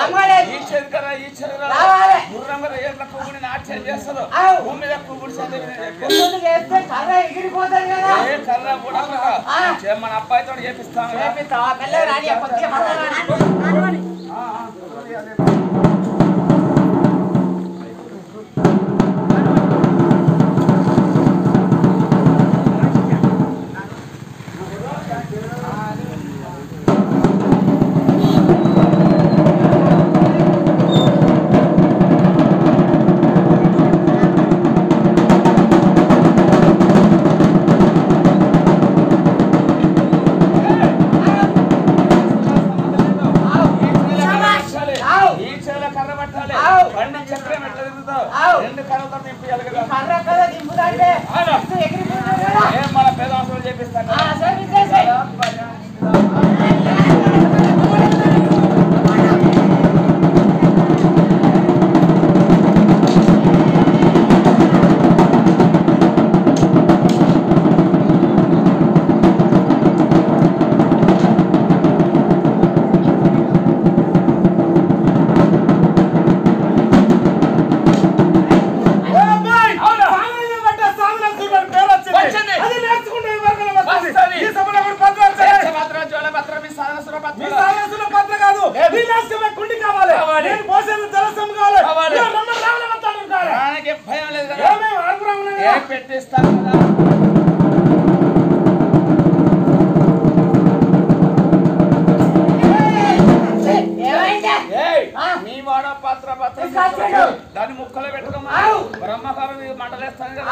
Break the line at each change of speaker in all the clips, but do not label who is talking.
ఈ చెరుకరా ఈ చెరుకరా గుర్రంగా రేట్ల పువ్వుని నాట్యం చేస్తారు భూమి మీద పువ్వుడు ఏ కర్ర కూడా మన అబ్బాయితో చేపిస్తాను మన పేదవాళ్ళు చేపిస్తాను పెట్టిస్తాను మీ వాడ పాత్ర దాన్ని ముక్కలు పెట్టుకోమా బ్రహ్మకారం మంటలేస్తాను కదా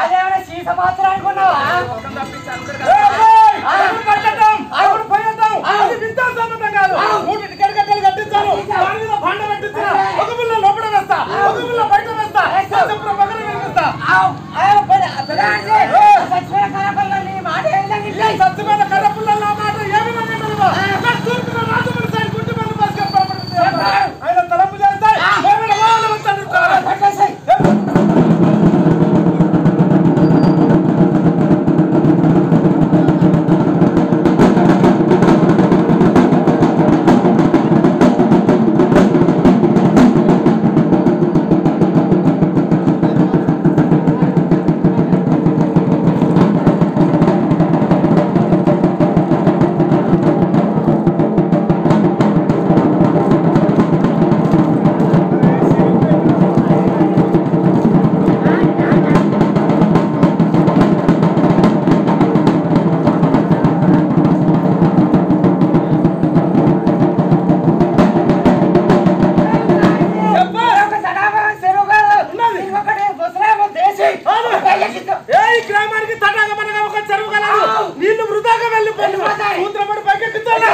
గ్రామానికి తటాగమనగా ఒక చెరువు కలదు నీళ్లు వృధాగా వెళ్ళిపోయి సూత్రపడి పైకెక్కుతాను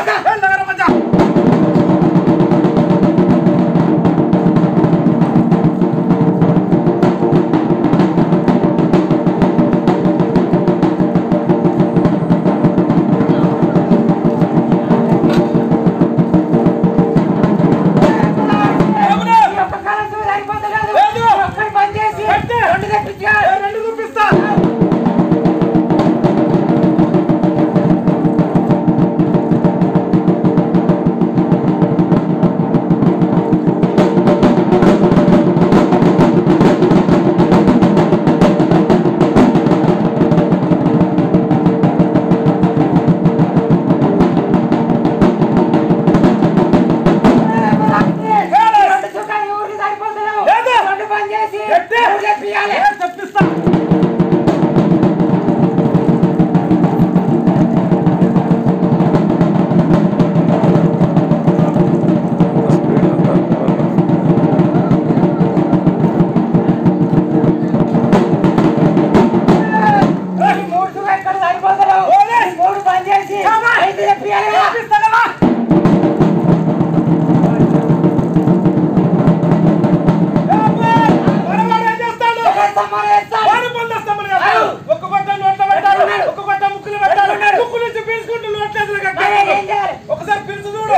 ఒకసారి పిలుచు చూడు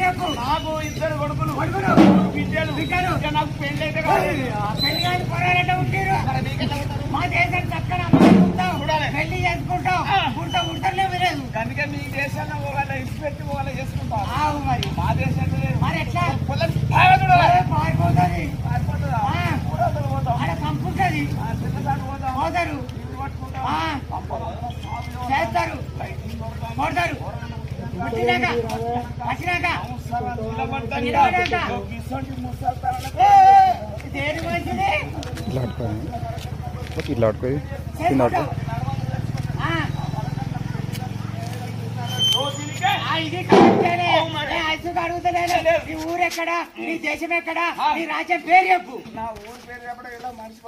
చెప్పు.
నాకు 2 కొడుకులు బిడ్డలు నాకు పెళ్లి అయితే
పెళ్లి కాదు పొరాలంటే ఉంటారు. మా దేశం చక్కగా పెళ్లి చేసుకుంటాం. ఉంటారులే విలేదు.
అందుకే మీ దేశాన్ని ఒకవేళ ఇచ్చిపెట్టి ఒకవేళ చేసుకుంటాం.
మరి
మా దేశం
మరి ఎట్లా
పారిపోతుంది
కంపుంటది పోతారు చేస్తారు కొడతారు వచ్చినాక దేని మంచిది ఇది కరెక్టేనే. ఐసుకు అడుగుతలేదు. నీ ఊరు ఎక్కడ, నీ దేశం ఎక్కడ, నీ రాజ్యం పేరు చెప్పు.
నా ఊరు పేరు చెప్పడం ఇలా మనిషి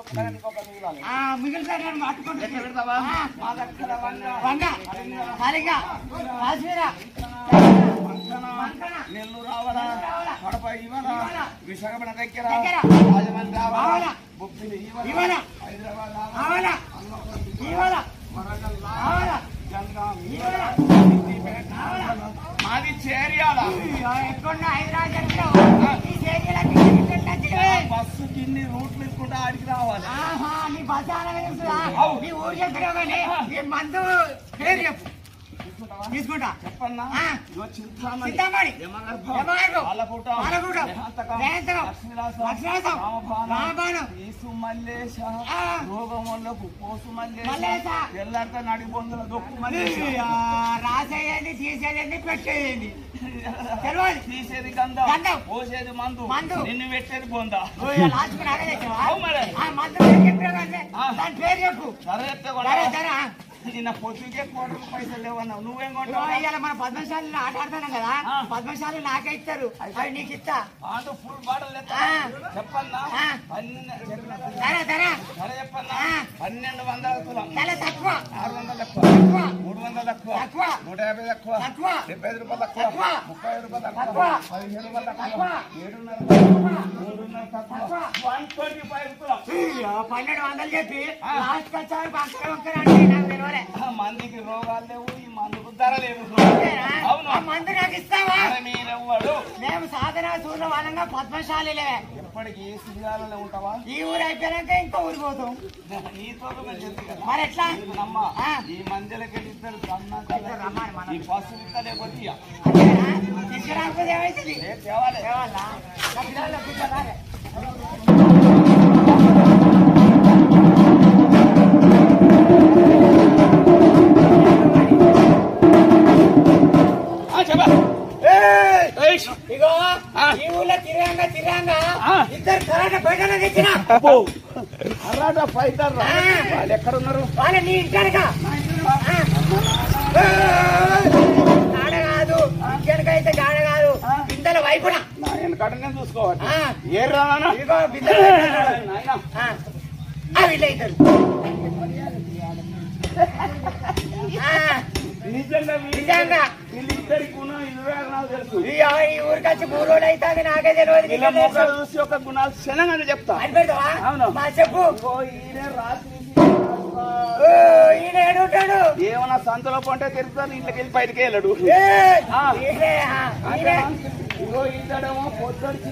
మిగులుతారు మాట్లాడుకుంటా వంగ కాళింగ కాశ్మీర
నెల్లూరు రావాలా కడప ఇవాళ విశాఖపట్నం దగ్గర రాజమండ్రి రావాలా బొప్పిలి
ఇవాళ
హైదరాబాద్
రావాలా ఇవాళ రావాలా
మాది చేరియాల
ఎక్కడ హైదరాబాద్
బస్సు కిన్ని రూట్లు ఇసుకుంటా ఆడికి రావాలి.
నీ బస్సు నీ ఊరు చెప్పావు కానీ నీ మందు పేరు చెప్పు తీసుకుంటా
చెప్పన్నా.
చింతామణి
రోగములకు పోసు మల్లేశ ఎల్లరితో నడిపొందుల దొక్కు మల్లేశ
రాసేయండి తీసేయండి పెట్టేయండి తెలియాలి.
తీసేది గంధం పోసేది మందు నిన్ను పెట్టేది బొందా.
దాని పేరు చెప్పు.
నిన్న పొద్దుకే కోట్ల పైసలు లేవన్నావు. నువ్వేం కొంటావు?
మన పద్మశాలలో ఆట ఆడతాను కదా, పద్మశాలు నాకే ఇస్తారు. అవి నీకు ఇస్తా.
ఫుల్ బాటలు చెప్పన్నా. చెప్పన్నా 1200 తులం
తక్కువ
600 తక్కువ 300 తక్కువ 150 తక్కువ 75 రూపాయలు తక్కువ 30 రూపాయలు తక్కువ 15 రూపాయలు తక్కువ 700 తక్కువ 125 తులం
1200 చెప్పి లాస్ట్ వచ్చారు పక్కన అంటే నాకు తెలియలే.
మందికి రోగాలు లేవు, ఈ మందుకు ధర లేవు. అవును
మందు నాకు ఇస్తావా?
మీరెవ్వడు
మేము సాధన సూర్య వాళ్ళంగా పద్మశాలిలే.
ఎప్పటికి ఏ సిరియాలలో ఉంటావా?
ఈ ఊరు అయిపోయాక ఇంకో ఊరు పోతాం. మరి ఎట్లా
ఈ మందిలకి ఇద్దరు ఈ పశువులు ఇస్తా లేకపోతే
తీసుకురాకపోతే ఏమైతుంది?
తేవాలి.
ఇగో ఈ ఊళ్ళో తిరగంగా ఇద్దరు కరాట ఫైటర్ తెచ్చిన
కరాట ఫైటర్ వాళ్ళు ఎక్కడున్నారు?
వాళ్ళ నీ ఇంటారుగా గాడ కాదు ఇంకెనకైతే గాడ కాదు బిందెల వైపున
నా వెనకటనే చూసుకోవాలి. ఏ రానా
ఇగో బిందెల వీళ్ళైతారు. నిజంగా
వీళ్ళిద్దరికి గుణం ఇదివే నాకు తెలుసు.
ఈ ఊరికి వచ్చి 3 రోజులు అయితే నాకే తెలియదు.
చూసి ఒక గుణాలు క్షణంగా చెప్తా.
అవును మా చెప్పు.
ఈయన రాత్రి
ఈయన ఏడుంటాడు?
ఏమన్నా సంతలో పొంటే తిరుగుతాను, ఇంట్లోకి వెళ్ళి బయటకి వెళ్ళాడు. ఇగో ఇద్దడేమో పొద్దుడికి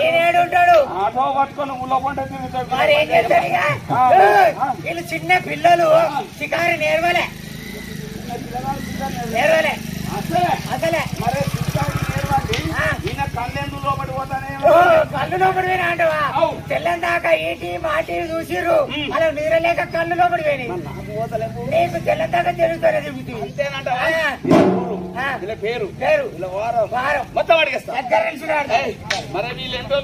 ఈయన ఏడుంటాడు?
ఆటో పట్టుకొని ఊళ్ళో పొంటే తిరుగుతాడు.
మరి ఏం చేస్తాడు? వీళ్ళు చిన్న పిల్లలు షికారు నేర్వలే అసలే
మరి ఈయన కళ్ళెందు లోపడి పోతానే.
కళ్ళు లోపడి పోయినా అంటవా? తెల్లని దాకా ఈటి మాటి చూసిర్రు అలా నీరలేక కళ్ళు లోపడి పోయినాయి. నీకు తెల్లని దాకా తిరుగుతారు
పేరు
వారం
మొత్తం అడిగేస్తా.
మరి
వీళ్ళు ఎంతో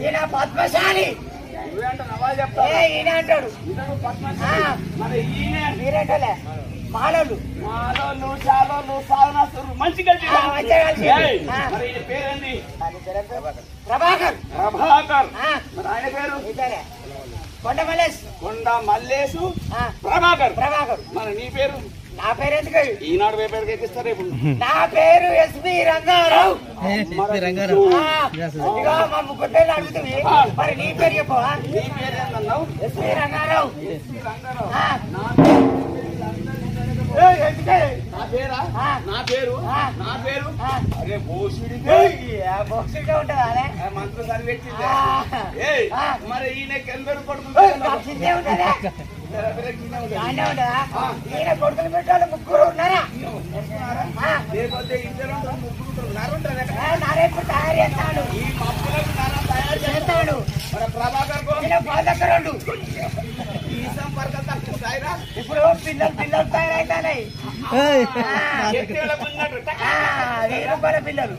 ఈయన పద్మశాలి ఈయన అంటాడు.
మరి ఈయన
మీరేంటలే మాలోళ్ళు
చాలోళ్ళు సాధనాస్తులు మంచిగా పేరేంది?
ప్రభాకర్.
మరి ఆయన పేరు
కొండ
మల్లేసు ప్రభాకర్. మరి నీ పేరు?
నా పేరు ఎందుకు?
ఈనాడు పేపర్కి ఎక్కిస్తారు ఇప్పుడు.
నా పేరు ఎస్పి రంగారావు. ఇక మా 3 పేర్లు అడుగుతుంది. మరి నీ పేరు చెప్పవా?
నీ పేరు ఏంటన్నావు?
ఎస్పి రంగారావు.
నా పేరా నా పేరు అరే బోసుడి
బోసుడే ఉంటదా
మంత్రం చదివెట్టింది మరి ఈయనకి ఎందరు కొడుకులు
ఉంటదా ఈయన కొడుకులు పెట్టాలి ముగ్గురు ఉన్నారా
లేకపోతే ఇద్దరు ముగ్గురు
నరేప్పుడు తయారు చేస్తాడు
ఈ మప్పులకు నరం తయారు
చేస్తాడు
మన ప్రభాకర్
బాధకరండు
ఈ సంపర్కం తక్కువ సాయిరా
ఇప్పుడు పిల్లలు తయారైతాయి 1000 రూపాయల పిల్లలు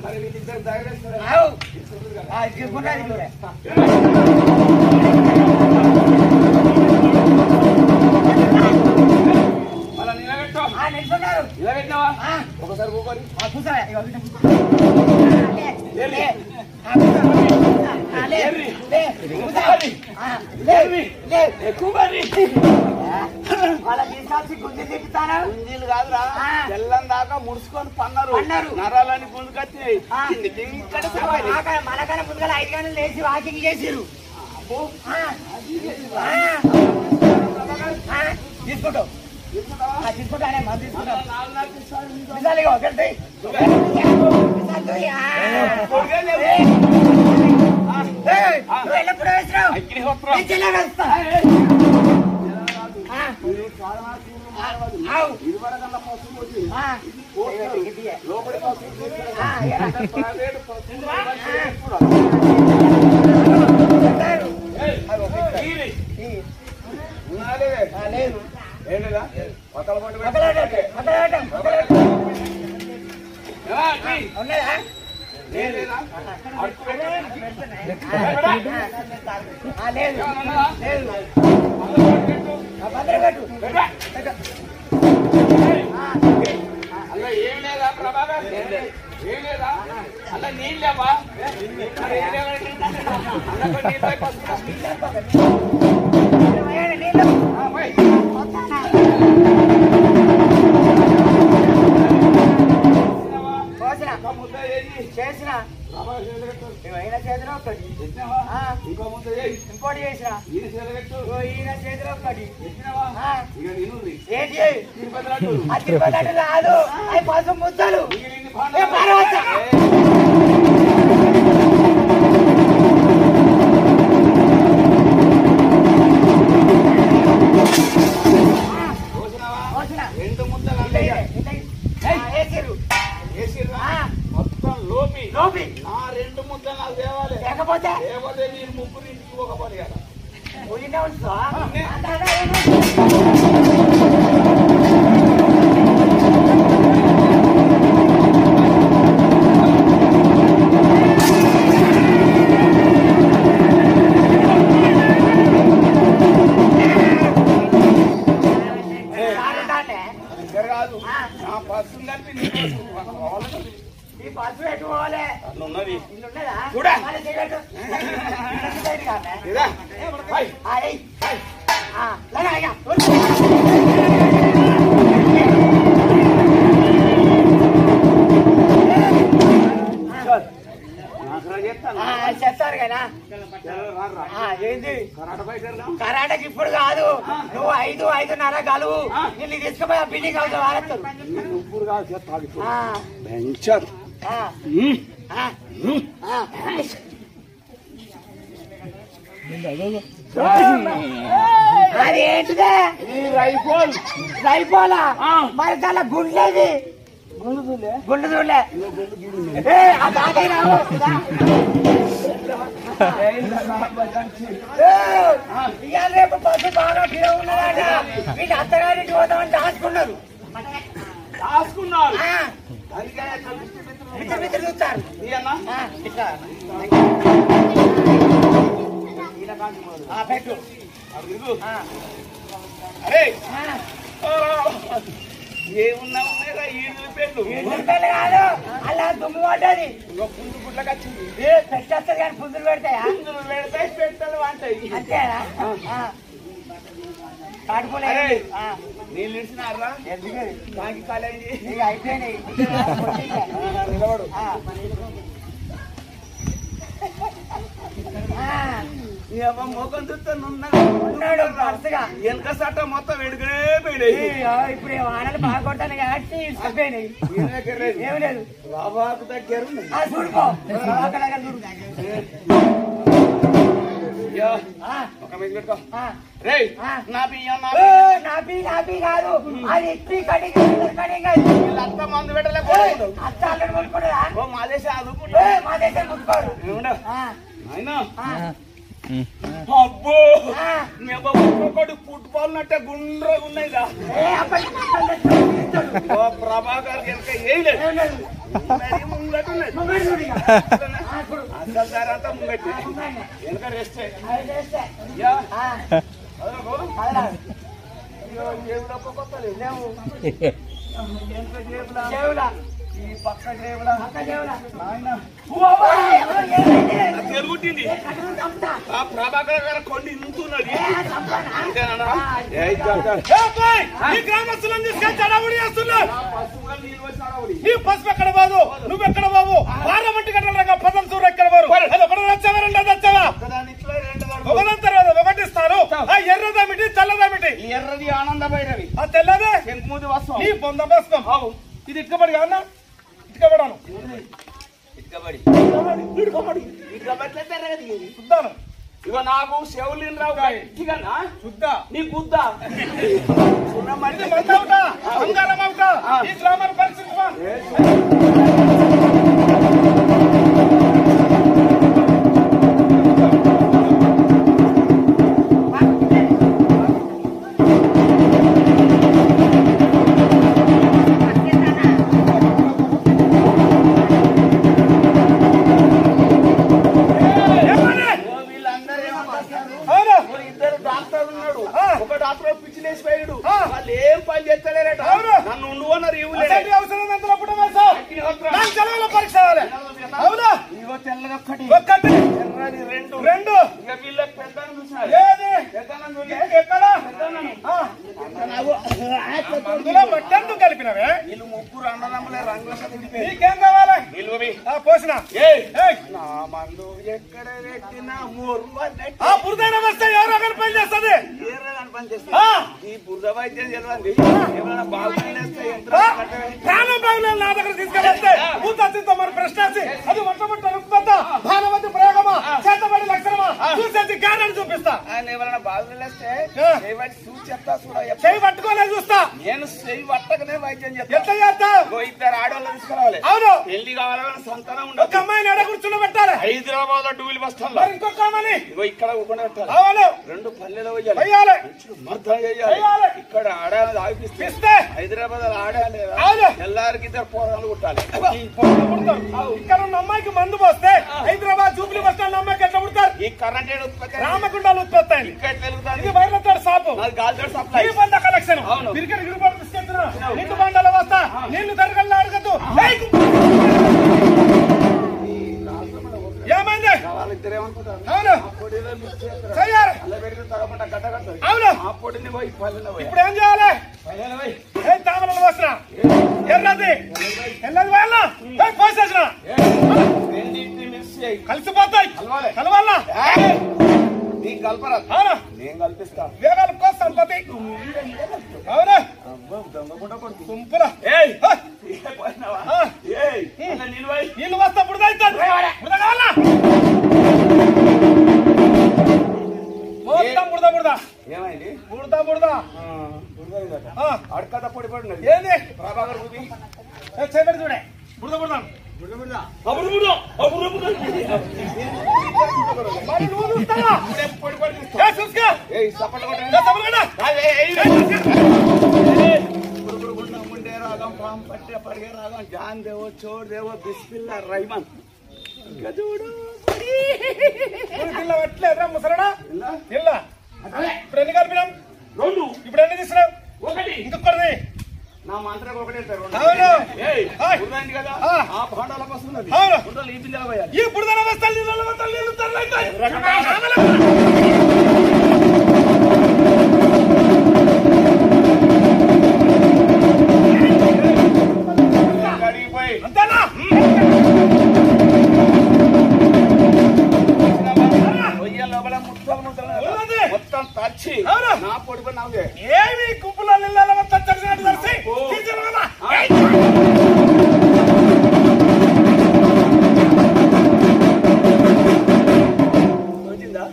నిల్చున్నారు
నిలబెట్టినావా ఒకసారి కూకొని
వాళ్ళ తీసుకొచ్చి గుంజి తిప్పుతాను
గుంజీలు కాదురా తెల్లం దాకా ముడుచుకొని పన్నారు నరాలని గుంజుకొచ్చినాయి
మనకన్నా ముందుగా 5 గంటలు లేచి వాకింగ్ చేసిరు తీసుకుంటావు తీసుకుంటానే మంది తీసుకుంటాం ఎప్పుడు వేసినావు లేదు
ఏంటా
ఉన్నాయా లేదు
అలా ఏం లేదా ప్రభాకర్ ఏం లేదా అలా నీళ్ళేవా
చేసిన ఈయన చేతిలో ఒక్కటి ఇంకోటి చేసిన ఈయన చేతిలో ఒక్కటి ఏంటి ఆ తిరుపతి రాదు అవి పసుపు ముద్దలు
రెండు ముద్దలు మొత్తం లోపి నా రెండు ముద్దలు నాకు తేవాలి
లేకపోతే
మీరు ముగ్గురు ఇంటికి పోకపోతే కదా కాదు నా పసు కలిపి ఈ పసు ఎటు పోవాలి ఉన్నది కూడా
చేస్తారు కదా ఏంది కరాటకి ఇప్పుడు కాదు నువ్వు 5-5:30 కలువు వీళ్ళు తీసుకుపోయి ఆ బిల్డింగ్ అవుతావు వాడతారు అది ఏంటిదే రైపోలా మరి చాలా గుండేది గుండు చూడలే ఇవాళ రేపు బస్సు బాగా ఫిర ఉన్నదట వీళ్ళు అత్తగారికి పోతామని దాచుకున్నారు మిత్ర చూస్తారు పెట్టు
ఏమున్నా ఉన్నాయిరా ఈడుల పేర్లు
కాదు అలా దుమ్ము పడ్డది
పుంజు గుడ్లకు వచ్చింది
పెట్టేస్తారు కానీ పుంజులు పెడతాయా
పుంజులు పెడతాయి పెట్టలు అంటాయి
అంతేనా కాటుకోలే
నీళ్ళు ఇచ్చినారా
ఎందుకు
దానికి కాలేజీ
అయిపోయినాయి
నిలబడు మొఖం చూస్తే
ఉన్నాడు వరుసగా.
వెనక సట్ట మొత్తం వెడుకనే పోయినాయి.
ఇప్పుడు వానలు బాగా కొడతాను కాబట్టి ఇసుకపోయినాయి. ఏమి లేదు
బాబాకు దగ్గర
చూడుకో చూడు.
ఒక మీద పెట్టుకో. రే నా బియ్యం
నాపి కాదు అది ఇప్పి కటింగ్
వీళ్ళంతా మందు పెట్టలేకపోతే
అత్త అల్లడి ముట్టుకుంటారా
మా దేశం అదుకుంటా
మా దగ్గర ముట్టుకోడు.
అయినా అబ్బో ఒక్కొక్కటి ఫుట్బాల్ నట్టే గుండ్రగా ఉన్నాయిగా. ప్రభాకర్ కనుక వేయలేదు ముంగట్టు అసలు దారి అంతా ముంగట్టి వెనక రెస్ట్ ఈ పక్క తెలుగుట్టింది ఆ ప్రభాకర్ గారు కొండి ఇంతున్నది. గ్రామస్తులను తీసుకెళ్ళి చడవుడి చేస్తున్నారు. నీ పసుపు ఎక్కడ బాదు నువ్వెక్కడ బాబు పార్లమెంట్ కట్టాలి పదం చూరు ఎక్కడ వారు వచ్చావా రెండోది వచ్చావా ఒకదాని తర్వాత ఒకటిస్తారు. ఎర్రదమిటి తెల్లదమిటి ఎర్రది ఆనంద భైరవి ఆ తెల్లదే శంకుమూది వస్తాం నీ బొంద బస్తాం. ఇది ఇటుకబడి కాదన్నా ఇటుకబడాను చూద్దాను. ఇగో నాకు శివలిన్ రావు గట్టిగా చూద్దా నీ గుద్దా అవుతా అంగారం అవుతా ఈ గ్రామాన్ని పరిస్థితి కలిపినవే వీళ్ళు ముగ్గురు అన్నదమ్ములే రంగుల నీకేం కావాలి పోసిన మందు ఎక్కడ ఆ బురదైన వస్తే ఎవరో కానీ పని చేస్తుంది ఈ బురద వైద్యం చదవండి ప్రాణం బాగులేదు నా దగ్గర తీసుకెళ్ళి భూతాచితో మరి ప్రశ్నించి అది మొట్టమొదటి రుక్మత భానవతి ప్రయోగమా చేతబడి లక్షణమా చూసేసి గానని చూపిస్తా. ఆయన ఎవరైనా బాగులేస్తే చెప్తా చూడ చెయ్యి పట్టుకోలే చూస్తా. నేను చెయ్యి పట్టకనే వైద్యం చేస్తా. ఎట్లా చేస్తా ఇద్దరు ఆడవాళ్ళు తీసుకురావాలి. అవును పెళ్లి కావాలని సంతానం ఉండదు. ఒక అమ్మాయిని ఎడ కూర్చుని పెట్టాలి. హైదరాబాద్ లో డూల్ బస్ స్టాండ్ లో ఇంకొక అమ్మాయిని ఇక్కడ ఊకుండా పెట్టాలి. అవును 2 పల్లెలు వేయాలి మర్దం చేయాలి. ఇక్కడ ఆడాలని ఆగిపిస్తే హైదరాబాద్ ఆడాలి ఎల్లారికి ఇద్దరు పోరాలు కుట్టాలి. ఇక్కడ ఉన్న అమ్మాయికి మందు పోస్తే హైదరాబాద్ జూబ్లీ బస్ స్టాండ్ అమ్మాయికి ఎట్లా పుడతారు? ఈ కరెంట్ ఉత్పత్తి రామగుండాలు ఉత్పత్తి అయింది. ఇది వైర్లతో సాపు సప్లై బంద కలెక్షన్ క్రికెట్ గిరిపడి తీసుకెళ్తున్నా నీటి బండాల వస్తా నీళ్లు తరగల్లో అడగద్దు. ఏమైంది అవును అవును ఇప్పుడు ఏం చేయాలి? తామరలు వస్తున్నా ఎర్రది ఎల్లది వాళ్ళ పోసేసిన కలిసిపోతాయి కలవాలా నీకు కలపరా నేను కల్పిస్తా. వేగాలు కోసం పతి అవునా తుంపురా నీళ్ళు వస్తా బుడద అవుతుంది బుడద కావాలా మొత్తం బుడద బుడద ఏమైంది బుడద బుడద అడకత పొడి పడినది ఏంది ప్రభాకర్ బుద్ధి చేపడి చూడే బుడద బుడద జాన్ దేవో చోర్ దేవో బిస్మిల్లా రహమాన్ చూడు ఎట్లేదా ముసరడా ఇల్లా ఇప్పుడు ఎన్ని కలిపినాం 2 ఇప్పుడు ఎన్ని తీసుకున్నాం 1 ఇంకొకటి నా మంత్రం ఒకటే కదా ఆ భాండాలకు వస్తున్నది ఈ బుడదల వస్తాలు అంతేనా లోపల ముత్తం ఏమి గుంపులో నీళ్ళ తచ్చినట్టు తెలిసి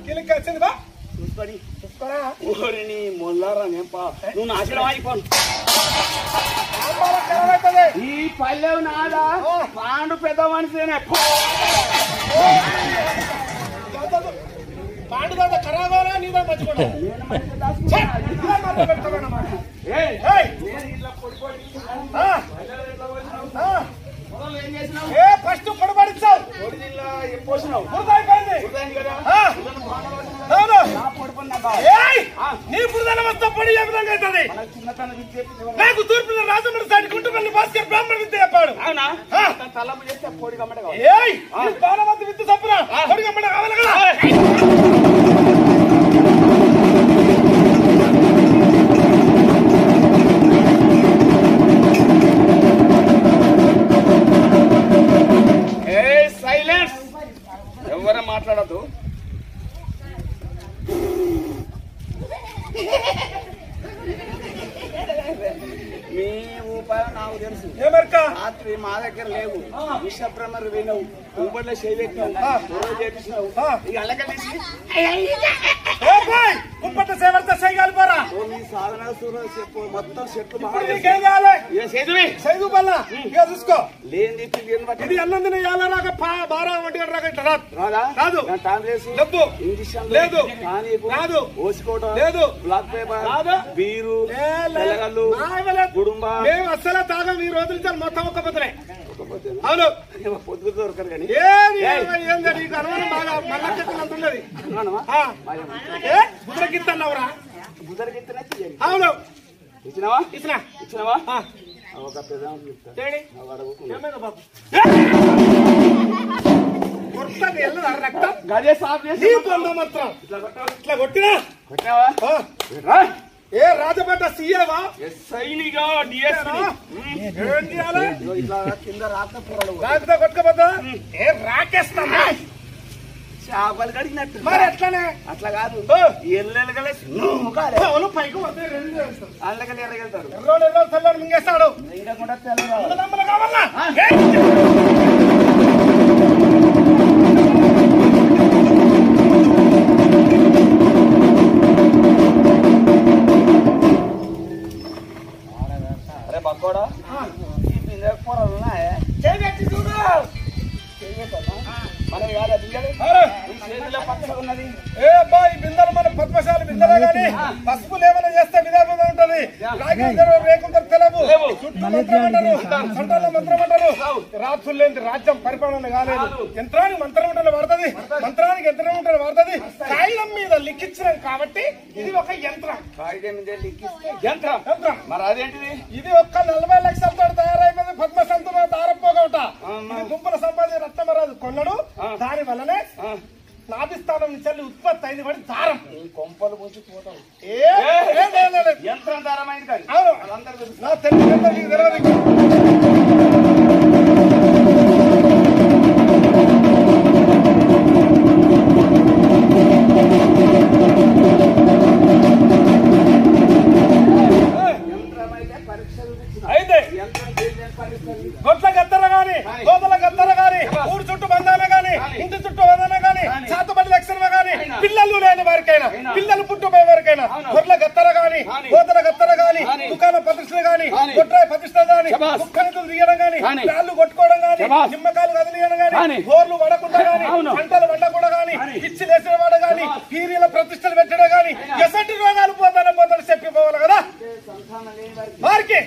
కిలికి వచ్చింది బా చూసుకొని చూసుకోరా ఊరిని మొల్లారా నేపా నువ్వు నాశనం అయిపోను ఈ పల్లెవు నాదా పాండు పెద్ద మనిషినే పాండు దాంట్లో ఖరాబ్ అవరా నీ దాంట్లో మంచుకోవడం ఫస్ట్ పొడిపడిచ్చావు నీ బురదల వస్తా పొడి ఏ విధంగా అవుతుంది నాకు తూర్పు రాజమండ్రి సాటి గుంటుపల్లి భాస్కర్ బ్రాహ్మణ విద్య చెప్పాడు బాలవంతి విద్య తప్పురా పొడి గమ్మడ కావాలి కదా సైలెన్స్ ఎవరు మాట్లాడద్దు మీ ఊపాయ నాకు తెలుసు రాత్రి మా దగ్గర లేవు విషభ్రమరు వినవు ఊబడిలో చేయించావు చేపించినావు ఇక అల్లకలేసి కుంపట్ట సేవర్త చేయగలిపోరా నీ సాధన చెప్పు మొత్తం చెట్లు చూసుకో లేని ఇది అన్నందున రాక బారా వంటి రాదు డబ్బు లేదు రాదు ఓసుకోవడం లేదు బ్లాక్ పేపర్ బీరు గుడుంబ మేము అస్సలే తాగం ఈ రోజుల మొత్తం ఒక్క పొద్దులే అవును పొద్దు దొరకరు కానీ ఏంటంటే నీకు అనుమానం బాగా మళ్ళీ చెప్తున్నది బుదరగిత్తన్నావురా బుదరగిత్తనే అవును ఇచ్చినావా ఇచ్చినావా ఒక రక్తం గదే సాఫ్ చేసి మాత్రం ఇట్లా కొట్టినా కొట్టినావా ఏ రాజపేట సీఏవా ఎస్ఐనిగా డిఎస్పీ కింద రాకపోతే కొట్టుకోపోతా ఏ రాకేస్తా చేపలు కడిగినట్టు మరి ఎట్లానే అట్లా కాదు ఎల్లెలు పైకి అల్లకలి ఎర్రగెళ్తారు ఎర్రోడు తెల్లని మింగేస్తాడు కావాలా అరే బక్కోడా ఈ పిందె కూరలు ఉన్నాయే చేపెట్టి చూడు మనం ఉన్నది ఏ అబ్బాయి బిందెలు మన పద్మశాలి బిందెలే గాని పసుపులు ఏమైనా చేస్తే విధానంగా ఉంటది రేకులు తెలవు చుట్టూ మంత్రమంటారు మంత్రమంటారు రాత్రులు లేని రాజ్యం పరిపాలన కాలేదు యంత్రానికి మంత్రమంటలు పడుతుంది మంత్రానికి యంత్రమంటలు పడుతుంది కాగితం మీద లిఖించడం కాబట్టి ఇది ఒక యంత్రం కాగితం మీద లిఖిస్తే యంత్రం యంత్రం మరి అదేంటిది ఇది ఒక్క 40 లక్షలతో తయారైపోయింది పద్మశంతులు దారపోగౌట దుంపల సంపాదించిన రత్నమరాజు కొన్నడు దాని వల్లనే నాభిస్థానం నుంచి ఉత్పత్తి అయింది వాడి దారం కొంపలు ముంచి పోతాం యంత్రం దారం అయింది కానీ నా తెలియదు అయితే గొట్ల గద్దర గాని గోదల గద్దర గాని ఊరు చుట్టూ బంధామే గాని ఇంటి చుట్టూ బంధమే గాని సాతుబడి లక్షణమే గాని పిల్లలు లేని వారికైనా పిల్లలు పుట్టుపోయే వారికైనా గొట్ల గద్దర గాని గోదల గద్దర గాని దుకాణ ప్రతిష్టలు గాని గొట్రాయి ప్రతిష్టలు గాని దుఃఖనితులు తీయడం గాని కాళ్ళు కొట్టుకోవడం గాని నిమ్మకాయలు కదిలియడం గాని గోర్లు పడకుండా గాని పంటలు వండకుండా గాని పిచ్చి లేసిన వాడు గాని పీరీల ప్రతిష్టలు పెట్టడం గాని ఎసంటి రోగాలు పోతానని చెప్పిపోవాలి కదా వారికి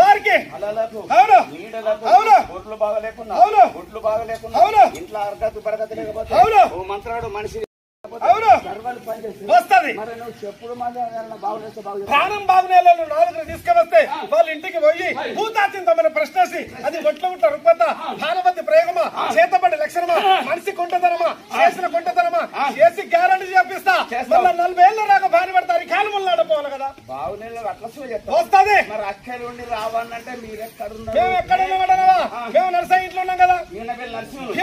వారికి అవును అవును ఒడ్లు బాగా లేకుండా అవును ఒడ్లు బాగా లేకుండా అవును ఇంట్లో అర్గతు బరగతి లేకపోతే అవును ఓ మంత్రాడు మనిషి అవును వస్తుంది ప్రాణం బాగునేళ్ళు 4 తీసుకువస్తే వాళ్ళ ఇంటికి పోయి భూతాచింతమని ప్రశ్నేసి అది ఒట్ల ఉంట రుగ్మత భానవతి ప్రయోగమా చేతబడి లక్షణమా మనిషి కుంటతనమా చేసిన కుంటతనమా చేసి గ్యారంటీ చేపిస్తా మళ్ళీ 40 ఏళ్ళ రాక భార్య పడతారు కాలు ముళ్ళాడిపోవాలి కదా బాగునేళ్ళు అట్లా వస్తుంది మరి అక్కలు ఉండి రావాలంటే మీరు ఎక్కడ మేము ఎక్కడ ఉన్నామా మేము నర్సా ఇంట్లో ఉన్నాం కదా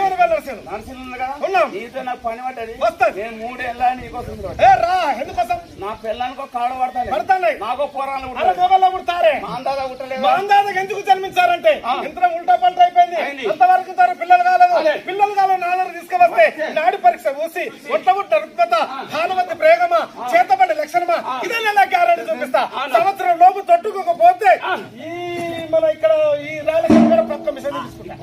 ఏమని నరసింహుడు
నరసింహుడు కదా
ఉన్నాం.
నీతో నాకు పని పడ్డది.
వస్తాను.
నేను 3 ఏళ్ళ నీకోసం
రా. ఎందుకోసం?
నా పిల్లలకో కాడు పడతాను.
పడతాయి.
నాకో పోరాలు
మొగల్లో పుడతారే.
మాందాదా పుట్టలేదు.
మాందాదకి ఎందుకు జన్మించారంటే యంత్రం ఉల్టా పంట అయిపోయింది. అంతవరకు పిల్లలు కాలేదు. పిల్లలు కాలేదు. నాన్నలు తీసుకువస్తే నాడి పరీక్ష ఊసి ఒట్టబుట్ట రుగ్మత హానుమతి ప్రేగమ చేతబడి లక్షణమా ఇదే నెల గ్యారెంటీ చూపిస్తా. సంవత్సరం లోపు తొట్టుకోకపోతే ఈ మన ఇక్కడ ఈ రాయలసీమ ప్రక్క మిషన్ తీసుకుంటా.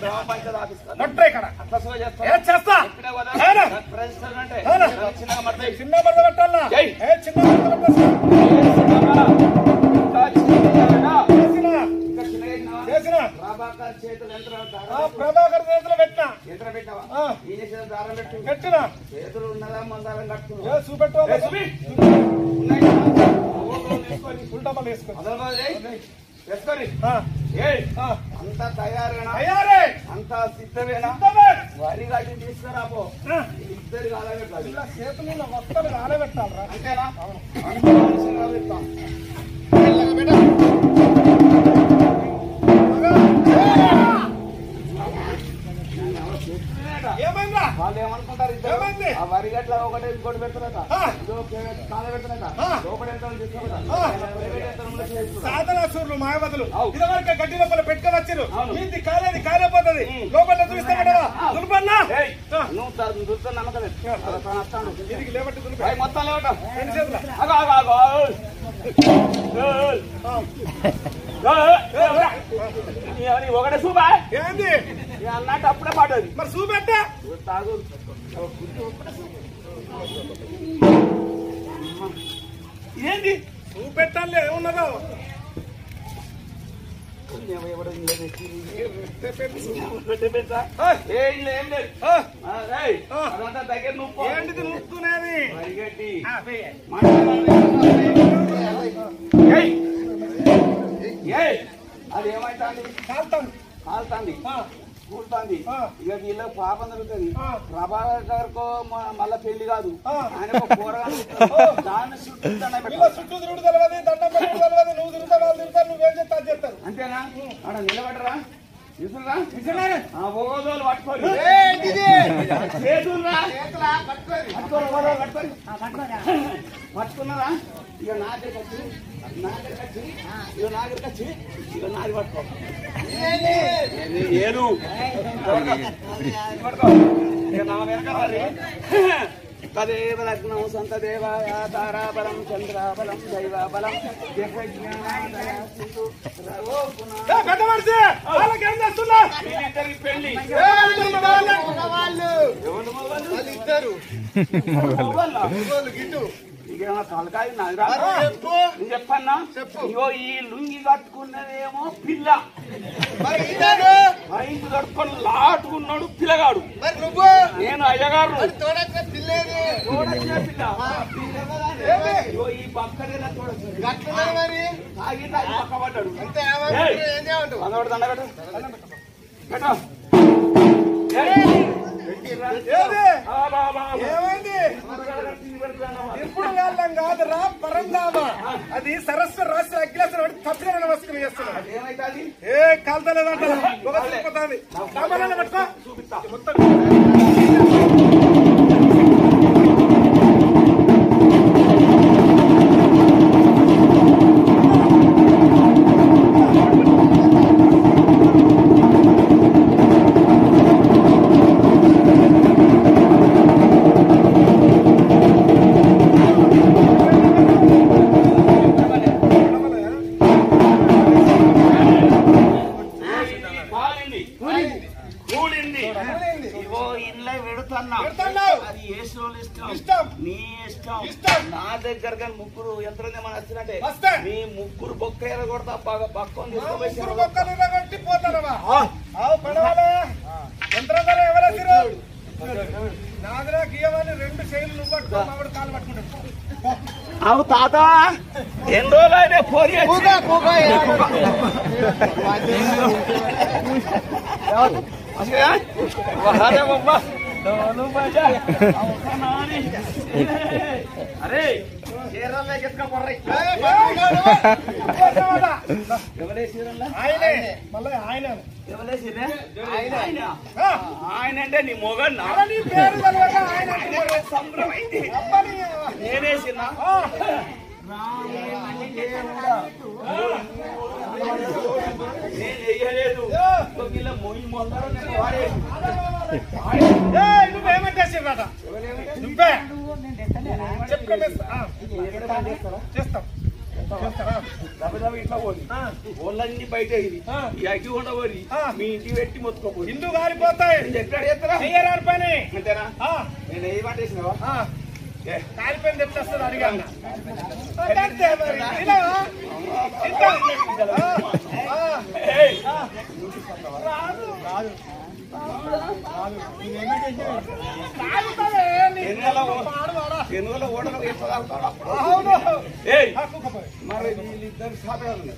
గ్రామ పంచాయతీ ఆఫీస్
మొట్టే ఇక్కడ
అట్లా సో చేస్తా.
చేస్తా.
ప్రెసిడెంట్ అంటే చిన్నగా మడతాయి.
చిన్న బర్ద పెట్టాలా? చిన్న బర్ద పెట్టా. చేసిన
ప్రభాకర్ చేతులు యంత్రం
ప్రభాకర్ చేతులు పెట్టినా.
యంత్రం పెట్టావా? ఈ చేతులు దారం పెట్టు.
పెట్టినా.
చేతులు ఉన్నదా మందారం కట్టుకున్నా.
చూపెట్టు. ఉల్టా మళ్ళీ వేసుకో.
వేసుకొని అంతా తయారేనా? అంతా సిద్ధమేనా? వరి గడ్డి తీసుకురాపో. ఇద్దరు కాలబెట్టాలి.
చేతులు మొత్తం కాలబెట్టాలరా.
అంతేనా?
ఏమైందా?
వాళ్ళు ఏమనుకుంటారు?
ఏమైంది?
ఆ వరి గట్ల ఒకటి ఇంకోటి పెడతారట. కాల పెడతారట. లోపల యంత్రం తీసుకుంటారట.
సాధనాసూరులు మాయవదులు ఇదివరకు గడ్డి లోపల పెట్టుకోవచ్చారు. మీది కాలేది కాలేపోతుంది. లోపల చూపిస్తామా దుర్పన్నా?
నువ్వు దుర్పన్న నమ్మకం
దీనికి లేబట్టి
మొత్తం లేవట.
రెండు చేతుల
ఒకటే చూపా
ఏంది
అన్నట్టు అప్పుడే పాడదు.
మరి చూపెట్టా
తాగు ఏంది
చూపెట్టాలి. ఏమున్నదో
ఏం లేదు. దగ్గర నువ్వు
ఏంటిది నూపుకునేది?
వరిగడ్డి అది ఏమైతుంది? కాలుతుంది కూలుతుంది. ఇక వీళ్ళ పాపం జరుగుతుంది. ప్రభాకర్ గారికో మళ్ళా పెళ్లి కాదు. ఆయన కూరగాయలు దాన్ని చుట్టూ
చుట్టూ తిరుగుడు తెలియదు. దండం పెట్టు తెలియదు. నువ్వు తిరుగుతా వాళ్ళు తిరుగుతారు. నువ్వేం చెప్తా అది చెప్తారు.
అంతేనా? అక్కడ నిలబడరా? ఓగోదోలు పట్టుకోరు. పట్టుకున్నారా? ఇక నా దగ్గర వచ్చి ఇక నా దగ్గర వచ్చి ఇక నాది పట్టుకో. ఏను పట్టుకో. ఇక నా వెనక తదేవ లగ్నం సంతదేవాయ తారాబలం చంద్రాబలం దైవాబలం పెళ్లి ఇకేమన్నా తలకాయ చెప్పన్నా? ఇగో ఈ లుంగి కట్టుకున్నదేమో పిల్ల, మైండ్ కట్టుకొని లాటుకున్నాడు పిల్లగాడు. నేను అయ్యగారు పిల్ల. ఇగో ఈ పక్కనే తాగి తాగి పక్క పడ్డాడు. దండగట్టు
ఏమైంది? ఇప్పుడు వెళ్ళం కాదురా పరందామా. అది సరస్సు రాష్ట్ర అగ్రేసర తప్పుగా నమస్కారం చేస్తున్నాడు. ఏ కాల్తలేదంట పోతుంది. సామాన్లు పట్టుకో. మొత్తం
నా దగ్గర కానీ ముగ్గురు యంత్రం ఏమైనా వచ్చినట్టే మీ ముగ్గురు బొక్క ఎర కొడతా బాగా బొక్కని
కొట్టి పోతారమ్మా. యంత్రం ఎవరు నాగరా గీయమని 2 శైలు నువ్వు పట్టుకో. మామిడి కాలు పట్టుకుంటాడు.
అవు తాత ఎన్ని రోజులు అయినా పోరి అరే చీరలోకి ఎత్తుకపోర్రై
ఆయనే మళ్ళీ ఆయన
ఆయన అంటే నీ మొగన్
నీ పేరు తెలవక ఆయన
సంబరమైంది నేనేసిన నేను చెయ్యలేదు ఇలా మొయ్యి మొందరూ నేను వాడేది
నువ్వేమంటేసిరా నువ్వే చేస్తాం
ఇట్లా పోయి ఓళ్ళన్నీ బయట ఇది ఈ అగ్గి ఉండబోయి మీ ఇంటికి పెట్టి మొత్తుకోపోయి
ఇల్లు కాలిపోతాయి
ఎక్కడ చేస్తారా
చెయ్యరాని పని
అంతేనా నేను ఏ మాట వేసినావా
కాలిపోయింది తెచ్చేస్తుంది అడిగాను
మరి వీళ్ళిద్దరు సాధారణ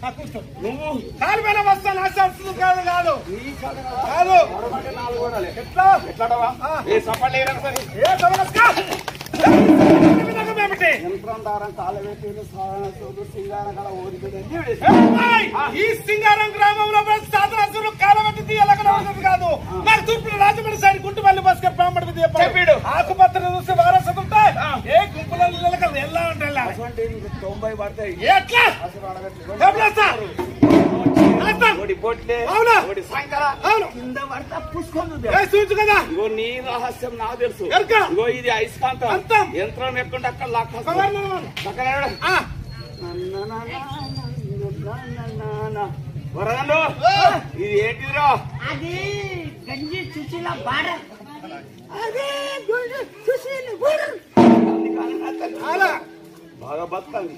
నువ్వు కాలిపోయిన వస్తాను ఆశిస్తుంది కాదు కాదు కాదు ఎట్లా
ఎట్లాడవా ఏ సపళ్ళు
ఏ సమస్య
యంత్రం దారం కాళ్ళ పెట్టి సింగారం కళ ఓడిపోయింది
ఈ సింగారం గ్రామంలో సాధనాసులు కాలబట్టి తీయాలన్నది కాదు మరి తూర్పుల రాజమండ్రి సైడ్ గుంటుపల్లి బస్కే పాంపడి చెప్పాడు ఆకుపత్ర చూస్తే వారసత ఉంటాయి ఏ గుంపుల ఎలా ఉంటాయి
90 పడతాయి
ఎట్లా
కింద పడతా పుష్పంది
చూచు కదా
ఇగో నీ రహస్యం నాకు తెలుసు ఇగో ఇది అయస్కాంతం యంత్రం ఎక్కడ అక్కడ లాక్క వరదండు ఇది ఏంటిదిరా
అది గంజి సుశీల బార్డర్
బాగా బతుంది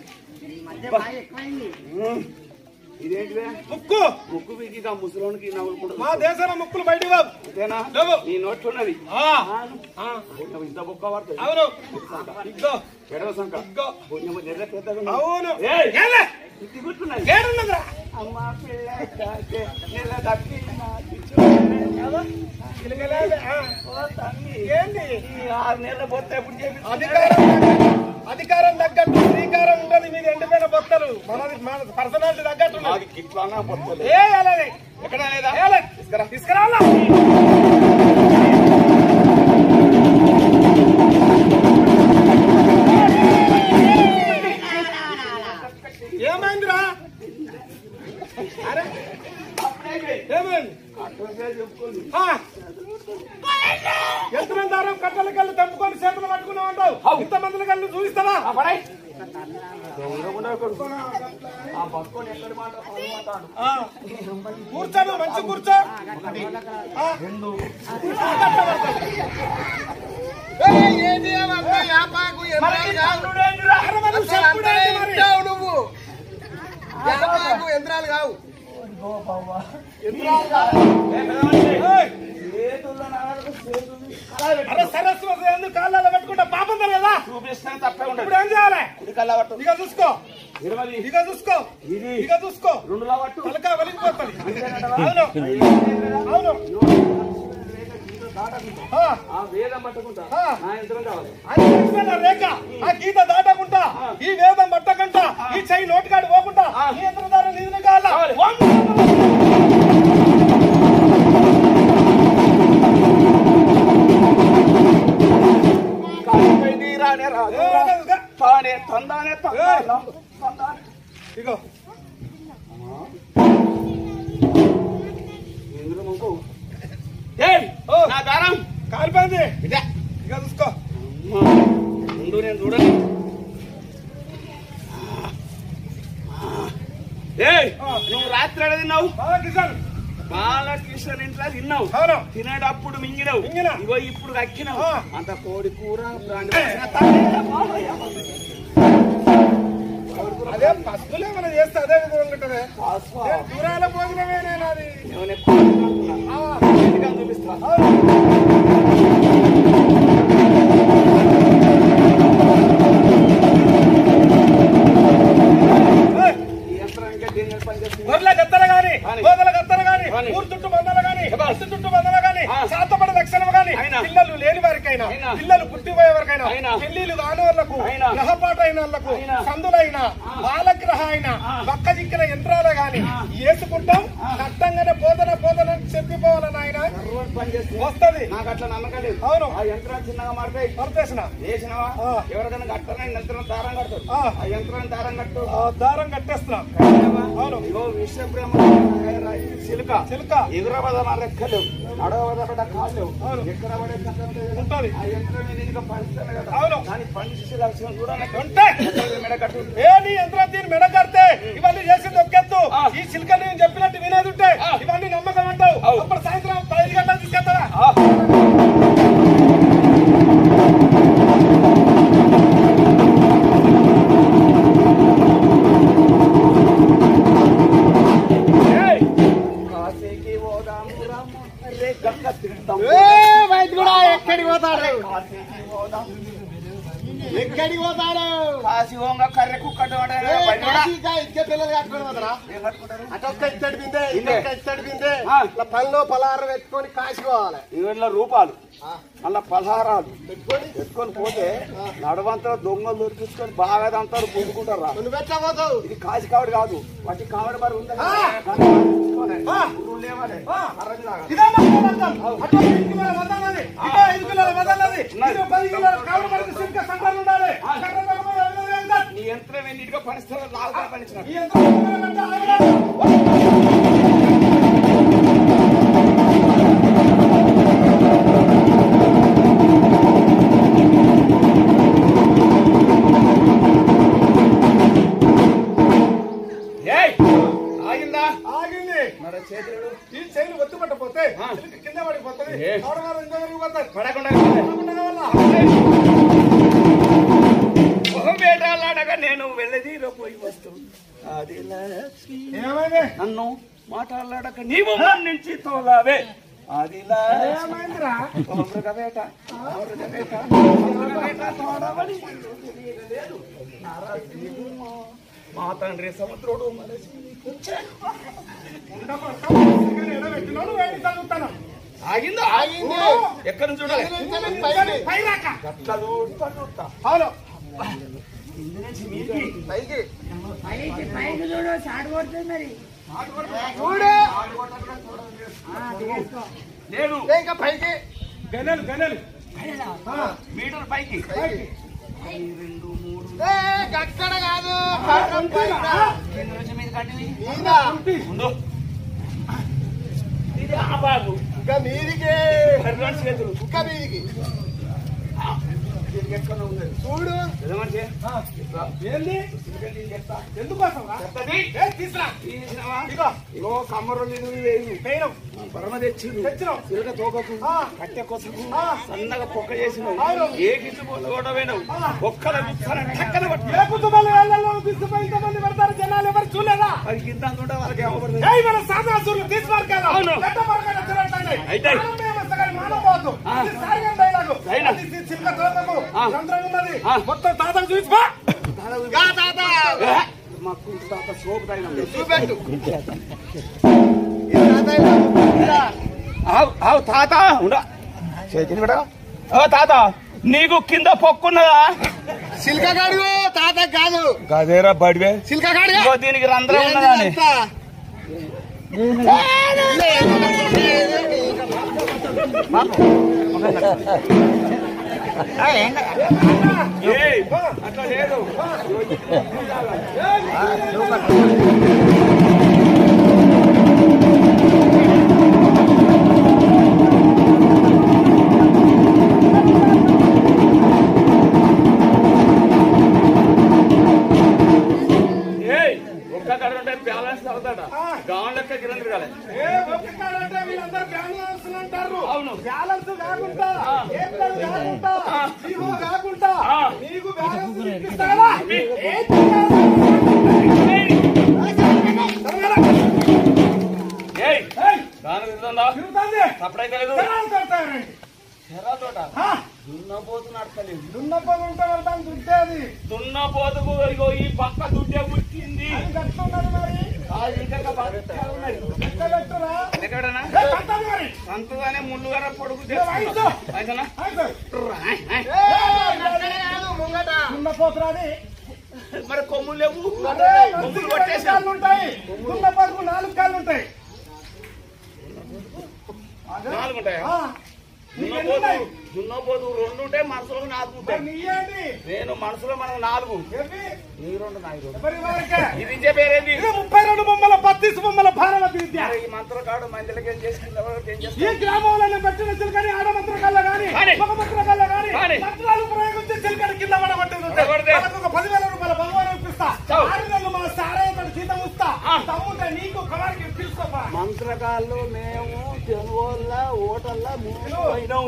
ఇదేంటిదే
ముక్కు
ముక్కు వీకి ముసలోనికి నవ్వుకుంటా
మా దేశంలో ముక్కులు బయటికి బాబు
అంతేనా నీ నోట్లు ఉన్నది ఇంత బొక్క పడుతుంది
అవును ఇగ్గో
ఎడవ సంక
ఇగ్గో
పెద్దగా
అవును
ఇంటి గుర్తున్నది
ఏడున్నదిరా
అమ్మ పిల్ల నెల తప్పి
ఏంటి
6 నెలల బొత్త ఎప్పుడు చెప్పి
అధికారం తగ్గట్టు శ్రీకారం ఉంటది మీకు ఎండిపోయిన బొత్తలు మన పర్సనాలిటీ తగ్గట్టు
ఇట్లా బొత్తలు
ఏ అలానే
ఎక్కడ లేదా
తీసుకురా ఏమైందిరా అరే ఏమైంది ఎంతమంది దారం కట్టల కళ్ళు తెంపుకొని చేతులు పట్టుకున్నావు అంటావు ఇంతమందిని కళ్ళు చూపిస్తావా కూర్చోను మంచి కూర్చో
నువ్వు యంత్రాలు కావు
అరే సరస్వతి ఎందుకు కాళ్ళలో పెట్టుకుంటా పాపం కదా
చూపిస్తాను తప్పే ఉండదు
ఇప్పుడు ఏం చేయాలి ఇక చూసుకో
20
ఇక చూసుకో ఇక చూసుకో
2 లావట్టు
తలకా వలిగిపోతుంది అవును అవును
ఆ వేదం పట్టుకుంటా నా యంత్రం కావాలి
రేఖ ఆ గీత దాటకుండా ఈ వేదం పట్టకుండా ఈ చెయ్యి నోటికాడు పోకుండా ఈ యంత్రధార నిధులు కావాలి
రానే రాదు తానే తందానే
ఇగో
నా దారం
కాలిపోయింది ఇక చూసుకో
ముందు నేను చూడండి నువ్వు రాత్రి ఎడ తిన్నావు బాలకృష్ణ ఇంట్లో తిన్నావు తినేటప్పుడు మింగినావు ఇగో ఇప్పుడు కక్కినావు అంత కోడి కూర
అదే పసుపులే మనం చేస్తే అదే విధంగా ఉంటది దూరాల భోజనమే నేను అది
చూపిస్తా
గొర్రెల గత్తలు గాని గోదల గత్తలు గాని ఊరు చుట్టూ బంధాలు గాని చుట్టూ బంధాలు గాని శాతపడి లక్షణం గాని పిల్లలు లేని
వాళ్ళకైనా పిల్లలు పుట్టిపోయే వరకైనా పెళ్లిళ్ళు కానివాళ్లకు గ్రహపాట అయిన వాళ్ళకు సందులైనా బాలగ్రహ అయినా పక్క దిక్కిన యంత్రాలు గాని వేసుకుంటాం కట్టంగానే పోతన చెప్పిపోవాలని ఆయన వస్తుంది. నాకు అట్లా నమ్మకం లేదు. అవును, ఆ యంత్రాలు చిన్నగా మారుతాయి. వేసినవా ఎవరికైనా కట్టాలని యంత్రం దారం కడతారు. ఆ యంత్రాన్ని దారం కట్టేస్తున్నాం. అవును, విశ్వబ్రహ్మ చిలుక ఎగురబద రెక్కలు అడవబడ కాళ్ళు ఎక్కడ ఉంటుంది. ఆ యంత్రం పంచుతాను కదా. అవును, దాన్ని పంచి లక్షణం కూడా మెడకట్టు. నీ యంత్రం దీన్ని మెడకడితే ఇవన్నీ చేసింది ఒక్కెత్తు. ఈ చిలుక నేను చెప్పినట్టు వినేది ఉంటే ఇవన్నీ నమ్మకం అంటావు. అప్పుడు సాయంత్రం 5 గంటలకు తీసుకెళ్తారా? ఎక్కడికి పోతాడు? కాశీ హోంగ కర్రె కుక్కడు పిల్లలు కట్టుకుని పోతారా? అటొక్క ఇత్తడి బిందే ఇత్తడి బిందే పనిలో పలహారం పెట్టుకొని కాశీ పోవాలి. 20 రూపాయలు అలా పలహారాలు పెట్టుకొని పోతే నడవంతా దొంగలు దొరికించుకొని బాగా అంటారు పొందుకుంటారా? నువ్వు ఎట్లా పోతావు? ఇది కాశీ కావడి కాదు, వాటి కావడి మరి ఉంది. నీ యంత్రం ఎన్నిటిగా పనిస్తారు లాగా పనిచిన చేతులు ఒత్తి పట్టపోతే కింద పడిపోతుంది. పడకుండా వేటాలాడగా నేను వెళ్ళదీలో పోయి వస్తూ అది నన్ను మాట్లాడక నీవు నుంచి తోలావే. అది మృగవేట మా తండ్రి సముద్రుడు ఆగింది. ఎక్కడ చూడాలి? లేదు ఇంకా పైకి గనలు మీటర్ పైకి 2 3 అక్కడ కాదు ఇది ఆ బాబు ఇంకా మీదికి చేతులు ఇంకా మీదికి చూడు ఎందుకోసం కమ్మరు పరమ తెచ్చినావు చిలక తోకకు కట్టె కొసకు సన్నగా పొక్క చేసినావు. ఏ గిట్టు కూడా పోయినావు. ఒక్కల తీసుకుపోయి పడతారు జనాలు ఎవరు చూడలేదా? అది కింద అనుకుంటే వాళ్ళకి ఏమవుతుంది? మొత్తం తాతకు చూసిపో. మాకు తాత సోపు చూపెట్టు. తాత తాత నీకు కింద పొక్కున్నదా? సిల్కగాడు తాత కాదు గదేరా బడివే సిల్కగాడు. దీనికి రంధ్రం ఉన్నదా? అట్లా లేదు. బ్యాలెన్స్ అవుతాడ గాం లెక్క కిరండి కాలే. వీళ్ళందరూ బ్యాలెన్స్ అంటారు. అవును, బ్యాలెన్స్ కాకుండా నీకు బ్యాలెన్స్ ఇస్తారా? సపడైతే లేదు. దున్నపోతు నడతలేదు. దున్నపోతు ఉంటే వెళ్తాను దుడ్డేది. దున్నపోతుకు ఈ పక్క దుడ్డే పుట్టింది. మరి
ఎక్కడనా సంతగానే ముళ్ళుగానే పొడుగు మరి కొమ్ములు లేవు కొమ్ములు కొట్టేసి
ఉంటాయి 4 కాళ్ళు ఉంటాయి
4 ఉంటాయా దున్నపోదు 2 ఉంటాయి మనసులో 4 ఉంటాయి నేను మనసులో మనకు 4 నీ 2 నాకు 2 ఇది ఇంచే పేరేంది
32 బొమ్మల 32 బొమ్మల భారవతి విద్య
ఈ మంత్రకాడు మందిలకి ఏం చేసింది
ఈ గ్రామంలో పెట్టిన చిలకని ఆడ మంత్రకాళ్ళ గాని ఒక మంత్రకాళ్ళ గాని మంత్రాలు ప్రయోగించే చిలకని కింద పడగొట్టేది 10,000 రూపాయల బహుమానం ఇప్పిస్తా 6 నెలలు మా సారయ్య జీతం ఇస్తా తమ్ముంటే నీకు కవారికి పిలుచుకోపా
మంత్రకాళ్ళు మేము తెలుగుల ఓటల్లా పోయినాం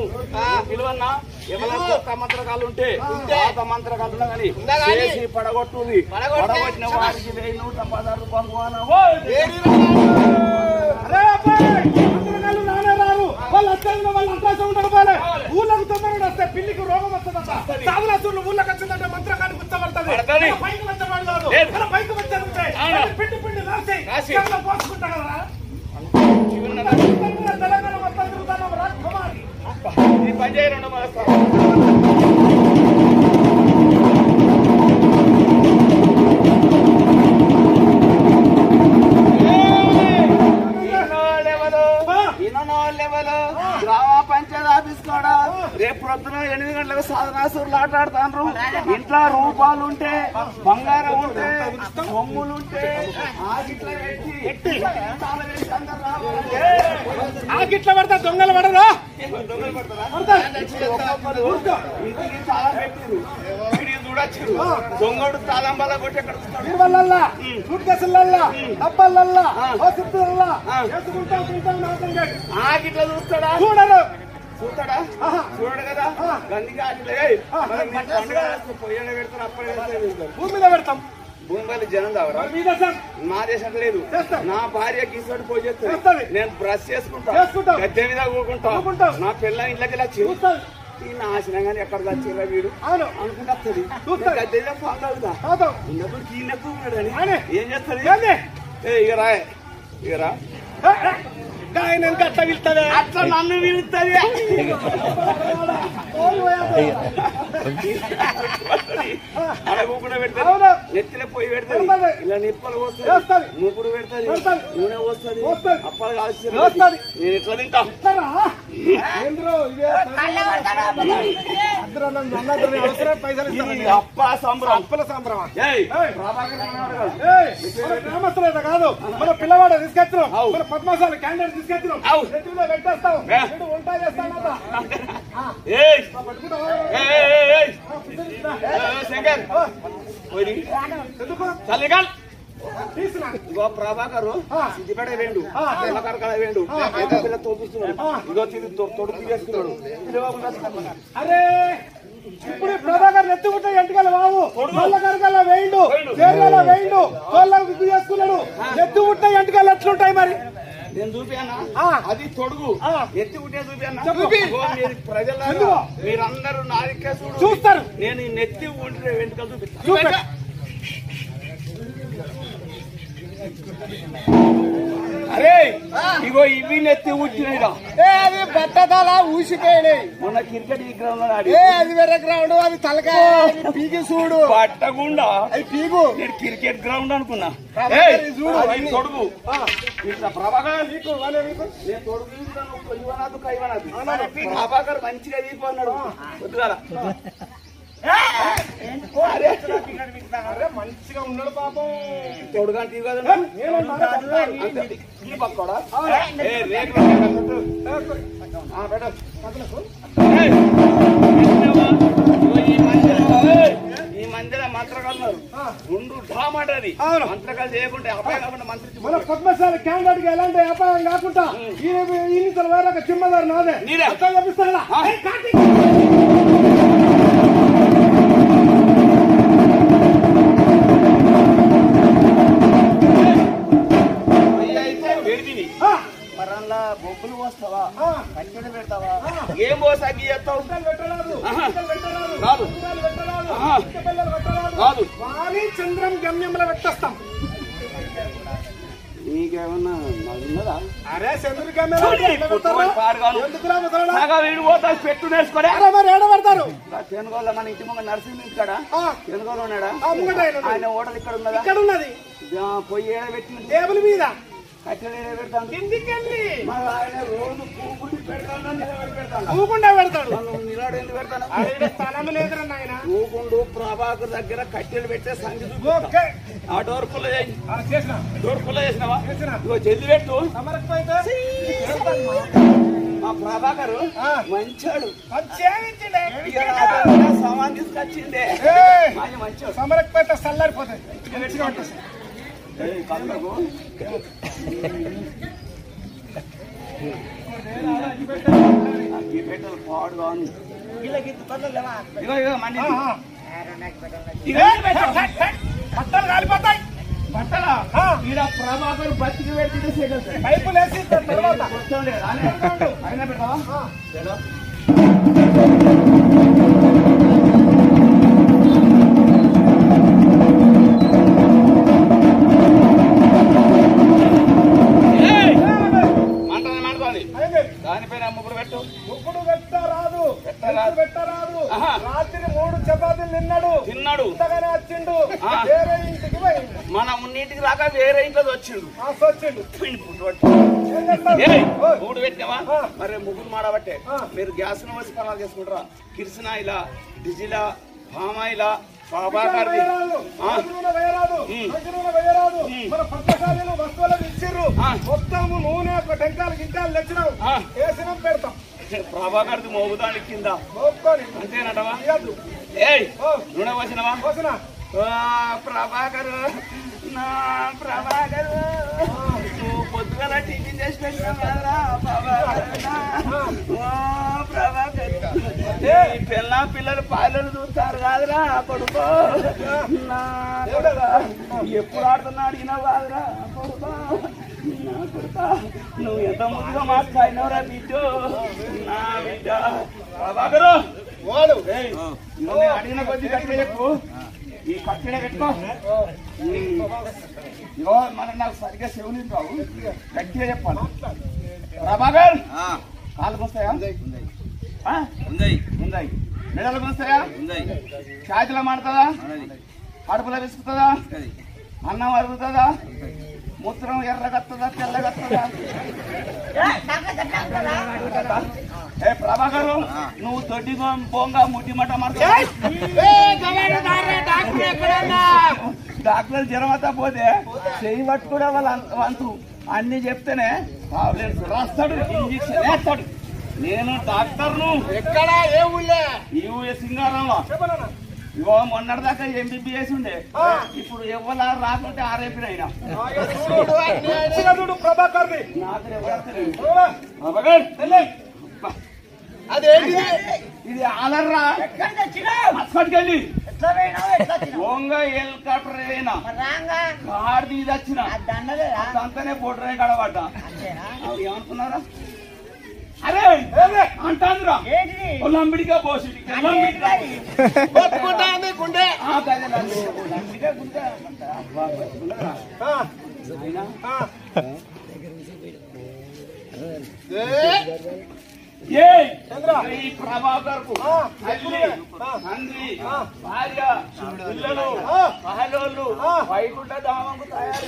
పిలువన్నా ఎవరైనా కొత్త మంత్రకాలు ఉంటే పాత మంత్రకాలు ఉన్నా కానీ చేసి పడగొట్టుది పడగొట్టిన వారికి 1,116 బహుమానం
మంత్రకాళ్ళు నానే రారు వాళ్ళు వచ్చారు వాళ్ళు అంతా ఉండకపోలే ఊళ్ళకు తొందరగా వస్తే పిల్లికి రోగం వస్తుందంట సాధునాసులు ఊళ్ళకి వచ్చిందంటే మంత్రకాన్ని గుర్తపడుతుంది పైకి వచ్చేవాడు కాదు పైకి వచ్చారంటే పిండి పిండి రాసి పోసుకుంటా కదా తెలంగాణ మొత్తం తిరుగుతాను రాజకుమారి
ఈ పని చేయడం
గ్రామ పంచాయతీ ఆఫీస్ కూడా రేపు ప్రొద్దున 8 గంటలకు సాధనాసురులు ఆటాడుతారు ఇంట్లో రూపాయలు ఉంటే బంగారం ఉంటే బొమ్ములుంటే
ఆగిట్ల పడతా దొంగలు పడరా
ఇంటికి చాలా పెట్టిరు చూడొచ్చు దొంగడు తాళం వల్ల
కొట్టేళ్ళల్లా సూట్ కేసులల్లా డబ్బాలల్లా వసతులల్లా వేసుకుంటాం తింటాం
ఆగిట్లా చూస్తాడా
చూడరు
చూస్తాడా చూడడు కదా గందిగా పొయ్యలో పెడతారు అప్పుడే
భూమి మీద పెడతాం
భూమి జనం తావరా మా దేశం లేదు నా భార్య గీసుకొని పోయి చేస్తాను నేను బ్రష్ చేసుకుంటా గద్దె మీద కూకుంటా నా పిల్ల ఇంట్లోకి ఇలా ఈ నాశనం గానీ ఎక్కడ వచ్చిరా వీడు అనుకుంటా గద్దె మీద పొందవుతా ఉన్నప్పుడు కీళ్ళకు ఏం చేస్తుంది ఇక రా ఇక రా
అట్లా పిలుస్తుంది
అట్లా నన్ను పిలుస్తుంది అడగకుండా పెడతారు నెత్తిలో పొయ్యి పెడతారు ఇలా నిప్పలు పోస్తుంది మూకుడు పెడతారు నూనె పోస్తుంది అప్పలు కాల్చి నేను ఎట్లా తింటా అప్ప సంబరం
అప్పల సంబరం
ప్రభాకర్
గ్రామస్తులైతే కాదు మన పిల్లవాడు తీసుకొచ్చినాం మన పద్మశాల క్యాండిడేట్ తీసుకొచ్చినాం పెట్టేస్తాం వంట చేస్తానట
శంకర్ చల్లికాల్ ఇగో ప్రభాకరు సిద్దిపేట వేండు తెల్లకరకడ వేండు పిల్ల తోపిస్తున్నాడు ఇగో తొడుగు చేసుకున్నాడు
అరే ఇప్పుడు ప్రభాకర్ ఎత్తుకుంటే ఎంటకల బాబు కొల్లకరకల వేయండు చేర్లలో వేయండు కోళ్ళకు విగ్గు చేసుకున్నాడు ఎత్తుకుంటే ఎంటకలు ఎట్లుంటాయి మరి
నేను చూపానా అది తొడుగు ఎత్తి ఉంటే చూపానా ప్రజల మీరందరూ నాదికే
చూస్తారు
నేను ఈ నెత్తి ఉంటే వెంటకలు చూపిస్తాను అరే ఇగో ఇవి నెత్తి ఊడ్చినాయిరా
అది బట్టదాల ఊసిపోయినాయి
మొన్న క్రికెట్ ఈ గ్రౌండ్ లో
అది వేరే గ్రౌండ్ అది తలకాయ పీకి చూడు
పట్టకుండా
అది పీకు
నేను క్రికెట్ గ్రౌండ్ అనుకున్నా తొడుగు
ప్రభాకర్ నేను తొడుగు ఇవ్వనాదు కైవనాదు ప్రభాకర్ మంచిగా తీసుకోన్నాడు వద్దుగాల
మంచిగా ఉన్నాడు పాపం
తోడుగా తీయగలడు ఈ మందిర మంత్రకాలు రెండు ఢామాట అది మంత్రకాలు చేయకుంటే అపాయం కాకుండా మంత్రి
మన పద్మశాల క్యాండిడేట్ గా ఎలాంటి అపాయం కాకుండా ఈ వేరే చిమ్మదారు నాదే చూపిస్తాడా
మరల్లా బొబ్బులు పోస్తావా కంచెలు పెడతావా ఏం పోసాకి చేస్తావు
చంద్రం గమ్యంలో పెట్టేస్తాం
నీకేమన్నా ఉన్నదా?
అరే చంద్రుడికి
వీడు పోతా పెట్టు నేర్చుకోలే
మరి ఏడబడతారు
తెనుగోళ్ళ మన ఇంటి ముందు నర్సింగ్ ఇక్కడ తెనుగోలు ఉన్నాడా? ఆయన ఓటలు ఇక్కడ ఉన్నదా?
ఇక్కడ ఉన్నది.
పొయ్యి ఏడబెట్టి
టేబుల్ మీద
కట్టెలు ఏడబెడతాను.
ఇంటికెళ్ళి
ఆయన రోజు కూకుండి పెడతాను, నిలబడి పెడతాను.
కూకుండా పెడతాడు.
నిలబడి ఎందుకు పెడతాను?
స్థలం లేదురా నాయన.
కూకుండు ప్రభాకర్ దగ్గర కట్టెలు పెట్టే సంగతి ఆ డోర్ పుల్ల డోర్ పుల్ల చేసినావా? ఇగో జల్ది పెట్టు. మా ప్రభాకర్ మంచాడు సామాన్ తీసుకొచ్చిండే మంచి
సమరకపోతే చల్లారిపోతాయి.
పెట్టలు పాడుగా ఉంది.
బట్టలు కాలిపోతాయి.
బట్టలా ఈడ ప్రభాకర్ బతికి పెట్టి
పైపులు వేసి తర్వాత
అయినా పెట్టావా? దానిపైన ముగ్గురు పెట్టు.
ముగ్గురు పెట్టరాదు. రాత్రి 3 చపాతీలు తిన్నాడు. ఇంతగానే వచ్చిండు. వేరే ఇంటికి పోయిండు.
మన ఉన్నింటికి రాక వేరే ఇంట్లో వచ్చిండు. మూడు పెట్టావా? మరి ముగ్గురు మాడబట్టే మీరు గ్యాస్ ను వచ్చి పనాలు చేసుకుంటారా? కిరసనాయిలా, డీజిలా, పామాయిలా, ప్రభాకర్ది
మన పట్టకాలను వస్తువులను ఇచ్చిర్రు. మొత్తము నూనె టెంకాలు గింకాలు తెచ్చినాం. వేసినాం పెడతాం.
ప్రభాకర్ది మోగుదాని కింద అంతేనటవా? ఏయ్ నూనె వచ్చినవా? ప్రభాకర్ నా ప్రభాకర్ నువ్వు పొద్దుగల టీవీ చేసి పెట్టినా ప్రభాకర్ పిల్ల పిల్లలు పాయలను చూస్తారు కాదురా కొడుకో. నా ఎప్పుడు ఆడుతున్నాడు ఈయన కాదురా కొడుకో. నా కొడుక నువ్వు ఎంత ముందుగా మాట్లాడినవరా బిడ్డ. నా బిడ్డ ప్రభాకరు
వాడు
అడిగిన కొద్ది కట్టే చెప్పు. ఈ కట్టెడే పెట్టుకో. ఇగో మన నాకు సరిగ్గా చెవులు రావు, గట్టిగా చెప్పాలి. ప్రభాకర్ కాళ్ళు వస్తాయా? ఉందాయి. మెడలు వస్తాయా? ఛాతీలో మాడుతుందా? కడుపులో విసుకుతుందా? అన్నం అరుగుతుందా? మూత్రం ఎర్రగత్తదా తెల్లగత్తదా? ఏ ప్రభాకరు నువ్వు తొడ్డి పోంగా ముట్టి మట డాక్టర్ జ్వరం అంతా పోతే చెయ్యి పట్టుకునే వాళ్ళ వంతు అన్ని చెప్తేనే రాస్తాడు, ఇంజక్షన్ వేస్తాడు. నేను డాక్టర్ను.
ఎక్కడ ఏ ఊళ్ళే?
ఈ ఊళ్ళే సింగారంలో. ఇగో మొన్నటిదాకా ఎంబీబీఎస్ ఉండే, ఇప్పుడు ఎవరు రాకుంటే ఆర్ఐపీ అయినా.
ప్రభాకర్
ఇది ఆలర్రా మస్కట్కెళ్ళి ఓంగ హెలికాప్టర్ అయినా కార్ తీసి వచ్చిన అంతనే బొడ్రే గడబడ్డా. ఏమనుకున్నారా? అరే అంటాందిరా లంబిడిగా పోసి
గుండె
ఈ ప్రభాకర్ కు తండ్రి భార్య పిల్లలు పహలోళ్ళు వైకుంఠ ధామంకు తయారు.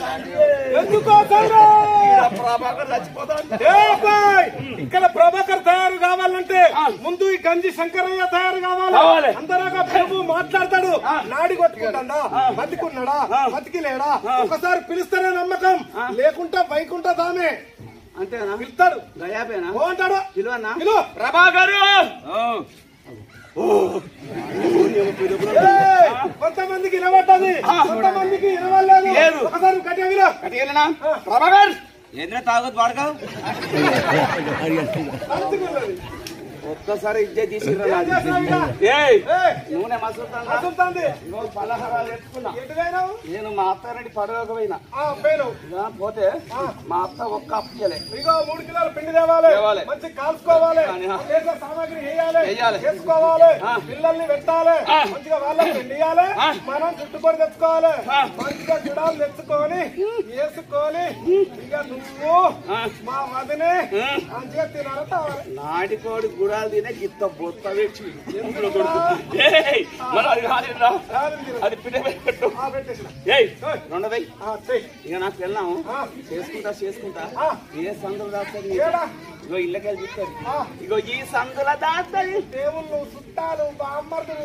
ప్రభాకర్ చచ్చిపోతాడు.
ఇక్కడ ప్రభాకర్ తయారు కావాలంటే ముందు ఈ గంజి శంకరయ్య తయారు కావాలి. అందరాగా ప్రభు మాట్లాడతాడు. నాడి కొట్టుకుంటా బతికున్నాడా బతికిలేడా ఒకసారి పిలుస్తేనే నమ్మకం, లేకుంటే వైకుంఠ ధామే
అంతేనా?
పిలుస్తాడు.
దయాపేనా
బాగుంటాడు.
పిలువన్నా
ప్రభాకరు. కొంతమందికి వినబడ్డది, కొంతమందికి వినవలేదు. ఒకసారి గట్టిగా
ప్రభాకర్ ఏదైనా తాగొద్దు వాడక ఒక్కసారి ఇచ్చే తీసుకురా నూనె మసులుతుంది పలహారాలు తెచ్చుకున్నా నేను మా అత్తారెడ్డి పడవకు పోయినా పోతే మా అత్త ఒక్క అప్పు చేయలేదు.
ఇగో 3 కిలోల పిండి తేవాలి, మంచి కాల్చుకోవాలి, సామాగ్రి వేసుకోవాలి, పిల్లల్ని పెట్టాలి, మంచిగా వాళ్ళకి పిండియాలి, మనం చుట్టుకొని తెచ్చుకోవాలి, మంచిగా గుడాలు తెచ్చుకొని వేసుకొని ఇక నువ్వు మా వదినే మంచిగా తినాలి.
నాటికోడి గుడాలు తినే గిత్త బొత్త తెచ్చి అది పెట్టు రెండదై ఇక నాకు వెళ్ళాము చేసుకుంటా ఏ సందులు దాస్తుంది ఇగో ఇళ్ళకెళ్ళి చూస్తారు. ఇగో ఈ సందుల దాస్తుంది
దేవుళ్ళు చుట్టాలు బామ్మర్దులు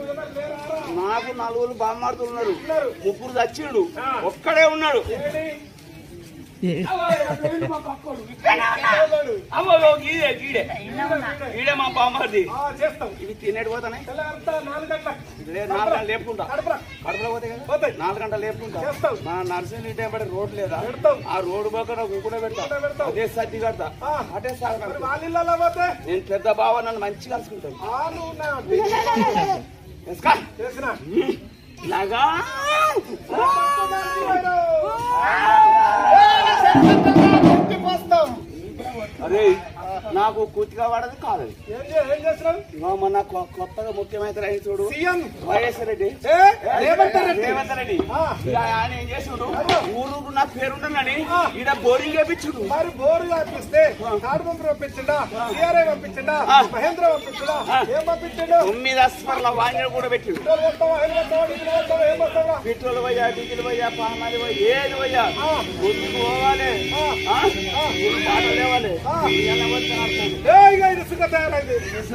నాకు 4 బామ్మర్దులు ఉన్నారు, 3 చచ్చిండు, ఒక్కడే ఉన్నాడు. ఈడే మా బామ్మది ఇవి తినేటి పోతానే 4 గంటలు లేపుకుంటా కడుపులో పోతే కదా 4 గంటలు లేపుకుంటా. మా నర్సింగ్ టైం పడే రోడ్ లేదా ఆ రోడ్డు పోక కూడా పెడతా, అదే సర్ది కడతా, అటే
పోతే
నేను పెద్ద బావ నన్ను మంచిగా కలుసుకుంటాను. లాగా అరే నాకు కూతిగా వాడది కాదు. మొన్న కొత్తగా ముఖ్యమంత్రి అయిన చూడు వైఎస్ రెడ్డి రేవంత్ రెడ్డి ఆయన ఏం చేసాడు, ఊరు నా పేరుండని ఈడ బోరింగ్ వేపించుడు.
మరి బోరు వేపిస్తే కాడు పంపు పంపించండా, సిఆర్ఐ పంపించండా, మహేంద్ర పంపించడా, ఏం పంపించండు?
9 అస్పర్ల వాయిన కూడా పెట్టిండు. పెట్రోల్ పోయా, డీజిల్ పోయా, పామాలి పోయి ఏది పోయా గుర్తుకు పోవాలి, పాటలు లేవాలి.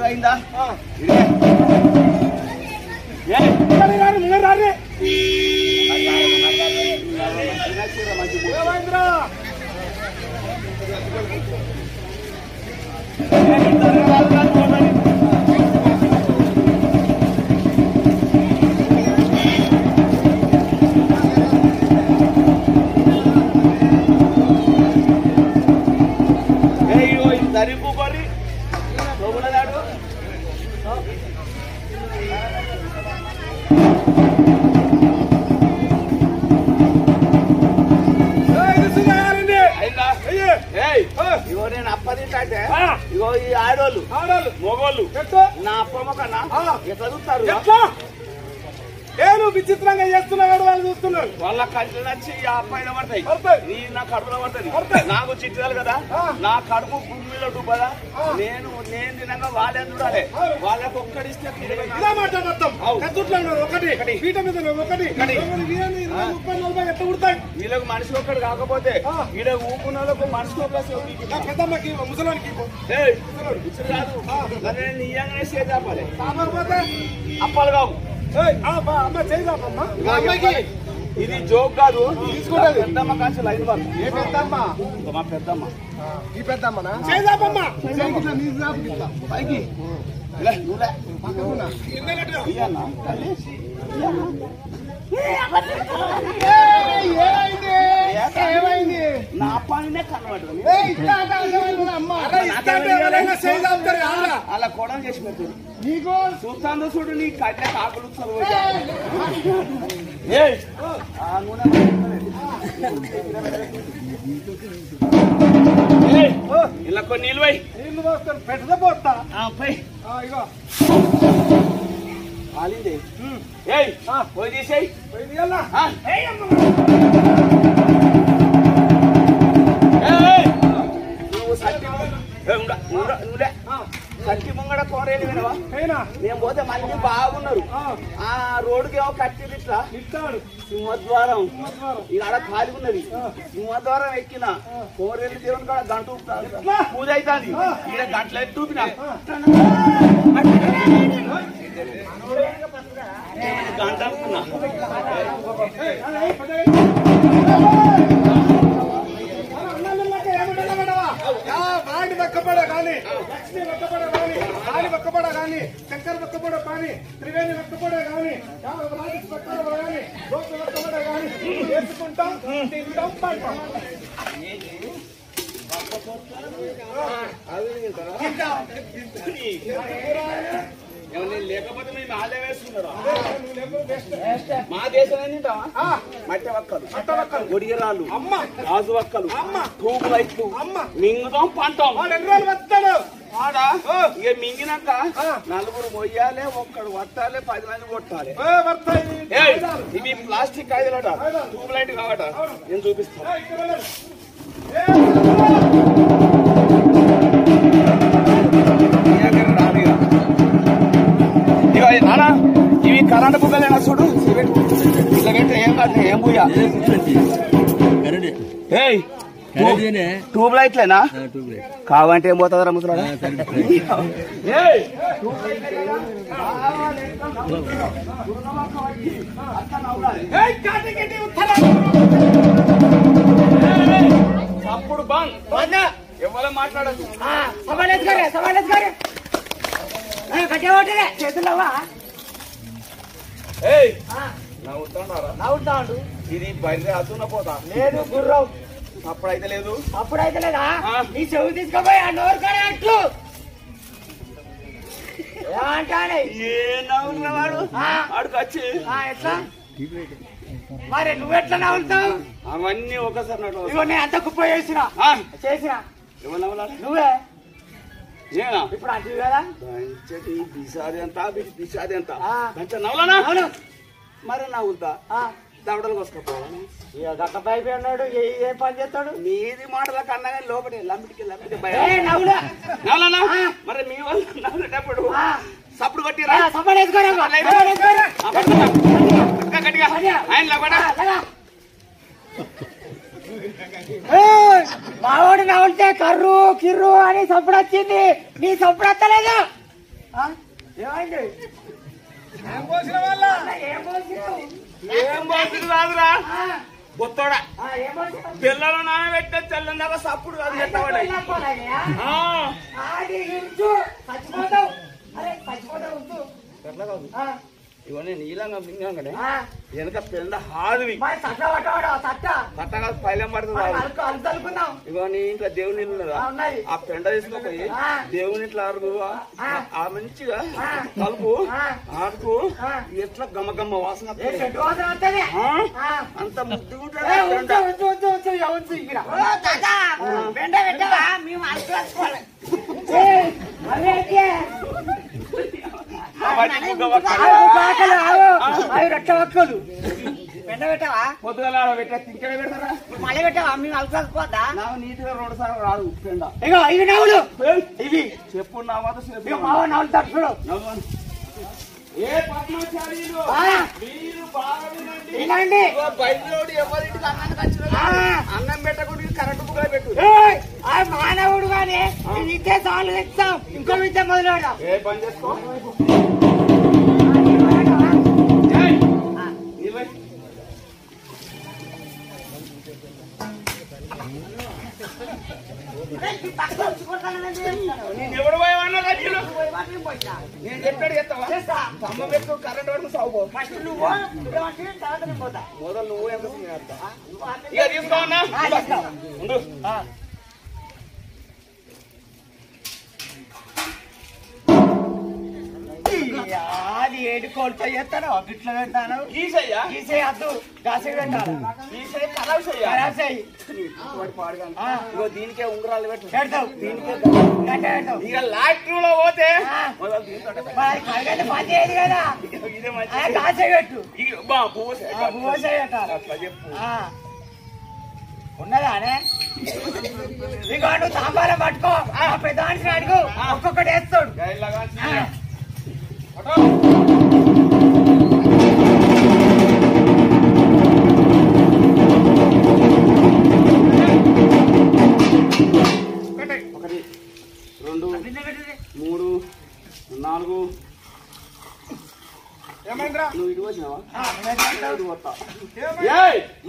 అయిందా దరిపు కొరి తోగులదాడు ఇగో నేను అప్ప తింటే ఇగో ఈ ఆడోళ్ళు మొగోళ్ళు నా అప్పమ్మ కన్నా ఎట్లా చూస్తారు,
నేను విచిత్రంగా చేస్తున్నాడు, వాళ్ళు చూస్తున్నారు.
వాళ్ళ కళ్ళు నచ్చి ఆ పైన పడతాయి, నీ నా కడుపులో పడుతుంది. నాకు చిట్టాలి కదా, నా కడుపు భూమిలో డుబ్బదా, నేను తినగా వాళ్ళే చూడాలి. వాళ్ళకి ఒక్కడిస్తే
ఒకటి పీట మీద ఒకటి 30-40 ఎట్లా కుడతాయి.
వీళ్ళకి మనిషి ఒక్కడు కాకపోతే వీళ్ళ ఊపున వాళ్ళకు మనిషి ఒక్క
పెద్దమ్మకి ముసలానికి
కాదు నిజంగానే చేయాలి. అప్పాలు కావు
అమ్మ చేద్దామమ్మా,
ఇది జోక్ కాదు, తీసుకుంటా పెద్దమ్మ కాసి లైన్ బాబు.
ఏ పెద్దమ్మ?
మా పెద్దమ్మ.
ఈ పెద్దమ్మనా? చేద్దామమ్మా
పైకి నా పనినే కనబడుతుంది. అలా కూడా చేసి పెట్టారు
నీకు
చూస్తాను చూడు, నీ కట్టే కాకులు ఇలా కొన్ని
నీళ్ళు పోస్తాను పెట్టదా పోతా ఇగో
కాలింది పోయి తీసేయి నువ్వు సట్టి ముంగడ కోరేది వినవా? నేను పోతే మళ్ళీ బాగున్నారు. ఆ రోడ్డుకి ఏమో కట్టింది ఇట్లా సింహద్వారం, ఇక్కడ ఖాళీ ఉన్నది. సింహద్వారం ఎక్కిన కోరేళ్ళు దేవుని కాడ గంట పూజ అవుతుంది. ఇక్కడ గంటలు ఎత్తుపిన గంట అనుకున్నా.
వాడి పక్కపడ కానీ, లక్ష్మి పక్కపడ కానీ, కాళి పక్కపడ కానీ, శంకర్ పక్కపడ కానీ, త్రివేణి పక్కపడ కానీ, రాజేష్ పక్కపడ కానీ, గోపి పక్కపడ కానీ వేసుకుంటాం, తింటాం, పంటాం.
లేకపోతే మేము ఆలే వేసుకున్నారా మా దేశం తింటావా మట్టి వక్కలు గొడిగరాళ్ళు గాజు వక్కలు ట్యూబ్ లైట్లు మింగుతాం పంటాం
వస్తాడు
ఆడా ఇక మింగినాక నలుగురు మొయ్యాలి ఒక్కడు వట్టాలి 10 మంది కొట్టాలి ఇవి ప్లాస్టిక్ కాయలట ట్యూబ్ లైట్ కావట నేను చూపిస్తాను నానా ఇవి కరెంట్ బుగ్గలేనా చూడు ఇట్లా పెట్టి ఏం కాదు ఏం పూయా ట్యూబ్ లైట్లేనా కావంటే ఏం పోతుందా ముసలాడా అప్పుడు బంద్ ఎవరో మాట్లాడదు
చేతులవా నవ్వుతాడు
ఇది బయట అతున్న పోతా
లేదు గుర్రం
అప్పుడైతే లేదు
అప్పుడైతే లేదా నీ చెవు తీసుకుపోయి ఆ నోరు కానీ అట్లు అంటానే
ఏ నవ్వుతున్నవాడు ఆడికి వచ్చి
ఎట్లా మరి నువ్వెట్లా నవ్వుతావు
అవన్నీ ఒకసారి
ఇగో నేను అంత కుప్ప చేసిన
ఎవరు నవ్వాలి
నువ్వే
నేనా
ఇప్పుడు అంటివి కదా
మంచి పిసాది ఎంత పిసాది ఎంత మంచి నవ్వులానా మరి నవ్వుతా దవడలు కోసుకపోవాలి
ఇక గట్టపై అన్నాడు ఏం పని చేస్తాడు
మీది మాటల కన్నా కానీ లోపలి లంబిటికి
నవ్వులా
మరి మీ వాళ్ళు నవ్వులేటప్పుడు సప్పుడు కొట్టిరా గట్టిగా ఆయన
మావాడు నవ్వులితే కర్రు కిర్రు అని సప్పుడు వచ్చింది నీ సప్పుడు వస్తలేదు ఏమైంది
ఏం పోసిన వాళ్ళ
ఏం బాగుంది రాదురా బొత్తోడా పిల్లలు నానబెట్టే తెల్లని దాకా సప్పుడు కాదు ఇవన్నీ నీలంగా మింగంగానే వెనక పెళ్ళ హాదువి పట్ట కాదు పైలం పడుతుంది ఇవన్నీ ఇంకా దేవుని ఉన్నదా ఆ పెండ తీసుకుపోయి దేవుని ఇట్లా అరుగు ఆ మంచిగా కలుపు ఆడుకు ఎట్లా గమ్మగమ్మ వాసన అంత ముద్దుగా
రక్షవక్కలు పెండ పెట్టావా
పొద్దుగల పెట్టా తింటే పెడతారా
మళ్ళీ పెట్టావా మేము అలసిపోద్దా
నాకు నీట్గా 2 సార్లు రాదు పెండ
ఇగో ఇవి నవ్వులు ఇవి
చెప్పు నా మాత్రం
నవ్వులు తట్టుడు
ఏ పద్మచారీలు మీరు బాగా
వినండి
బయలుదేరి ఎవరింటికి అన్నం పెట్టకుండా కరెంటు బుగ్గ పెట్టు
మానవుడు గానీ ఇచ్చే సార్లు తెచ్చాం ఇంకో విద్య మొదలు పెడదాం
ఏ పని చేసుకో నేను ఎవరు పోయేవన్నా నేను చెప్పాడు చేస్తావా అమ్మ పెట్టు కరెంట్ పడుతుంది సాగు మొదలు నువ్వు ఎంత ఇక తీసుకోవన్నా ఉండు
అది ఏడు కోళ్ళతో చేస్తాను గిట్ల పెట్టాను
గీసయ్యా
గీసేయద్దు గాసే పెట్టాను
గీసయ్య కరాసయ్యా ఇగో దీనికే ఉంగరాలు పెట్టు
పెడతావు
దీనికే
పెడతావు
ఇక లాట్రూలో పోతే
పని చేయదు కదా
ఇదే మంచి
గాసే పెట్టు
పూసే
పెట్టాలి
అట్లా చెప్పు
ఉన్నదానే ఇక నువ్వు సాంబారం పట్టుకో పెద్ద మనిషిని అడుగు ఒక్కొక్కటి వేస్తాడు
ఒకటి 2 3 4
ఏమైందిరా
నువ్వు ఇటు వచ్చినావా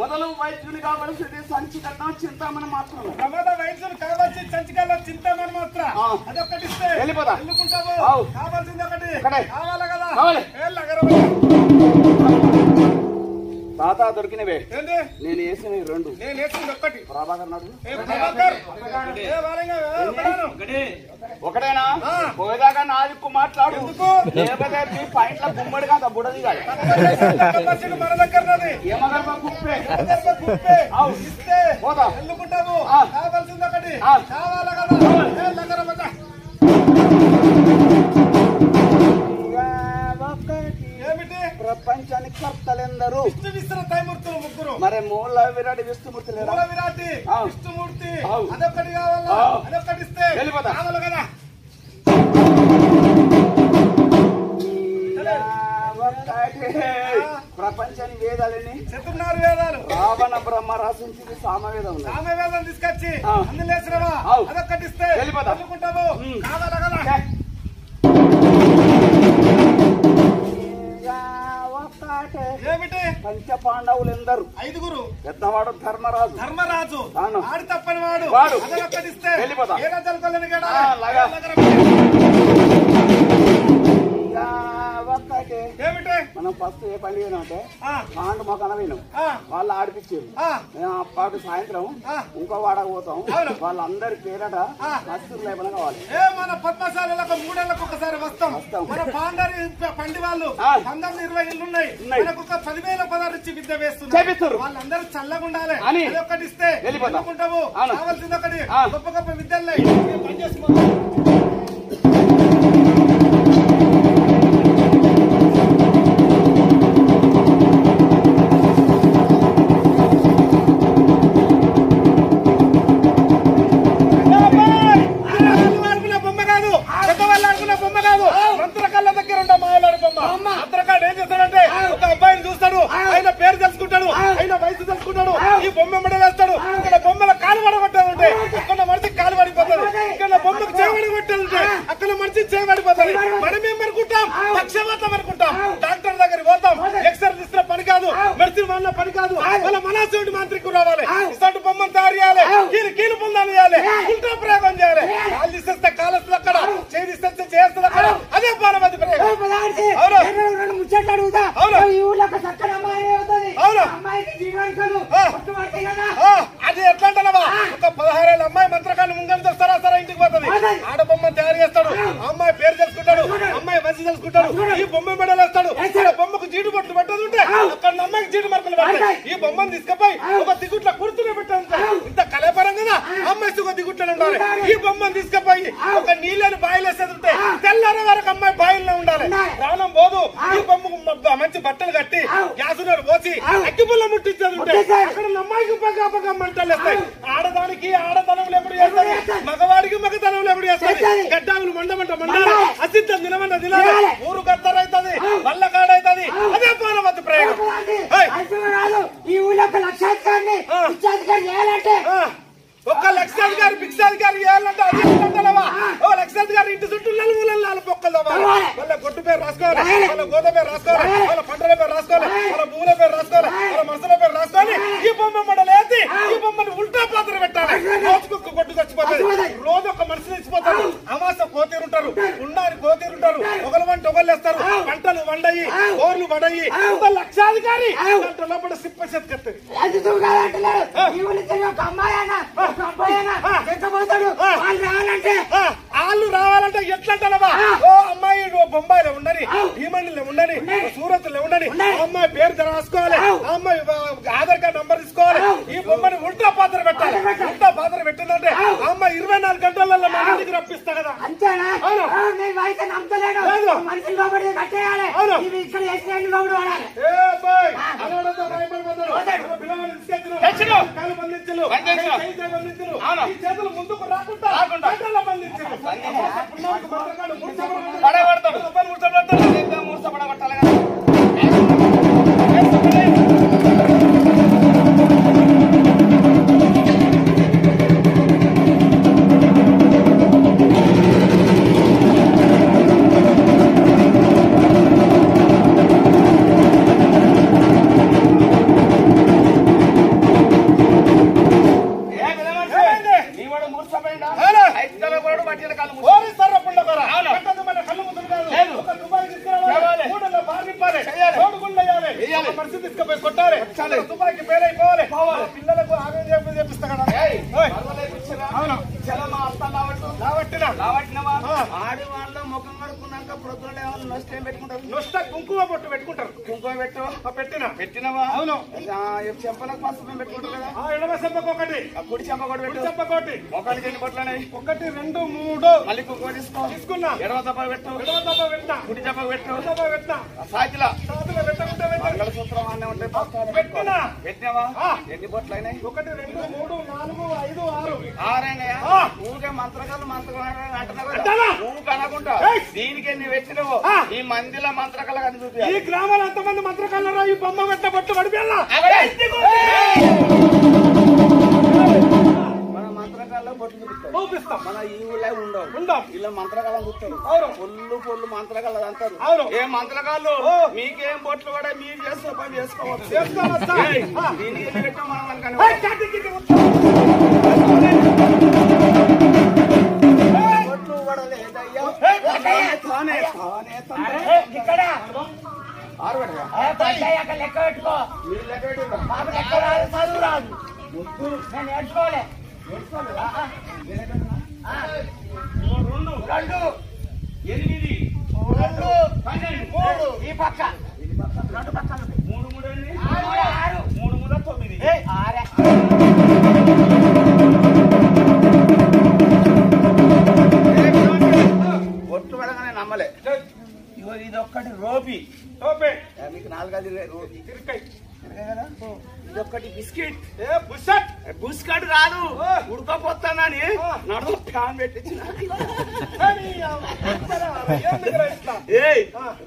మొదలు వైద్యుని కావలసింది సంచి కన్నా చింతామని మాత్రం
ప్రమాద వైద్యులు కావాల్సి సంచికల్లో చింతమని మాత్రం అదొకటి ఇస్తే
వెళ్ళిపోతా
వెళ్ళుకుంటావు కావాల్సింది ఒకటి కావాలి కదా
తాత దొరికినవే
ఏంది
నేను వేసిన 2
నేను వేసింది ఒక్కటి
ప్రభాకర్ నాడు ఒకటేనా పోయేదాకా నాదిక్కు మాట్లాడు లేకపోతే మీ పాయింట్ల గుమ్మడి కాదు బుడది కాదు
మన దగ్గర
ఏమగర్భ కుప్పే
ఇస్తే
పోదా
ఎల్లుకుంటాము కావాల్సింది ఒకటి కావాలా కదా దగ్గర ఏమిటి
ప్రపంచానికి కర్తలెందరూ
విష్ణు తైమూర్తులు ముగ్గురు
మరి మూల విరాటి విష్ణుమూర్తి
మూల విరాటి విష్ణుమూర్తి అదొక్కటి కావాలా అదొక్కటి ఇస్తే కావాలి కదా
ప్రపంచాన్ని వేదాలని
4 వేదాలు
రావణ బ్రహ్మ రాసించింది సామవేదం
సామవేదం తీసుకొచ్చి అందులేసినవా అదొక్కటి ఇస్తే అనుకుంటాము కావాలా కదా ఏమిటి
పంచ పాండవులు ఎందరు
5
పెద్దవాడు
ధర్మరాజు ఆడి తప్పని వాడు అదొక్కటిస్తే ఏ రాజ్యాలు కొల్లని ఏమిటి
మనం ఫస్ట్ ఏ పండుగ అంటే పాండు మాకు అనవైనాం వాళ్ళు ఆడిపించారు మేము అప్పటి సాయంత్రం ఇంకో వాడకు పోతాం వాళ్ళందరి పేరట కస్తూరు లేపన కావాలి
మన పద్మశాలకు 3 ఏళ్లకు ఒకసారి వస్తాం మన పాండరి పండి వాళ్ళు 19-20 ఇళ్ళు ఉన్నాయి మనకు 10,000 పదాలు ఇచ్చి విద్య వేస్తున్నారు వాళ్ళందరూ చల్లగా ఉండాలి అదొక్కటి ఇస్తే అనుకుంటాము కావాల్సింది ఒకటి గొప్ప గొప్ప విద్యలు పనిచేస్తున్నాం ఈ బొమ్మ మెడ వేస్తాడు ఇక్కడ బొమ్మల కాలు పడగొట్టాలంటే అక్కడ మనిషి కాలు పడిపోతుంది ఇక్కడ బొమ్మకు చేవడి కొట్టాలంటే అక్కడ మనిషి చేవడిపోతుంది మనమేం అనుకుంటాం పక్షవాతం అనుకుంటాం డాక్టర్ దగ్గరికి పోతాం ఎక్స్రే తీసిన పని కాదు మెడిసిన్ వల్ల పని కాదు వాళ్ళ మనసుడి మాంత్రికు రావాలి ఇలాంటి బొమ్మను తయారు చేయాలి కీలు పొందాలు చేయాలి ఉల్టా ప్రయోగం చేయాలి కాలు తీసేస్తే కాలు వస్తుంది అక్కడ చేయి తీసేస్తే చేస్తుంది అక్కడ అదే పాలవతి ప్రయోగం అది ఎట్లా అంటావా ఒక 16 ఏళ్ళ అమ్మాయి మంత్రకాన్ని ముంగంతో సరాసరా ఇంటికి పోతుంది ఆడ బొమ్మను తయారు చేస్తాడు అమ్మాయి పేరు తెలుసుకుంటాడు అమ్మాయి వయసు తెలుసుకుంటాడు ఈ బొమ్మ మెడలు వేస్తాడు బొమ్మకు జీడు బొట్లు పెట్టదు ఉంటే అక్కడ అమ్మాయికి జీడు మరకలు పడతాయి ఈ బొమ్మను తీసుకుపోయి ఒక దిగుట్ల కుర్తునే పెట్టాను ఇంత కళాపరం కదా అమ్మాయి ఒక దిగుట్లనే ఉండాలి ఈ బొమ్మను తీసుకుపోయి ఒక నీళ్ళని బాయిలేసేది ఉంటే తెల్లారే వరకు అమ్మాయి బాయిల్లో ఉండాలి ప్రాణం పోదు ఈ బొమ్మకు మంచి బట్టలు కట్టి గ్యాస్ పోసి అగ్గిపుల్ల ముట్టించేది ఉంటే అక్కడ అమ్మాయికి పక్క మంటలు వేస్తాయి ఆడదానికి ఆడతనంలో ఎప్పుడు చేస్తాయి మగవాడికి మగతనంలో ఎప్పుడు చేస్తాయి గడ్డాములు మండమంట మండాలి అసిద్ధం నిలమంట నిలాలి ఊరు గద్దరైతుంది వల్ల కాడైతుంది అదే పాలవతి ప్రయోగం
ఈ ఊళ్ళో 1 లక్షాధికారిని చేయాలంటే
1 లక్షాధికారి భిక్షాధికారి చేయాలంటే అది అంటావా 1 లక్షాధికారి ఇంటి చుట్టూ 4 పొక్కలు వాళ్ళ గొడ్డు పేరు రాసుకోవాలి వాళ్ళ గోద పేరు రాసుకోవాలి వాళ్ళ పంటల పేరు రాసుకోవాలి వాళ్ళ భూముల పేరు రాసుకోవాలి వాళ్ళ మనుషుల పేరు రాసుకోవాలి ఈ బొమ్మ మొడలు వేసి ఈ బొమ్మను ఉల్టా పాత్ర పెట్టాలి రోజుకు గొడ్డు చచ్చిపోతుంది రోజు ఒక మనిషి చచ్చిపోతారు అమాస కోతీరుంటారు ఉండాలి కోతీరుంటారు ఒకరు వంట ఒకళ్ళు వేస్తారు పంటలు వండయి ఓర్లు వడయి 1 లక్షాధికారి లోపల సిప్ప చెత్తుకొస్తుంది వాళ్ళు రావాలంటే ఎట్లంటావా ఓ అమ్మాయి బొంబాయిలో ఉండని భీమండిలో ఉండని సూరత్ లో ఉండని అమ్మాయి పేరు రాసుకోవాలి అమ్మాయి ఆధార్ కార్డు నంబర్ తీసుకోవాలి ఈ బొమ్మని ఉల్టా పాత్ర పెట్టాలి ఉల్టా పాత్ర పెట్టిందంటే అమ్మాయి 24 గంటలలో మన ఇంటికి రప్పిస్తా కదా చేతులు ముందుకు రాకుండా మూర్చపడగొట్టాలి పరిస్థితి తీసుకుపోయి కొట్టాలి తుపాకి పేరైపోవాలి పిల్లలకు ఆమె చేపిస్తా కదా అవును
ఆడవాళ్ళ ముఖం కడుక్కున్నాక ప్రొద్దున నష్టం పెట్టుకుంటారు
నొష్ట కుంకుమ బొట్టు పెట్టుకుంటారు
కుంకుమ పెట్టినవా
అవును
చెంపలకు పసుపు పెట్టుకుంటారు కదా
ఎడమ చెంపకు ఒకటి
కుడి చెంప కూడా పెట్టు
చెంపకోటి
ఒకటి ఎన్ని బొట్లనే 1 2
3
మళ్ళీ కుంకుమ
తీసుకున్నా
ఎడమ తప్ప పెట్టు
పెట్టా
కుడి చెంప పెట్టు
పెట్టా
సాకిల
పెట్టకుంటే
మంగళసూత్రం అన్నీ ఉంటాయి
పెట్టినా
పెట్టినావా ఎన్ని బొట్లు అయినాయి
1 2 3 4 5 6
6 ఊరికే మంత్రకాలు ఊరికి అనకుండా దీనికి ఎన్ని పెట్టినవో ఈ మందిలో మంత్రకాలు కానీ చూపి
ఈ గ్రామాలు అంతమంది మంత్రకాలరా ఈ బొమ్మ పెట్ట బొట్టు పడిపోయాలా
మన మంత్రకాల్లో బొట్లు
చూపిస్తాం
మన ఈ ఊళ్ళో ఉండవు ఇలా మంత్రకాలం చూస్తారు పొల్లు మంత్రకాలు అంటారు ఏ మంత్రకాలు మీకేం బొట్లు కూడా మీరు చేస్తే పని చేసుకోవచ్చు దీనికి ఎన్ని పెట్టాం మనం బొట్లు కూడా లేదయ్యా
ఇక్కడ
ఆరు
లెక్క పెట్టుకో
మీరు లెక్క పెట్టుకో
మాకు లెక్క రాదు చదువు రాదు నేను నేర్చుకోలే
2 8
2 3 ఈ పక్క 2 పక్కలు
3
6
3 9 ఒట్టు పడగానే నమ్మలే ఇగో ఇది ఒక్కటి రోపి మీకు 4 రోపి తిరకాయి కదా ఇదొక్కటి బిస్కెట్ బుస్కట్ రాదు ఉడకపోతానని నడు ఫ్యాన్ పెట్టించిన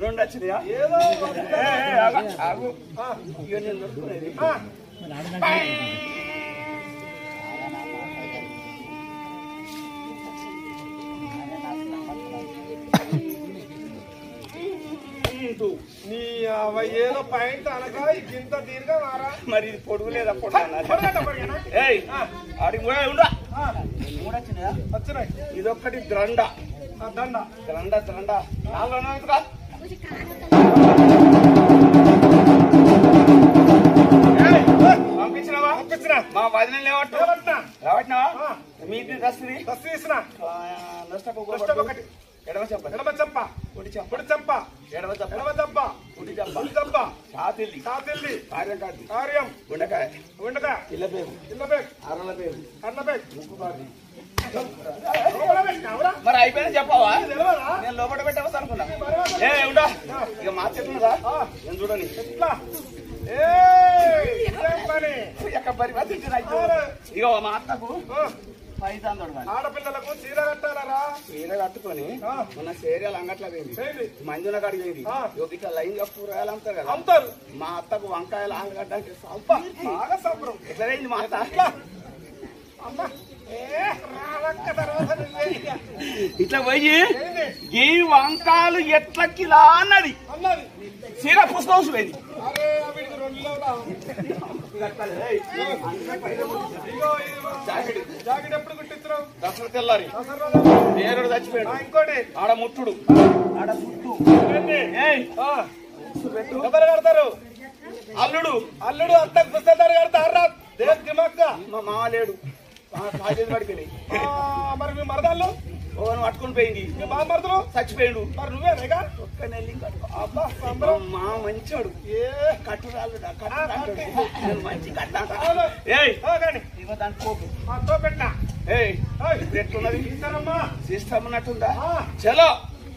2 వచ్చినాయా ఆగు ఇక నేను దొరుకునేది
నీ ఏదో పాయింట్ అనగా ఇంత దీర్ఘం మారా
మరి ఇది పొడుగు లేదా ఆడికి
వచ్చినాయి
ఇదొక్కటి ద్రండ పంపించినా మా వదిన రావట్నావా మీ ఇంటి దస్తీ
ఒకటి ఎడమ చెప్ప కుడి చెప్ప ఎడమ చెప్ప కుడి చెప్ప సాతిల్లి కార్యం గుండకాయ ఇల్లపేగు అర్లపేగు
మరి అయిపోయినా చెప్పవా నేను లోపల పెట్టవద్దు అనుకున్నా ఉంటా ఇక మా చెప్తున్నదా నేను చూడని ఇక మా అత్తకు
ఆడపిల్లలకు చీర కట్టాలరా
చీర కట్టుకొని మన సేరియాలు అంగట్ల పోయింది మంజుల కాడికి పోయింది ఇట్లా లైన్ గా కూరగాయలు అమ్ముతారు కదా
అమ్ముతారు
మా అత్తకు వంకాయలు ఆలుగడ్డ అంటే
బాగా సంబరం
ఎట్లా పోయింది మా అత్త
అమ్మా
ఇట్లా పోయి ఈ వంకాయలు ఎట్లా కిలా అన్నది చీర పుస్తకం పోయింది
జాకెట్ ఎప్పుడు కుట్టించావు
దసరా తెల్లారి నేరుడు చచ్చిపోయాడు
ఇంకోటి
ఆడ ముట్టుడు ఆడ చుట్టూ
ఎవరు కడతారు అల్లుడు అంత పుస్తకాలు కడతారా దేశ్ దిమాగ్గా
మా మామ లేడు కాజేది పడిపోయినాయి
మరి మీ మరదాళ్ళు
ఓను పట్టుకుని పోయింది
మీ బాగా మరదలు
చచ్చిపోయాడు
మరి నువ్వేనేగా
ఒక్క నెల్లి
అబ్బా
మా మంచోడు కట్టురాలు మంచి కట్టా ఇగో దాని పోపు
పెట్టా
ఎట్లున్నది సిస్టమ్ ఉన్నట్టుందా చలో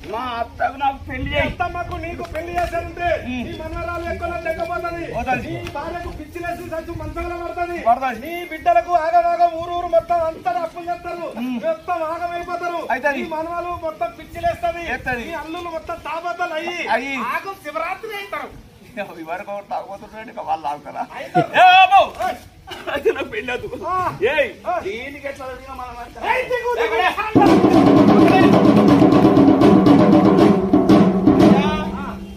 మా అత్తకు నాకు పెళ్లి
అత్తమ్మకు నీకు పెళ్లి చేశారంటే నీ మనవరాలు ఎక్కువ లేకపోతుంది నీ భార్యకు పిచ్చిలేసి సచ్చు మంచంలో పడుతుంది నీ బిడ్డలకు ఆగమాగం ఊరు మొత్తం అంతా అప్పులు చేస్తారు మొత్తం ఆగమైపోతారు నీ మనవాళ్ళు మొత్తం పిచ్చిలేస్తుంది నీ అల్లులు మొత్తం తాబద్దలు అయ్యి ఆగం శివరాత్రి అవుతారు
వరకు తాగుతుంటే వాళ్ళు ఆగుతారా పెళ్ళి దీనికి ఎట్లా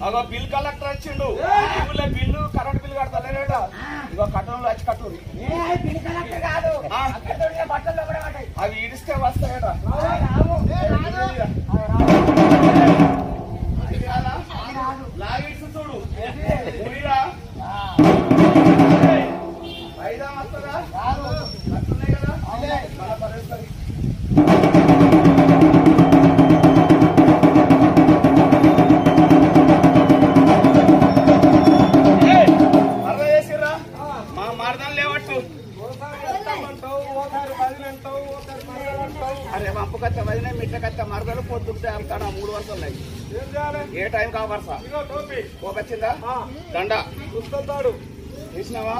అగో బిల్ కలెక్టర్ వచ్చిండు బిల్లు కరెంట్ బిల్లు కడతలేట ఇగో కట్టడంలో వచ్చి కట్టు అవి ఇడిస్తే వస్తాయట లాగిడ్సు చూడు ఐదా వస్తుందా అట్లున్నాయి కదా మన పరిస్థితి మా మరదలు లేవట్టు అరే వంపు కత్త వదిలే మిట్ట కత్త మరదలు పొద్దుంటే అంతా 3 వర్షాలు ఏ టైం కా వర్ష పోకొచ్చిందా దండ చూస్తాడు చూసినావా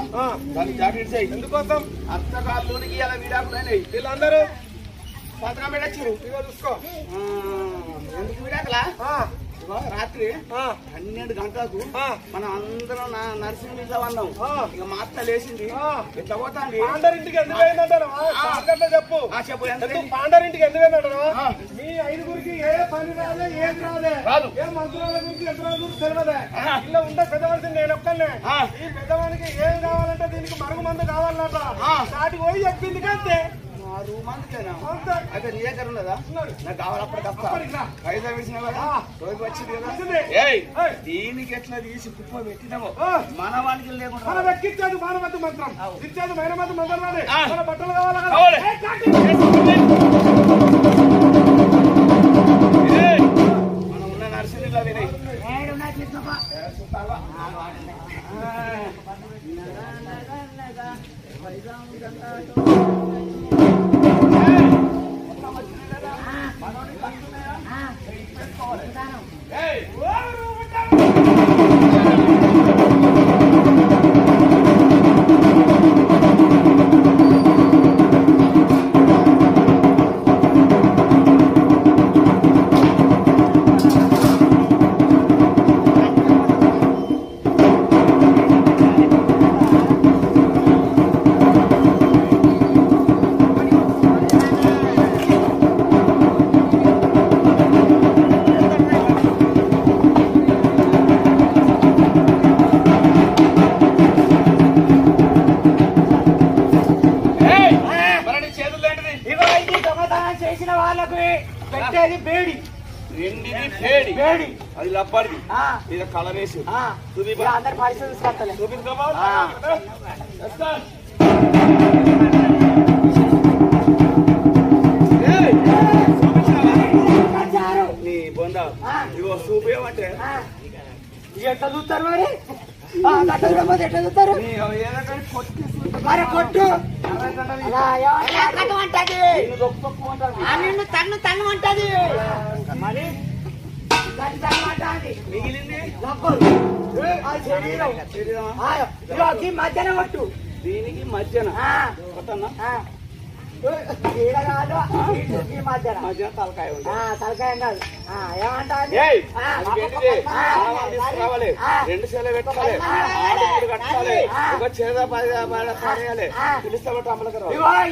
దాన్ని జాకెట్ చేయి ఎందుకోసం అత్తగారులోనికి ఇలా విడాకులైనాయి వీళ్ళందరూ సంతకం పెట్టచ్చు చూసుకో ఎందుకు విడాకులా రాత్రి 12 గంటలకు మనం అందరం నర్సింగ్ అన్నాం ఇక మా అత్త లేచింది ఎట్లా పోతాండి
పాండరింటికి ఎందుకు పోయిందంటారా చెప్పు
చెప్పు
పాండరింటికి ఎందుకు పోయిందంటారా మీ 5గురికి ఏ పని రాదే ఏం రాదు ఏ మంత్రుల గురించి ఎంత గురించి తెలియదే ఇలా ఉంటే పెద్దవాళ్ళకి నేను ఒక్కనే ఈ పెద్దవానికి ఏం కావాలంటే దీనికి మరుగు మందు కావాలన్నట వాటికి పోయి చెప్పింది కంటే
అయితే నీ దగ్గర ఉన్నదా నాకు కావాలప్పటికప్పుడు ఐదా వేసిన రోజు వచ్చింది కదా దీనికి ఎట్లా తీసి కుప్ప పెట్టినామో మన వానికి లేకుండా
మనం ఎక్కించేది మానవద్దు మంత్రం ఇచ్చేది మైనమద్దు మంత్రం మన బట్టలు కావాలి
మనం ఉన్న నర్సరీలో వినయ్ అది లబ్బడిది ఇది కలర్ వేసి
అందరు పరిస్థితి
నీ బొంద ఇగో చూపేమంటే
ఎట్లా చూస్తారు మరి ఎట్లా చూస్తారు మరి కొట్టు నిన్ను తన్ను తన్ను అంటది మరి
మిగిలింది
మధ్యాహ్నం కొట్టు
దీనికి మధ్యాహ్నం కొట్టన్నా మధ్యాహ్నం తలకాయ
తలకాయ కాదు
రావాలి 2 చేలు పెట్టాలి కట్టాలి ఒక చేద పడేయాలి పిలుస్తాబట్టి అమలు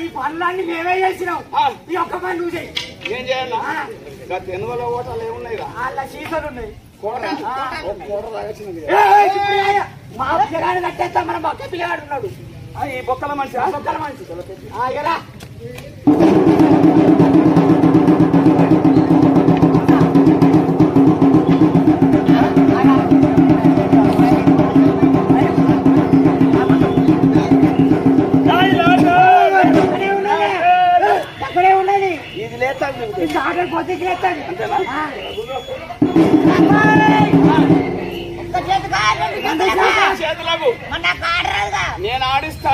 ఈ పనులన్నీ మేమే చేసినాం ఈ ఒక్క పని నువ్వు చేయి
ఏం చేయాలా తెనుగల ఓటాలు ఏమున్నాయి
అలా సీసాలు ఉన్నాయి
కోట తాగొచ్చినది
మా పిల్లగాడు కట్టేస్తా మన బొక్క పిల్లగాడు ఉన్నాడు
ఈ బొక్కల మనిషి
బొక్కల మనిషి ఎలా అక్కడే ఉన్నది
ఇది లేస్తాను
ఇది ఆర్డర్ పోతే లేస్తాడు
చేతులకు నేను ఆడిస్తా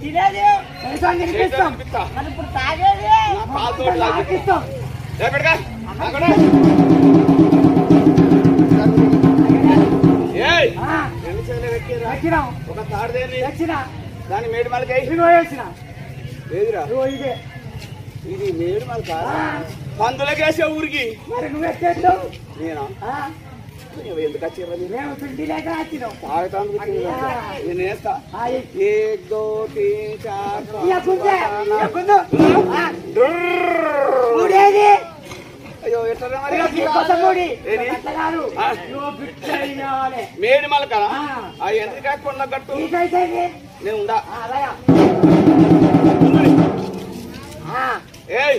తినేది ఇప్పుడు తాగేది
ఒక తాడుదేని దాని మేడి మలకి ఏదిరా
ఇదే
ఇది మేడి మలక పందులకేసే ఊరికి
మరి నువ్వెట్టేస్తావు
నేనా ఎందుకు వచ్చారు
మేము పిండి లేక వచ్చినాం
నేను వేస్తా 1 2 3 అయ్యో ఎట్లా మేడి మలకనా ఎందుకు కాకుండా గట్టు నేను ఉందా ఏయ్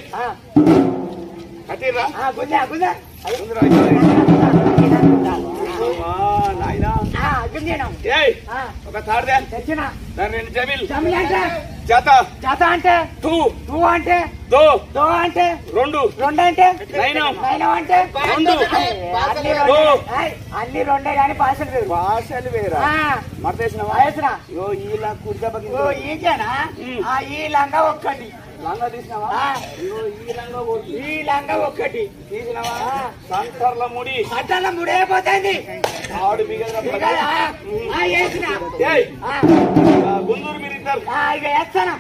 కట్టిరా ఒక తాడుదే
తెచ్చిన
దాని రెండు జమిల్
జమిలి అంటే
జత
జత అంటే
టూ
టూ అంటే
దో
దో అంటే
రెండు
రెండు అంటే
నైనం
నైనం అంటే
రెండు
అన్ని రెండే కానీ భాషలు వేరు
భాషలు వేరా మర్దేసిన
వయసురా
ఇలా కుర్చబకి
ఈకేనా ఈ లంగా ఒక్కటి
లంగా తీసినావా
ఈ లంగా ఒక్కటి
తీసినావా సంటర్ల ముడి
అట్లా ముడైపోతుంది
ఆడు బిగల
వేసిన
గుందూరు మీరు ఇద్దరు
ఇక వేస్తానా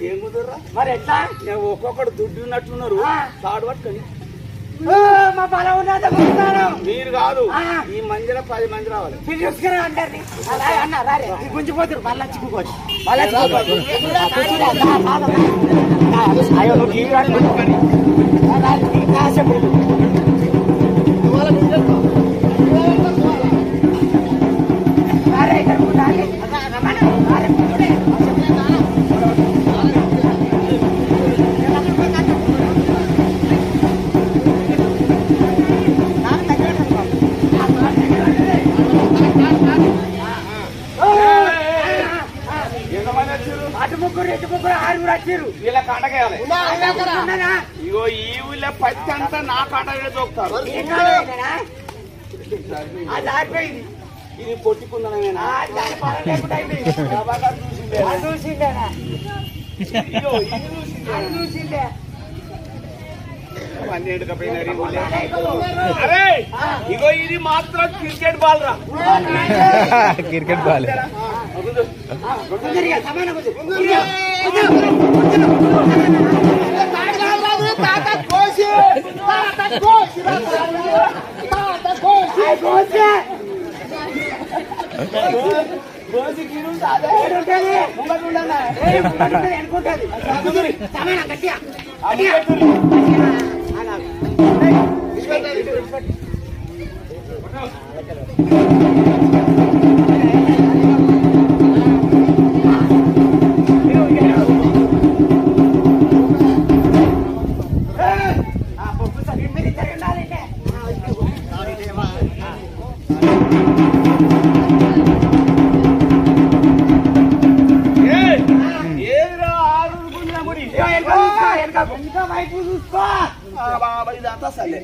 ఏం కుదర్రా
మరి ఎట్లా
ఒక్కొక్కడు దుడ్డు ఉన్నట్టున్నారు తాడు పట్టుకొని
మా పొలం ఉన్నది గుంజుతాను
మీరు కాదు ఈ మందిలో 10 మంది రావాలి
చూసుకురా అందరినీ అన్న రారే గుంజిపోతురు మళ్ళా చిక్కుకోవచ్చు మళ్ళా చిక్కుకోవచ్చు అయ్యో నువ్వు టీవీ కాసేపు అటు ముగ్గురు ఆరుగురు వచ్చారు
వీళ్ళ కాటకేయాలి ఇగో ఈ ఊళ్ళో పత్తి అంతా నా కాటకే చూపుతారు
అది ఆడిపోయింది
ఇది పొట్టుకుందనేనా
చూసిండేనా చూసిండే
అరే ఇగో ఇది మాత్రం క్రికెట్ బాల్ రా
క్రికెట్ బాల్
వైపు చూసుకో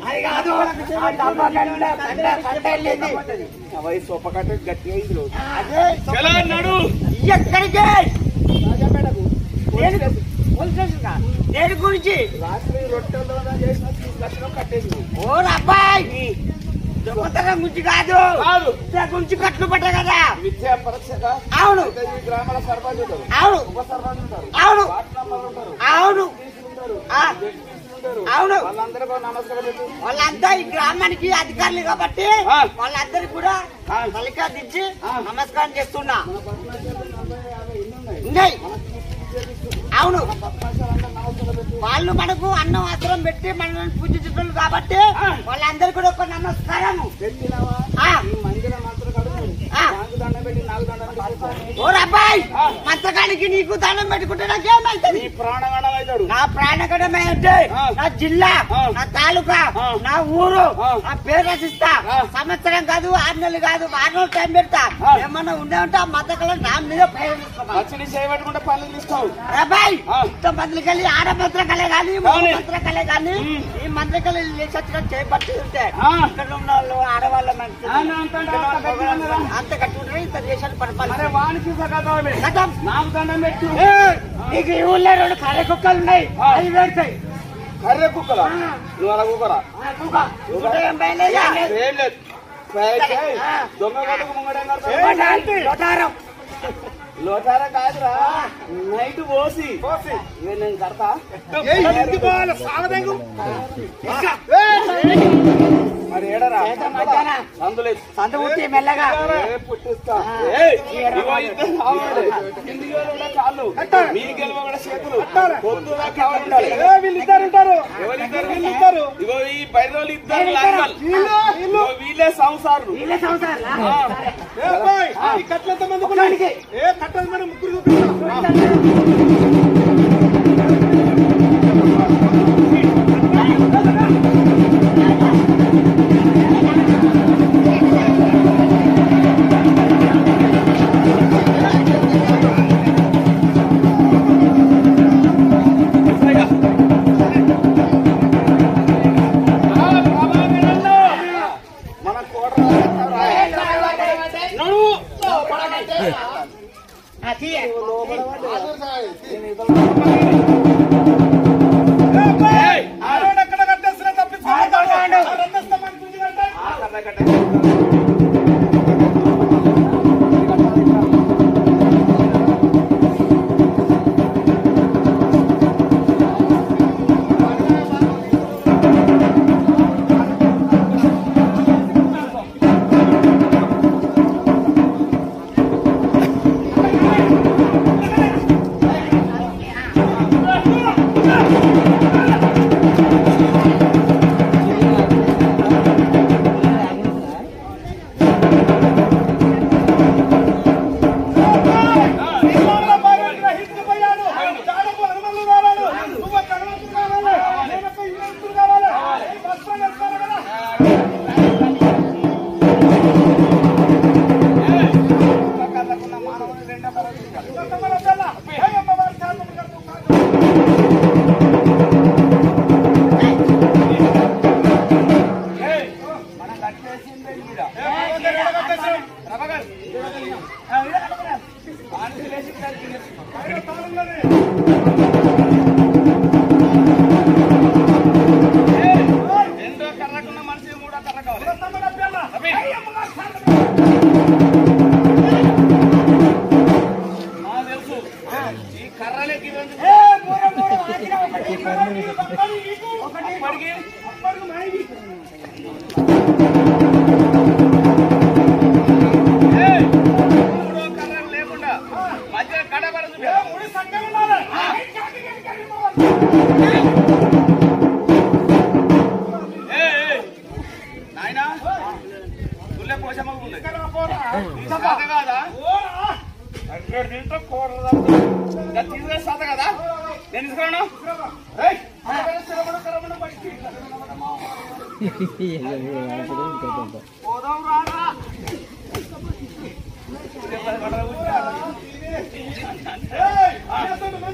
అది కాదు
సొప్ప కట్ట గట్టిగా
నడు ఎక్కడికి దేని గురించి
రాత్రి రొట్టెలు చేసిన కట్టేసి
ఓ అబ్బాయి దొంగతనం గురించి కాదు గురించి కట్లు పట్ట కదా
విద్యా పరీక్షగా
అవును
గ్రామాల సర్పంచ్ ఉంటారు
అవును
ఉప సర్పంచ్ ఉంటారు
అవును
ఉంటారు
అవును అవును
వాళ్ళందరికీ నమస్కారం పెట్టు
వాళ్ళంతా ఈ గ్రామానికి అధికారులు కాబట్టి వాళ్ళందరికి కూడా మల్లికా దించి నమస్కారం చేస్తున్నా ఉన్నాయి అవును వాళ్ళు మనకు అన్నం ఆశ్రమం పెట్టి మనల్ని పూజించుతున్నారు కాబట్టి వాళ్ళందరికీ కూడా ఒక నమస్కారం ఓ అబ్బాయి మంత్రకానికి నీకు దండం పెట్టుకుంటే నాకేమైతుంది నా ప్రాణగణమే అంటే నా జిల్లా నా తాలూకా నా ఊరు నా పేరు రచిస్తా సంవత్సరం కాదు 6 నెలలు కాదు 6 రోజులు టైం పెడతా ఏమన్నా ఉండే ఉంటే ఆ మద్దకలు నా మీద
చేయబట్టుకుంటే పనులు తీసుకోవు
అబ్బాయి ఇంత మంత్రికలి ఆడ మంత్రకలే కానీ మంత్రకలే కానీ ఈ మంత్రకలు లేచొచ్చిన చేయబట్టి ఉంటే ఇక్కడ ఉన్న వాళ్ళు ఆడవాళ్ళ అంత కట్టుకుంటారు ఇంత దేశాలు పరిపాలన
నాకు దండం పెట్టు
నీకు ఈ ఊళ్ళో 2 కర్రె కుక్కలు ఉన్నాయి అవి పెడతాయి
కర్రె కుక్కలా నువ్వు అలా కుక్కరా
ఏం బయలేదు
ఏం లేదు దొంగ కట్టుకు ముంగడం లోటారా కాదురా నైట్ పోసి నేను కడతా మరి ఏడరా సందులేదు
సందు పుట్టి మెల్లగా
పుట్టిస్తా కాళ్ళు మీ గెలువ కూడా చేతులు పొద్దుగా కావాలి
వీళ్ళిద్దరు ఉంటారు
ఇగో ఈ బయలు ఇద్దరు వీళ్ళే సంసారులు
కట్లంత మంది కట్టలు మనం ముగ్గురు చూపిస్తాం
కర్ర కట్ట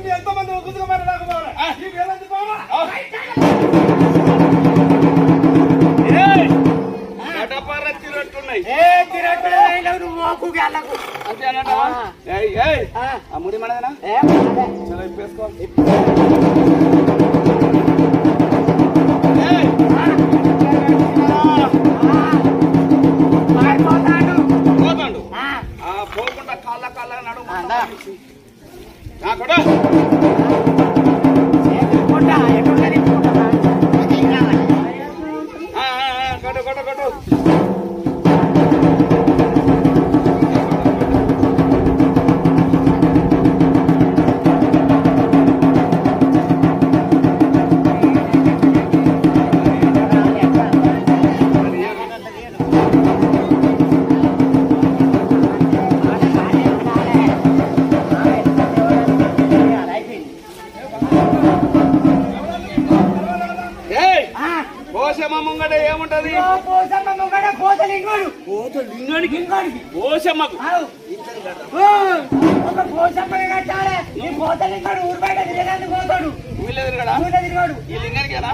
ఎంతమంది ఒక్కుతున్నారు నాకు
ముడి మనదేనా చలో ఇప్పేసుకో పోతాడు పోకుండా కాళ్ళ కాళ్ళ నడు కూడా కొట్టు కొట్టు కొట్టు ముంగట ఏముంటది పోసమ్మకు ఊళ్ళో తిరగడా ఈ లింగానికేనా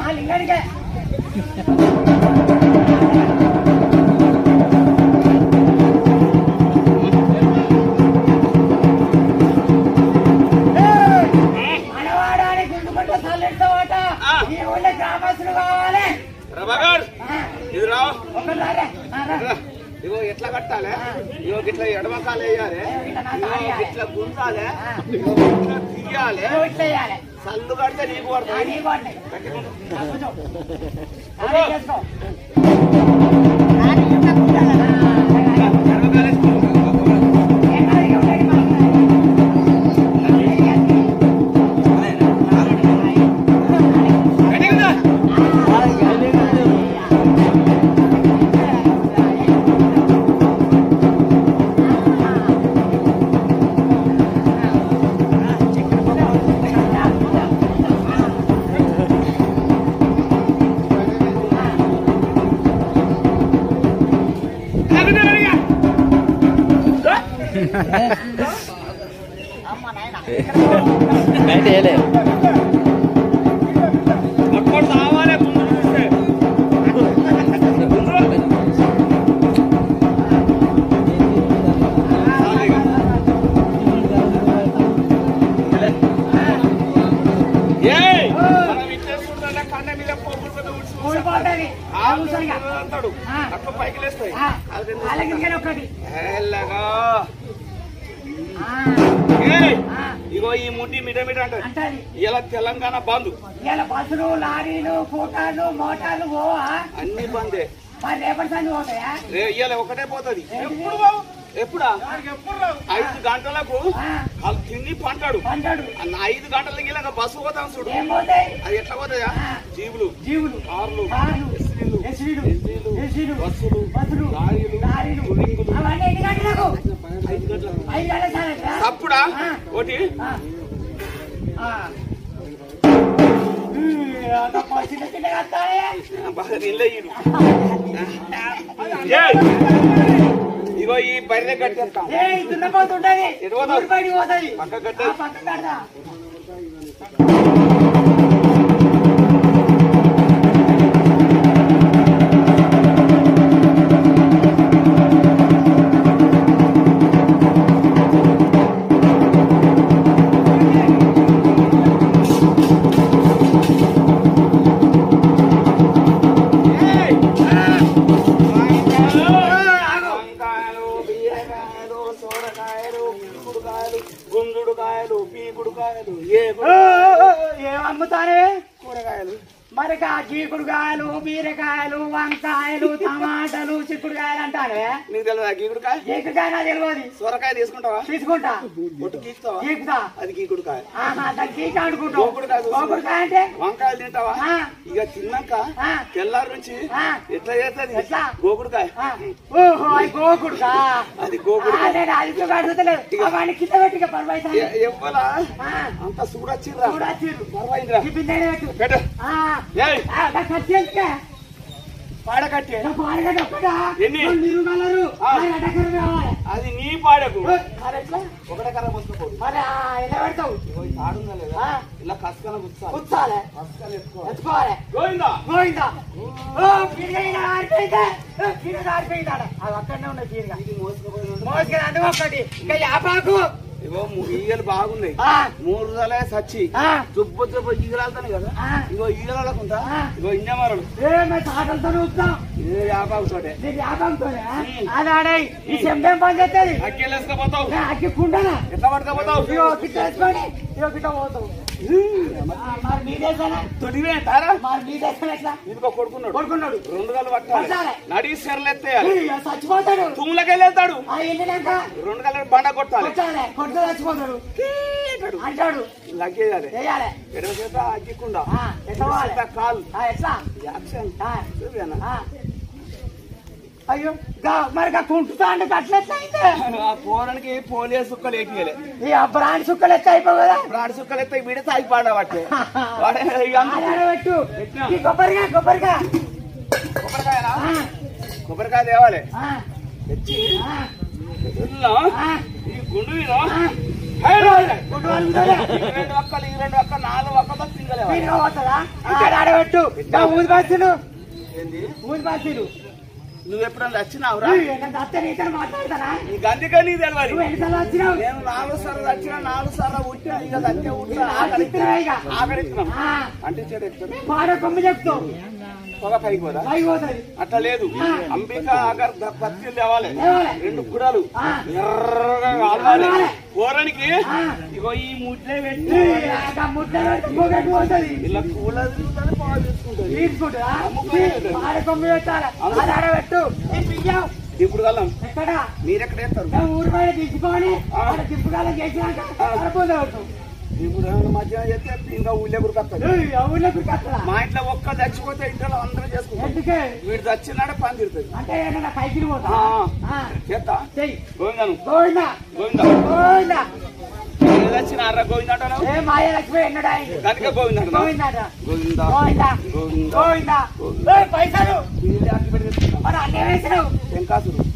ఇది రా ఇగో ఎట్లా కట్టాలి ఇగో ఇట్లా ఎడమకాలు వేయాలి ఇగో ఇట్లా గుంజాలి ఇగో ఇట్లా తీయాలి సందు కడితే నీకు పడుతుంది అంటాడు అట్లా పైకి లేస్తాయి
ఒకటి
ఇగో ఈ ముడ్డి మిట అంటది ఇలా తెలంగాణ బంద్
ఇలా బస్సులు లారీలు ఫోటాలు మోటార్లు పోవా
అన్ని బందే
మరి రేపటి సంది పోతాయా
ఇవాళ ఒకటే పోతుంది ఎప్పుడా 5 గంటలకు తిండి పంటాడు 5 గంటలకి ఇలాగ బస్సు పోతాం చూడు అది ఎట్లా పోతాయా జీవులు కార్లు బస్సులు లారీలు అప్పుడా ఒకటి ఇగో ఈ బరిలో కట్టేస్తాం పక్క కట్టే
ఏమమ్ముతానే కూరగాయలు మరి గీకుడుకాయలు బీరకాయలు వంకాయలు టమాటాలు చిక్కుడుకాయలు అంటారే
నీకు తెలియదా గీకుడుకాయ
గీకుడుకాయ నాకు తెలియదు
సొరకాయ తీసుకుంటావా
తీసుకుంటా
పొట్టు గీకుతావా
గీకుతా
అది గీకుడుకాయ
గీక అనుకుంటావు గోకుడుకాయ అంటే
వంకాయలు తింటావా ఇక తిన్నాక తెల్లారి నుంచి ఎట్లా చేస్తుంది గోకుడుకాయ
ఓహో అది గోకుడుకా
అది గోకుడుకాయ
అది అడుగుతలేదు అవన్నీ కింద పెట్టి పర్వాలేదు
ఎవ్వలా అంత చూడొచ్చిర్రా పర్వాయిందిరా
పెట్టు
పాడకట్టే అది నీ పాడకు ఒకటే కర్ర పోసుకో ఆడుందా లేదా ఇలా కసుకన కూర్చోాలి
అక్కడనే ఉన్నాయి తీరుగా మోసుకొని ఒకటి ఇంకా యాపాకు
ఇగో ఈగలు బాగున్నాయి 3 రోజులే సచ్చి దుబ్బ దుబ్బ ఈగలు వెళ్తాను కదా ఇగో ఈగలు వెళ్ళకుంటా ఇగో ఇంజమరలు వ్యాపారంతోటే
అది ఆడాయి ఈ చెంపేం పని చేస్తుంది
అక్కి వేసుకపోతావు
అక్కి కుండనా
ఎట్లా పట్టుకపోతావు
వేసుకొని గిట్ట పోతావు మరి నీదేసానా
తొడివే తారా
మరి నీదేసాను ఎట్లా
ఇంకో కొడుకున్నాడు
2
గలు పట్టాలి నడి సెర్లెత్తేయాలి
చచ్చిపోతాడు
తుమ్ములకెళ్ళేస్తాడు
2
గలు బండ కొట్టాలి
చచ్చిపోతాడు అంటాడు
లగ్గేయాలి ఎడమ చేత అగ్గికుండా కాలు
ఎట్లా
యాక్షన్
అయ్యో మరి కుంటుతా అంటే అట్లెట్లా అయితే
ఆ పోరానికి పోలియో సుక్కలు ఎక్కియలే
ఈ బ్రాండ్ సుక్కలు ఎత్తే అయిపోవు కదా
బ్రాండ్ సుక్కలు ఎత్తే వీడే తాగిపాడా పట్టే
పెట్టు కొబ్బరికాయ
కొబ్బరికాయ తేవాలి తెచ్చి ఈ గుండు మీద 2 ఒక్కలు 4 ఒక్కతో
పింగలేవాడబెట్టు ఊది బాసులు
నువ్వు ఎప్పుడన్నా వచ్చినావురా
మాట్లాడతానా
నీకు అందుకే నీ తెలియదు
వచ్చినావు
నేను 4 సార్లు వచ్చినా 4 సార్లు ఉట్టినా ఇక సత్య ఉట్టినా ఆకలిస్తున్నాం అంటే చెడు ఎక్కుతుంది
పాడ కొమ్మి చెప్తావు
పొగ పైకి పోదా అట్లా లేదు అంబిక అగర్ పత్తి తేవాలి 2 గుడాలు ఎర్రగా కావాలి కూరనికి ఇగో ఈ ముడ్లే పెట్టి ఇలా కూల ఇప్పుడు కలం మీరెక్కడ వేస్తారు
ఊరు బయట తీసుకొని దింపుకాలం చేసినాక
ఇప్పుడు మధ్యాహ్నం చేస్తే ఇంకా ఊళ్ళో గురికొస్తాడు మా ఇంట్లో ఒక్క చచ్చిపోతే ఇంట్లో అందరూ చేసుకుంటారు వీడు చచ్చినాడే పని తిరుగుతుంది
అంటే పైకి
చేస్తా గోవిందాను
గోవిందా
వచ్చినారా గోవిందట కనుక గోవిందా
పైసలు మరి అన్ని వేసినావు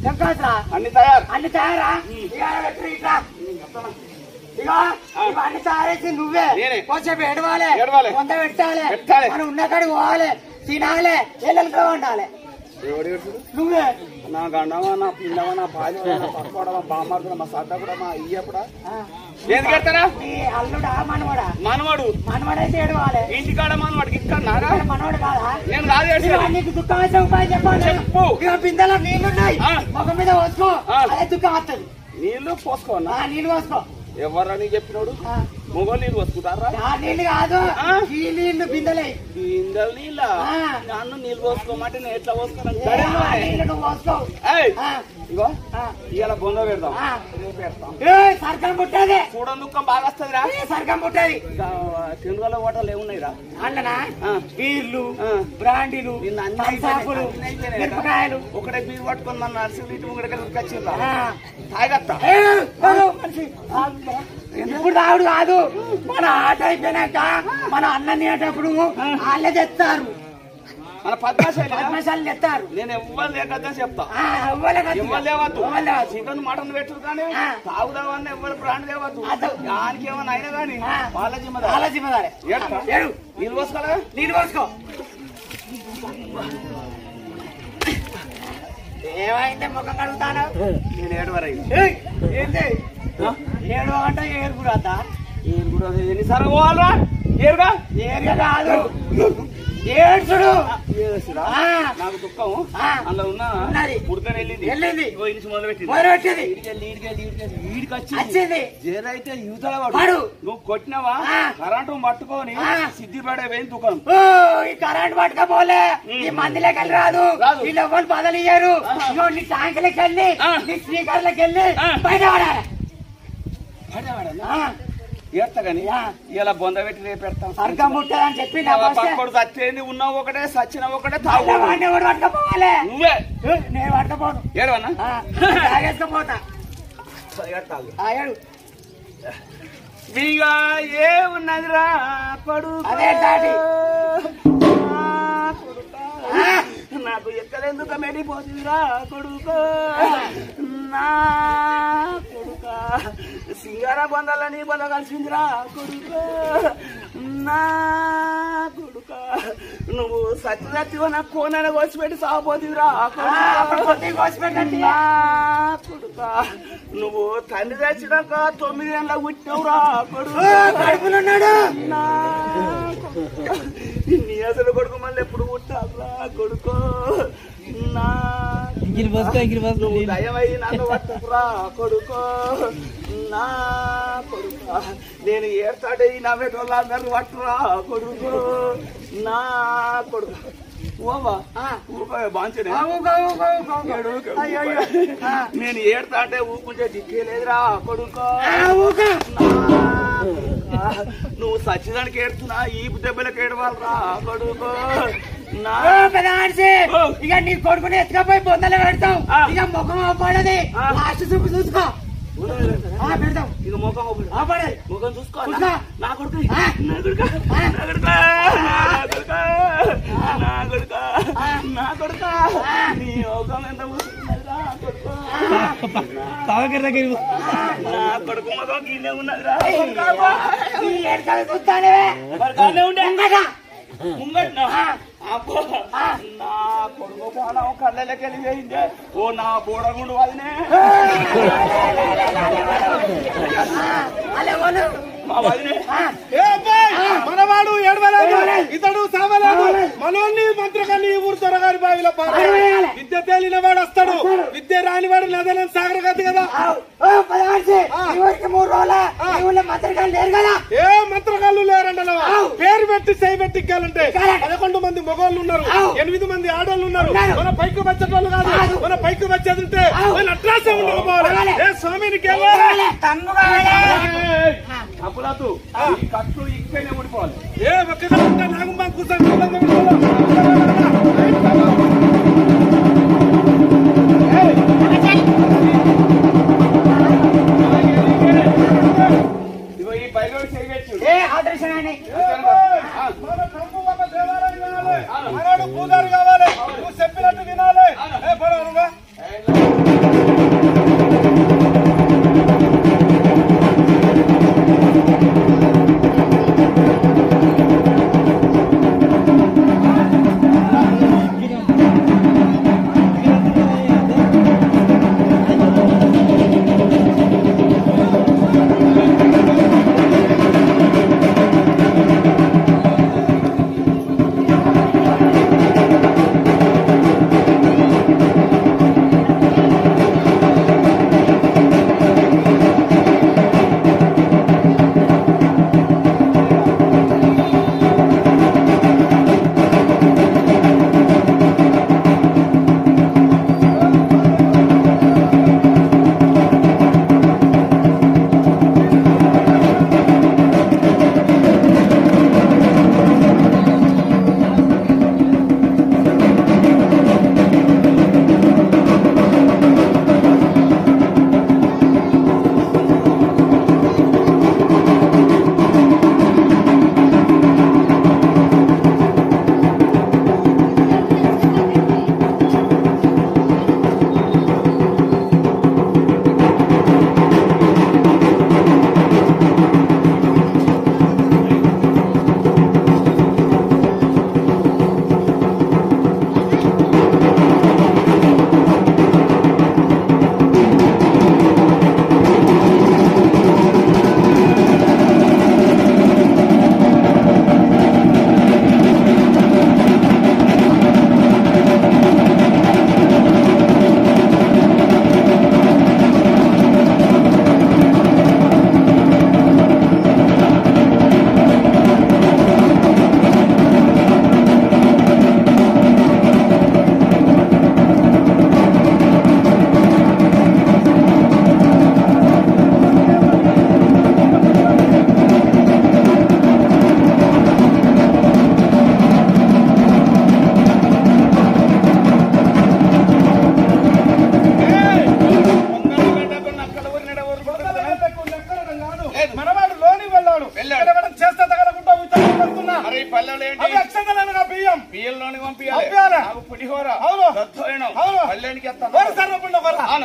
టెంకాసురా అన్ని తయారా
ఇట్లా ఇగో ఇవన్నీ తయారేసి నువ్వే కొంచెం ఏడవాలి వంద పెట్టాలి మనం ఉన్న కాడికి పోవాలి తినాలి ఎల్లెలుగా ఉండాలి నువ్వే
నా గండమా నా పిండమా నా భార్య నా పక్కడమా బామ్మాడుతున్నా మా సడ్డ కూడా మా అయ్య కూడా ఎందుకు ఎడతారా
నీ అల్లుడా మనవడా
మనవాడు
మనవడైతే ఏడవాలి
ఇంటికాడ మనవాడికి ఇక్కడ నారా
మనవడు కాదా
నేను కాదు ఏడ్చేది.
నీకు దుఃఖం వచ్చే ఉపాయం చెప్పాలి
చెప్పు.
ఇక బిందెలో నీళ్లున్నాయి
ఆ.
ముఖం మీద పోసుకో
ఆ.
అదే దుఃఖం వస్తుంది
నీళ్లు పోసుకోనా
నీళ్ళు పోసుకో
ఎవరని చెప్పినాడు మొగలు నీళ్ళు పోసుకుంటారా
ఆ నీళ్ళు కాదు
ఆ.
ఈ నీళ్లు బిందెలే
బిందెలు నీళ్ళ
ఆ.
నన్ను నీళ్ళు పోసుకోమంటే నేను ఎట్లా పోసుకున్నాను
ఆ నీళ్ళు నువ్వు పోసుకో ఆ.
ఇగో
ఆ.
ఇవాళ బొంద పెడదాం
ఆ.
రేపు పెడతాం
సర్కం పుట్టేది
చూడని దుఃఖం బాగా వస్తుందిరా
సర్కం పుట్టేది
తిండుగల హోటల్ ఏమున్నాయిరా
అన్ననా
ఆ.
బీర్లు
ఆ.
బ్రాండీలు
నిన్న అన్ని
తంసాపులు
అన్ని అయిపోయినాయి.
మిరపకాయలు
ఒకటే బీరు పట్టుకొని మన నర్సింగ్ ఇటు ముంగడికి ఉరికొచ్చిందా
ఆ.
తాగత్తా
మనిషి ఇప్పుడు తాగుడు కాదు మన ఆట అయిపోయినాక మన అన్నని అటప్పుడు వాళ్ళే తెస్తారు
మన పద్మశాలి
పద్మశాలి తెస్తారు
నేను ఎవ్వరు లేకద్దా చెప్తా
ఎవ్వలే కాదు.
ఎవ్వరు లేవద్దు
ఎవ్వరు లేవద్దు.
చికెన్ మటన్ పెట్టరు కానీ
ఆ.
తాగుదామని ఎవ్వరు బ్రాండ్ లేవద్దు
అదో.
దానికి ఏమైనా అయినా కానీ
ఆ.
వాళ్ళ జిమ్మదా
వాళ్ళ జిమ్మదారే.
ఏడురా?
ఏడు.
నీళ్ళు పోసుకోలే
నీళ్ళు పోసుకో ఏమైంది ముఖం కడుగుతాను
నేను ఏడువరై
ఏంటి ఏడు అంటే ఏడు కూడా అద్దా
నేను కూడా ఎన్నిసార్లు పోవాలరా ఏరుగా
ఏరుగా కాదు ఏడ్చుడు
ఏడుస్తురా?
ఆ.
నాకు దుఃఖం
ఆ.
అందులో ఉన్న
ఉన్నది.
పుడకని వెళ్ళింది
వెళ్ళింది.
ఇగో ఇనిచి మొదలు పెట్టింది
మొదలుపెట్టింది.
వీడికి
వచ్చింది.
జరైతే యువతల
వాడు.
వాడు నువ్వు కొట్టినావా
ఆ.
కరెంటు పట్టుకొని
ఆ.
సిద్ధిపడే వేయి దుకాణం
ఓ, ఈ కరెంట్ పట్టుకపోలే ఈ మందిలోకి వెళ్ళి రాదు
రాదు.
వీళ్ళు ఎవరు బదలియ్యారు ఇగో నీ ట్యాంకులకి వెళ్ళి
ఆ.
నీ స్పీకర్లకి వెళ్ళి
ఆ.
బయట పడాలి
ఏడతా గాని
యా.
ఇలా బొంద పెట్టి రేపు పెడతాం
సర్గం ముట్టదని చెప్పి నా
పక్కడు చచ్చేది ఉన్నావు ఒకటే సచ్చిన ఒకటే తాగు
వాడిని ఎవరు పట్టుకపోవాలి
నువ్వే
నేను పట్టుకపోను
ఏడవన్నా
తాగేసుకపోతా
ఏడతాగు
ఏడు
ఇక ఏ ఉన్నదిరా కొడుకు
అదే డాడీ.
నాకు ఎక్కడెందుకు మెడిపోతుందిరా కొడుకు నా కొడుక సింగార బొందాలని బొంద కలిసిందిరా కొడుకు నా కొడుక నువ్వు సత్య సత్యవ నా కోనైనా కోసిపెట్టి సాగపోతుందిరా నా కొడుక నువ్వు తండ్రి తెచ్చినాక 9 ఏళ్ళ పుట్టినవురా కొడుకు
కడుపులున్నాడు
నా కొడుక నీ అసలు కొడుకు మళ్ళీ ఎప్పుడు పుట్టావురా కొడుకు నా నువ్వు దయమై నన్ను పట్టుకురా కొడుకు నా కొడుక నేను ఏర్తాడే నా పెట్టోళ్ళు అందరు పట్టురా కొడుకు నా కొడుకు ఓవా బాంచనే నేను ఏడతా అంటే ఊకుంటే దిక్కేలేదురా కొడుకు నువ్వు సచ్చిదానికి ఏడుతున్నా ఈ దెబ్బలకు ఏడవాలరా కొడుకు నా
ఇక నీ కొడుకుని ఎత్తుకపోయి బొందలు పెడతావు ఇక ముఖం పడది లాస్ట్ చూపు చూసుకో పెడతాం
ఇక ముఖం
పడది
ముఖం చూసుకో
చూసుకో.
నా కొడుకు నా కొడుక నా కొడుక నా కొడుక నా కొడుక నా కొడుక నీ ముఖం ఎంత కూర్చున్నదిరా కొడుకు నా కొడుకు ముఖం గిన్నె ఉన్నదిరా
చూస్తానే
మరి కానే ఉండే ముంగట్నా అబ్బో నా కొడుకు పోనా కళ్ళకి వెళ్ళిపోయిందే ఓ నా బోడగుండు వదినే మా వదినే
మనవాడు ఏడవలేదు ఇతడు సావలేదు మనోన్ని మంత్రకాన్ని ఊరు త్వరగారి బావిలో పారేయాలి. విద్య తేలిన వాడు వస్తాడు విద్య రాని వాడు నదనం సాగర గతి కదా
మంత్రికాలు లేరు కదా
ఏ మంత్రకాళ్ళు లేరంట పేరు పెట్టి చేయి పెట్టిక్కాలంటే 11 మంది మగవాళ్ళు ఉన్నారు 8 మంది ఆడవాళ్ళు ఉన్నారు మన పైకి వచ్చేటోళ్ళు కాదు మన పైకి వచ్చేది ఉంటే మన అట్రాసం ఉండకపోవాలి ఏ స్వామినికి
తమ్ము కావాలి
అప్పులతో ఈ కట్లు ఇక్కడనే ఊడిపోవాలి
ఏ ఒక్కదంటే నాగమ్మ కూర్చొని
ఇగో ఈ బయలు చేయవచ్చు
ఏ ఆదర్శన
మనోడు పూజారి కావాలి నువ్వు చెప్పినట్టు వినాలి ఏ పడవనుగా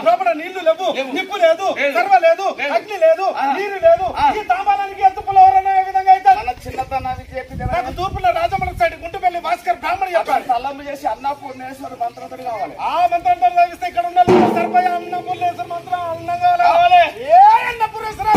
లోపల నీళ్లు లేవు, నిప్పు లేదు, సర్వ లేదు, అగ్ని లేదు, నీరు లేదు. ఈ తాంబాలానికి ఎత్తుపులో ఎవరన్నా ఏ విధంగా అయితే
చిన్నతనానికి చెప్పి
నాకు తూర్పులో రాజమలకి సైడ్ గుంటుపల్లి భాస్కర్ బ్రాహ్మణి చెప్పారు.
తల్లంబు చేసి అన్నపూర్ణేశ్వర మంత్రంతో కావాలి.
ఆ మంత్రంతో లభిస్తే ఇక్కడ ఉన్న సర్పయ అన్నపూర్ణేశ్వర మంత్రం అన్నంగా కావాలి. ఏ అన్నపూర్ణేశ్వర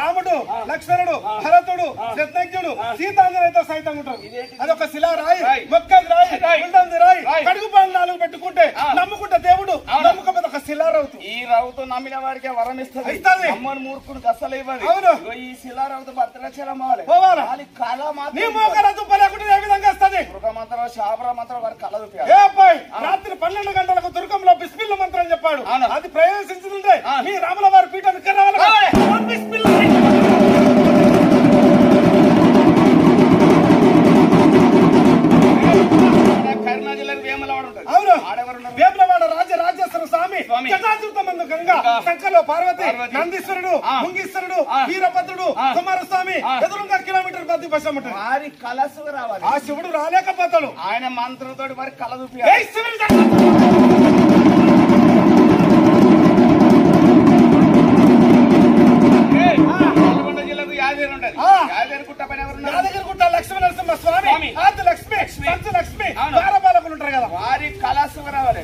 రాముడు, లక్ష్మణుడు, భరతుడు, శత్రుఘ్నుడు, సీతాంజనేయులతో సైతం ఉంటారు. అదొక శిలారాయి, మొక్కది రాయి, ఉండది రాయి. కడుగు పాలు 4 పెట్టుకుంటే నమ్ముకుంటే దేవుడు, నమ్మకపోతే ఒక శిలారవుతు.
ఈ రౌతు నమ్మిన వాడికి వరం ఇస్తుంది. అమ్మని మూర్ఖుడు అసలు ఇవ్వదు.
అవును,
ఈ శిలారవుతు భద్రాచలం పోవాలి. కళ
నీ మోకర దుప్ప లేకుండా ఏ విధంగా వస్తుంది?
దుర్గ మంత్రం, శాపర మంత్రం వారి కళ చూపి.
ఏ అబ్బాయి రాత్రి 12 గంటలకు దుర్గంలో బిస్మిల్లా మంత్రం చెప్పాడు. అది ప్రవేశించుంటే మీ రాముల వారి పీఠ
కర్నూలు జిల్లాకు వేములవాడ ఉంటుంది.
అవును, వేములవాడ రాజరాజేశ్వర స్వామి జటాజూతమందు గంగా, శంకర్లో పార్వతి, నందీశ్వరుడు, ముంగీశ్వరుడు, వీరభద్రుడు, కుమారస్వామి ఎదురుగా కిలోమీటర్ 10 బస్సు ఉంటుంది.
వారి కళసు రావాలి.
ఆ శివుడు రాలేకపోతాడు.
ఆయన మంత్రంతో వారి కళ చూపి. జిల్లాకు యాదగిరి ఉంటుంది. యాదగిరి గుట్ట పైన
యాదగిరి గుట్ట లక్ష్మీ నరసింహ స్వామి, ఆది లక్ష్మి, పంచ లక్ష్మి, ద్వారపాలకులు ఉంటారు కదా.
వారి కళసు రావాలి.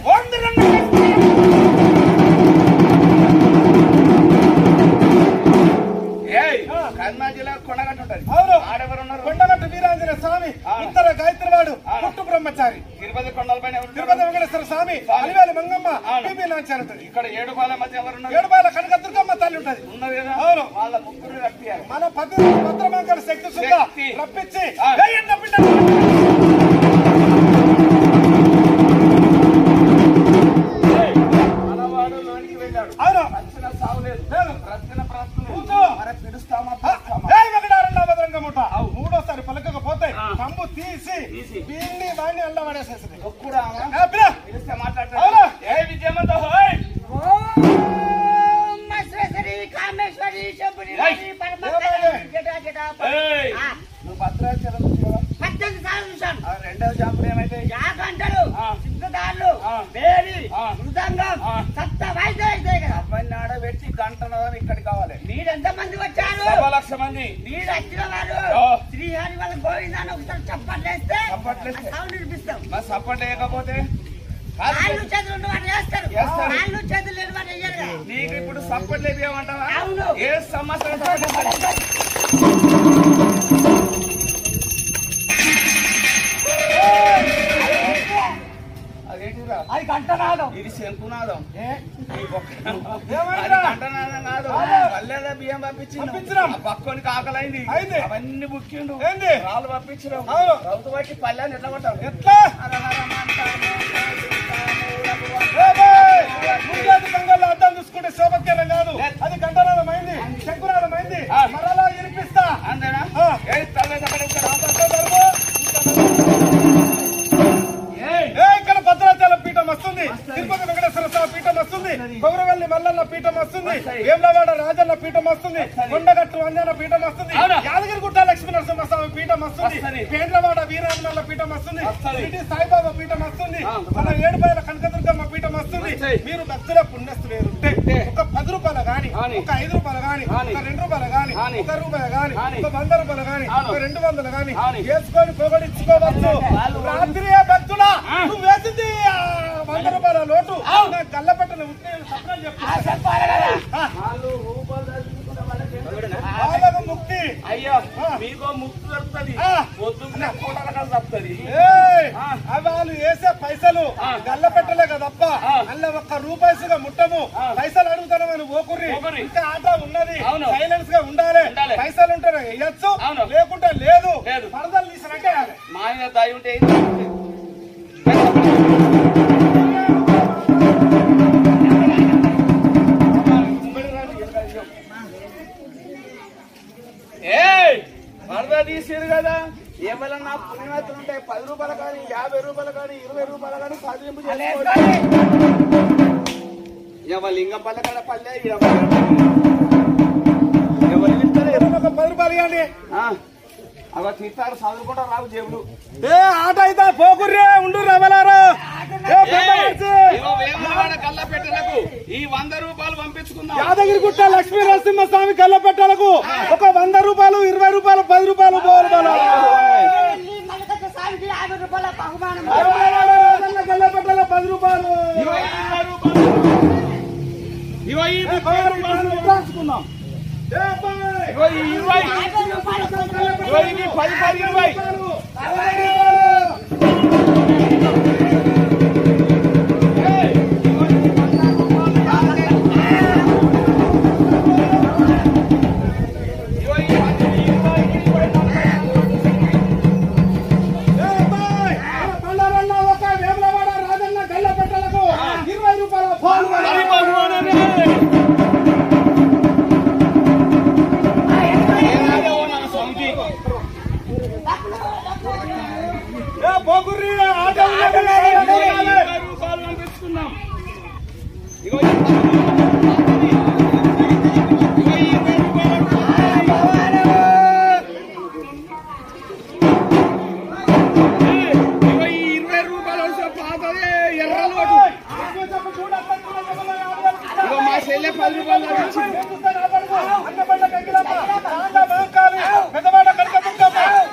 కర్నూలు జిల్లా కొండగట్టు ఉంటుంది.
అవును,
ఆడెవరున్నారు?
కొండగట్టు వీరాంజనేయ స్వామి, ఉత్తర గాయత్రివాడు, పుట్టు బ్రహ్మచారి.
తిరుపతి కొండల పైన
తిరుపతి వెంకటేశ్వర స్వామి, అలివేలి మంగమ్మ, టీపీ నాంచారు ఉంటుంది.
ఇక్కడ 7 బాల మధ్య ఎవరున్నారు?
7 బాల కనకదుర్గమ్మ తల్లి ఉంటుంది.
ఉన్నది కదా.
అవును,
వాళ్ళ ముగ్గురు రప్పియాలి.
మన భద్రమంగళ శక్తి సుద్ధ రప్పించి
మనవాడు లోనికి వెళ్ళాడు.
అవును,
రక్షణ సాగులేదు. రక్షణ ప్రాప్తులు పిలుస్తామా?
భద్రంగముట 3వసారి పలకకపోతే కంబు తీసి వీడిని వాడిని అల్ల పడేసేసింది.
పిలిస్తే మాట్లాడతాడు. ఏ విజయమంత
కామేశ్వరి
నువ్వు భద్రాచలం
18 సార్లు చూశాను.
2వ జాంపుడు ఏమైతే
యాగంటలు, సిద్ధదారులు, వేడి, మృదంగం, సప్త వాయిద్యం అయితే కదా.
అబ్బాయిని ఆడబెట్టి గంటన్నరం ఇక్కడికి కావాలి.
మీరు ఎంతమంది వచ్చారు?
1 లక్ష మంది.
మీరు వచ్చిన వారు శ్రీహరి వాళ్ళ గోవిందాన్ని ఒకసారి చప్పట్లేస్తే సౌండ్ వినిపిస్తాం.
మరి సపోర్ట్ లేకపోతే
కాళ్ళు చేతులు ఉన్న వారు చేస్తారు, కాళ్ళు చేతులు లేని వారు అయ్యారు కదా.
నీకు ఇప్పుడు సపోర్ట్ లేదేమంటావా?
అవును.
ఏ సమస్య అదేంటిరా?
అది కంటనాదం,
ఇది శంకునాదం. కంటనాదం కాదు. పల్లెల బియ్యం పంపించినాం. పక్కోనికి ఆకలైంది, అవన్నీ బుక్కిండు. రాళ్ళు పంపించినాం. రౌతు బట్టి పల్లెని ఎట్లా కొట్టారు?
ఎట్లా అర్థం చూసుకుంటే శోభత్యాలం కాదు, అది కంటనాదం అయింది, శంకునాదం అయింది. మరలా వినిపిస్తా.
అంతేనా?
ఇక్కడ భద్రాచలం పీఠం వస్తుంది, తిరుపతి వెంకటేశ్వర స్వామి పీఠం వస్తుంది, కొమరవెల్లి మల్లన్న పీఠం వస్తుంది, వేములవాడ రాజన్న పీఠం వస్తుంది, కొండగట్టు అంజన పీఠం వస్తుంది, యాదగిరి గుట్ట లక్ష్మీ నరసింహ స్వామి పీఠం వస్తుంది, పేండ్లవాడ వీరాజమల్ల పీఠం వస్తుంది, సిటీ సాయిబాబా పీఠం వస్తుంది, మన 7 బాల కనకదుర్గమ్మ పీఠం వస్తుంది. మీరు భక్తుల పుణ్యస్తులు ఉంటే ఒక 10 రూపాయలు గాని, ఒక 5 రూపాయలు గాని, ఒక 2 రూపాయలు గాని, ఒక రూపాయలు గాని, ఒక 100 రూపాయలు గాని, ఒక 200 గాని వేసుకొని పొగడించుకోవచ్చు. రాత్రి భక్తులా నువ్వు వేసింది 100 రూపాయల లోటు గల్లపెట్టను వాళ్ళకు ముక్తి.
అయ్యో మీకో ముక్తి దొరుకుతుంది, పొద్దున్నే కోటరకాలు తప్పుతుంది.
వాళ్ళు వేసే పైసలు గల్లపెట్టలే కదప్ప, అల్ల ఒక్క రూపాయిగా ముట్టము. పైసలు అడుగుతామని ఓకుర్రి, ఇంకా ఆట ఉన్నది, సైలెన్స్ గా ఉండాలి. పైసలు ఉంటే వేయచ్చు, లేకుంటే లేదు. పరదలు తీసినాకే
మా ఆయన దాయి ఉంటే వరద తీసేది కదా. ఏమైనా పుణ్యమతులు ఉంటాయి, 10 రూపాయలు కానీ, 50 రూపాయలు కానీ, 20 రూపాయలు కానీ సాధింపు చేసుకోవాలి. లింగపల్లె కాడ పల్లె
ఒక 10 రూపాయలు ఇవ్వండి.
అవ తీర్థాలు చదువుకుంటా రావు జేబులు.
ఆట అయితే పోకుర్రే ఉండు రమలారా.
కళ్ళపెట్టలకు ఈ 100 రూపాయలు పంపించుకుందాం.
యాదగిరిగుట్ట లక్ష్మీ నరసింహస్వామి కళ్ళపెట్టలకు ఒక 100 రూపాయలు, 20 రూపాయలు, 10 రూపాయలు, 50 రూపాయలు. కళ్ళపెట్టల 10 రూపాయలు.
పంచుకుందాం.
10 రూపాయలు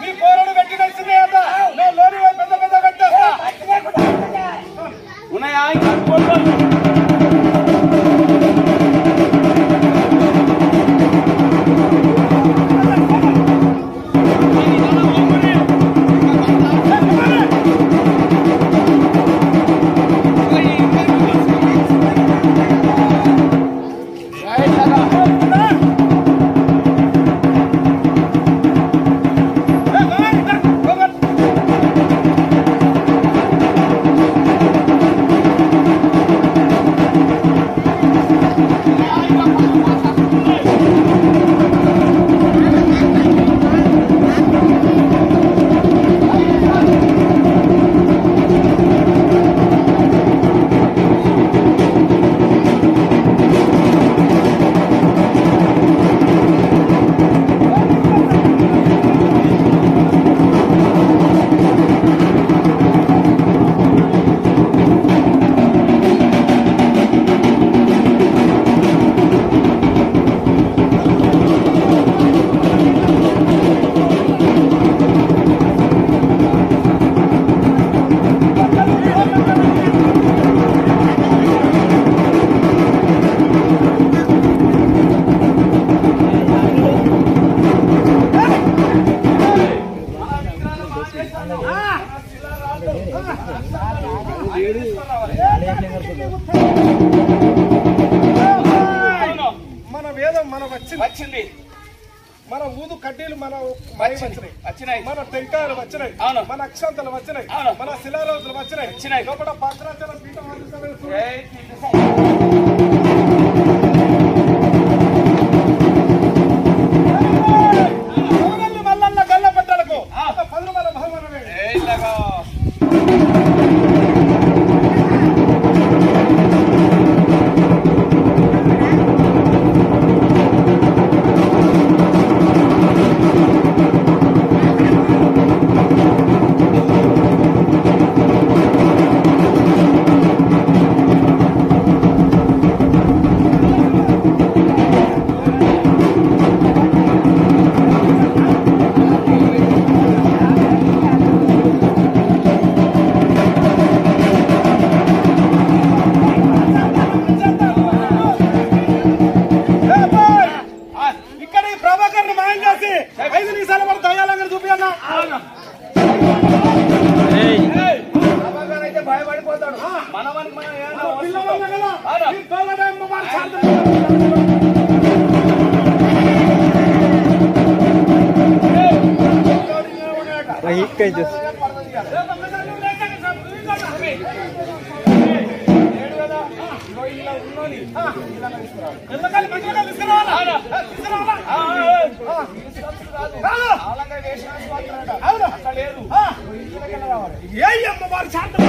మీ పోరడు పెట్టి నచ్చింది లోని పెద్ద పెద్ద పెట్టేస్తా
ఉన్నాయా
మన వేదం మన
వచ్చింది
మన ఊదు కడ్డీలు మన
వచ్చినాయి
మన టెంకాయలు వచ్చినాయి మన అక్షంతలు వచ్చినాయి మన శిలారోజులు వచ్చినాయి లోపల భద్రాచలం పీఠం మల్లన్న గల్ల పెట్టలకు 10 రూపాయల బహుమానమే భయపడిపోతాడు మనవానికి ఏ అమ్మవారు శాంతం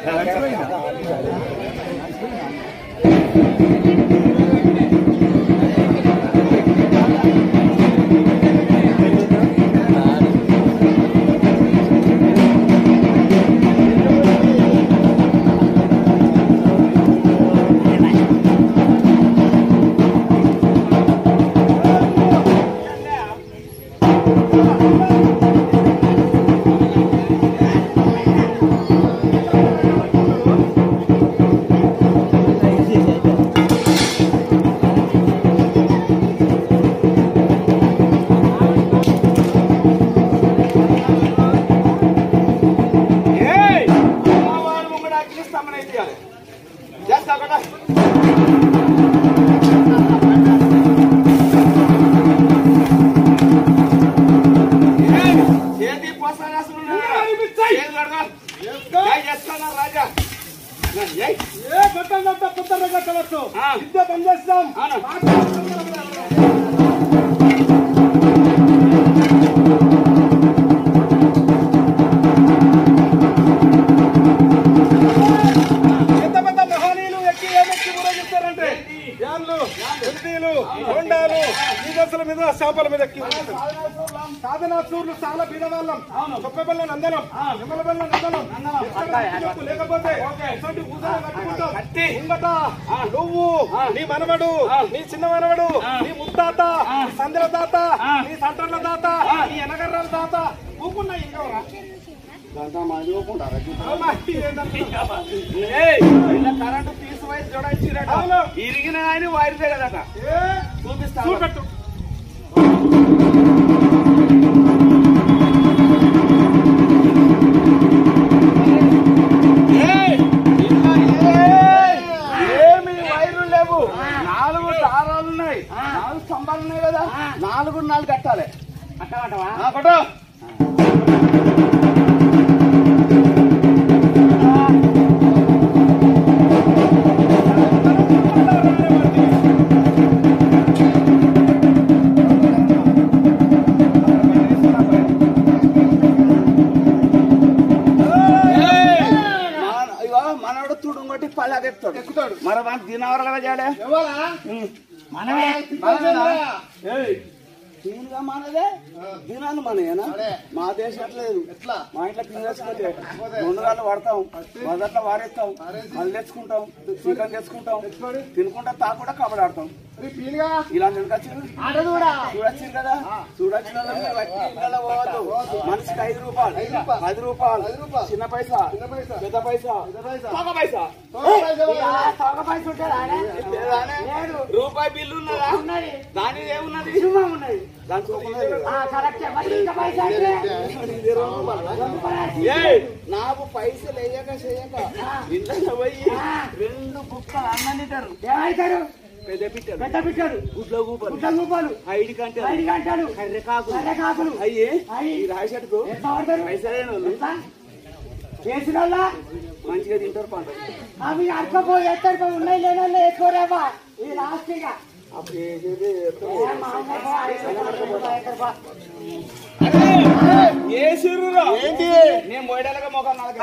రాజా
పనిచేస్తాం ఎంత పెద్ద మహనీయులు ఎక్కి ఏమెక్కి ఊరేగిస్తారంటే యాన్లు ఎంపీలు హోండాలు ఈ దశల మీద చేపల మీద ఎక్కి సాధనా సూర్లు చాలా బీదవాళ్ళం చొక్కబెల్ల నందనం నిమ్మలబెల్ల నందనం లేకపోతే ముంగట నువ్వు నీ మనవడు నీ చిన్న మనవడు నీ ముత్తాత నీ సందల తాత నీ సంటర్ల తాత నీ ఎనగర్రాల తాత ఊపున్నా ఇంకవరా
కరెంటు తీసుకుపోయి జోడించిరట ఇరిగిన ఆయన వైరుదే కదట చూపిస్తా చూపెట్టు ఏమి వైర్లు లేవు 4 దారాలు ఉన్నాయి 4 స్తంభాలు ఉన్నాయి కదా 4 కట్టాలి కొట్టు మనోడు తుడుంగొట్టి పళ్ళ ఎక్కుతాడు మరి మనకి దినవరలుగా చేయడే దీనిగా మనదే దినాలు మనయేనా మా దేశం లేదు మా ఇంట్లో తినేసుకుంటే 2 గంటలు పడతాం మొదట్లో వారేస్తాం మళ్ళీ తెచ్చుకుంటాం చికెన్ తెచ్చుకుంటాం తినుకుంటా తాకుండా కబడి ఆడతాం ఇలా చూడొచ్చు కదా చూడొచ్చిన మనిషికి 5 రూపాయలు 10 రూపాయలు చిన్న పైసా పెద్ద పైసా తొగ పైసా రూపాయి బిల్లు ఉన్నదా దాని ఏమున్నది నాకు పైసలు వేయక చేయక ఇంట్లో పోయి 2 బుక్కలు అన్నం తింటారు పెద్ద పిట్టారు గుడ్ల గూపాలు 5 గంటలు కర్రెకాకులు అయ్యి రాసేటకు పైసలేని
చేసిన
మంచిగా తింటారు పంట
అవి అర్కపోయి ఎత్తడిపో ఉన్నాయి లేనో ఎక్కువరేవా ఈ లాస్ట్గా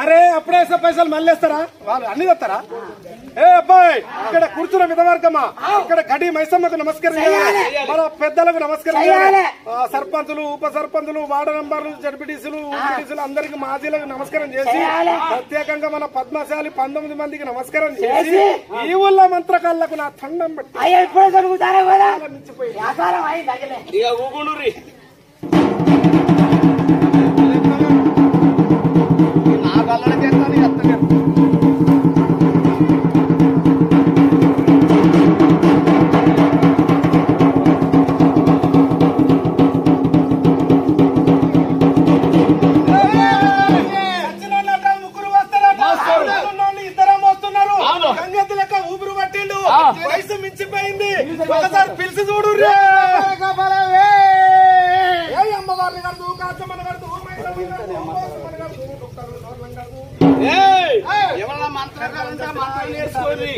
అరే అప్పుడే పైసలు మళ్ళీ వేస్తారా వాళ్ళు అన్ని తెస్తారా ఏ అబ్బాయి ఇక్కడ కూర్చున్న విధవర్గమా ఇక్కడ గడి మైసమ్మకు నమస్కారం చేయాలి మన పెద్దలకు నమస్కారం చేయాలి సర్పంచులు ఉప సర్పంచులు వార్డు నంబర్లు జడ్పీటీసీలు అందరికి మాజీలకు నమస్కారం చేసి ప్రత్యేకంగా మన పద్మశాలి 19 మందికి నమస్కారం చేసి ఈ ఊళ్ళో మంత్రకాళ్లకు నా తండం పెట్టి
నా కళ్ళకి ఎత్తాను ఎత్తలేదు
వయసు మించిపోయింది ఒకసారి పిలిచి చూడు అమ్మవారిని కడుతూ కాచమ్మని కడుతూ
ఎవరన్నా మంత్రకాలంటే మంత్రం నేర్చుకోండి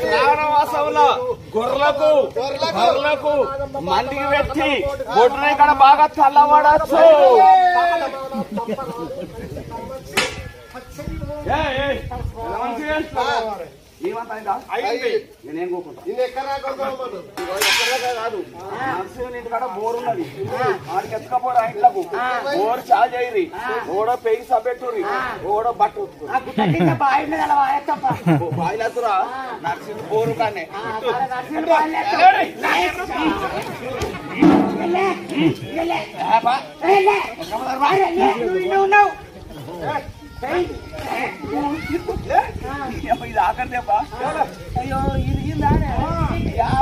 శ్రావణవాసంలో గొర్రెలకు మందికి పెట్టి బొట్టున ఇక్కడ బాగా చల్లబడచ్చు అయింది నేనేం కోకుంటా కాదు నర్సింగ్ ఇంటికాడ బోర్ ఉన్నది ఆడికి ఎత్తుకపోరా ఇంట్లకు బోర్ చార్జ్ అయ్యి ఓడో పెయిన్ సబ్బెట్టుర్రి ఓడో బట్ట బాయిలతురా నర్సింగ్ బోరు కానీ ఇది ఆఖరి దెబ్బ అయ్యో ఇరిగిందా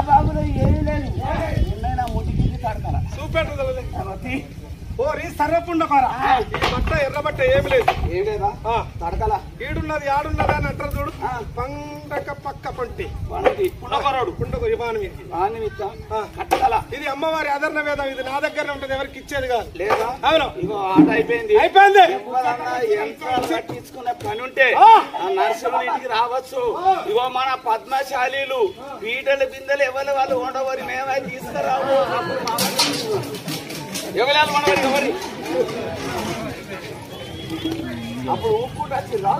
బాబులో ఏమీ లేదు ఎన్నైనా ముట్టికి కడతారా
చూపెట్టు ఓరి సర్రపుండకోరా ఈ బట్ట ఎర్ర బట్ట ఏమి లేదు
ఏం లేదా తడకలా
ఈడున్నది ఆడున్నది అని అంటారు చూడు పండక పక్క పంటి
పుండకరాడు
పుండకు విమానం
కట్టగల
ఇది అమ్మవారి ఆదరణ వేదం ఇది నా దగ్గర ఉంటది ఎవరికి ఇచ్చేది కాదు
లేదా
అవును
ఇగో ఆట అయిపోయింది యంత్రాలు కట్టించుకునే పని ఉంటే నర్సులు ఇంటికి రావచ్చు ఇగో మన పద్మశాలీలు పీటలు బిందెలు ఎవరి వాళ్ళు ఉండవరి మేమే తీసుకురావు ఎవరు మనవరి అప్పుడు ఊపుకుంటూ వచ్చి రా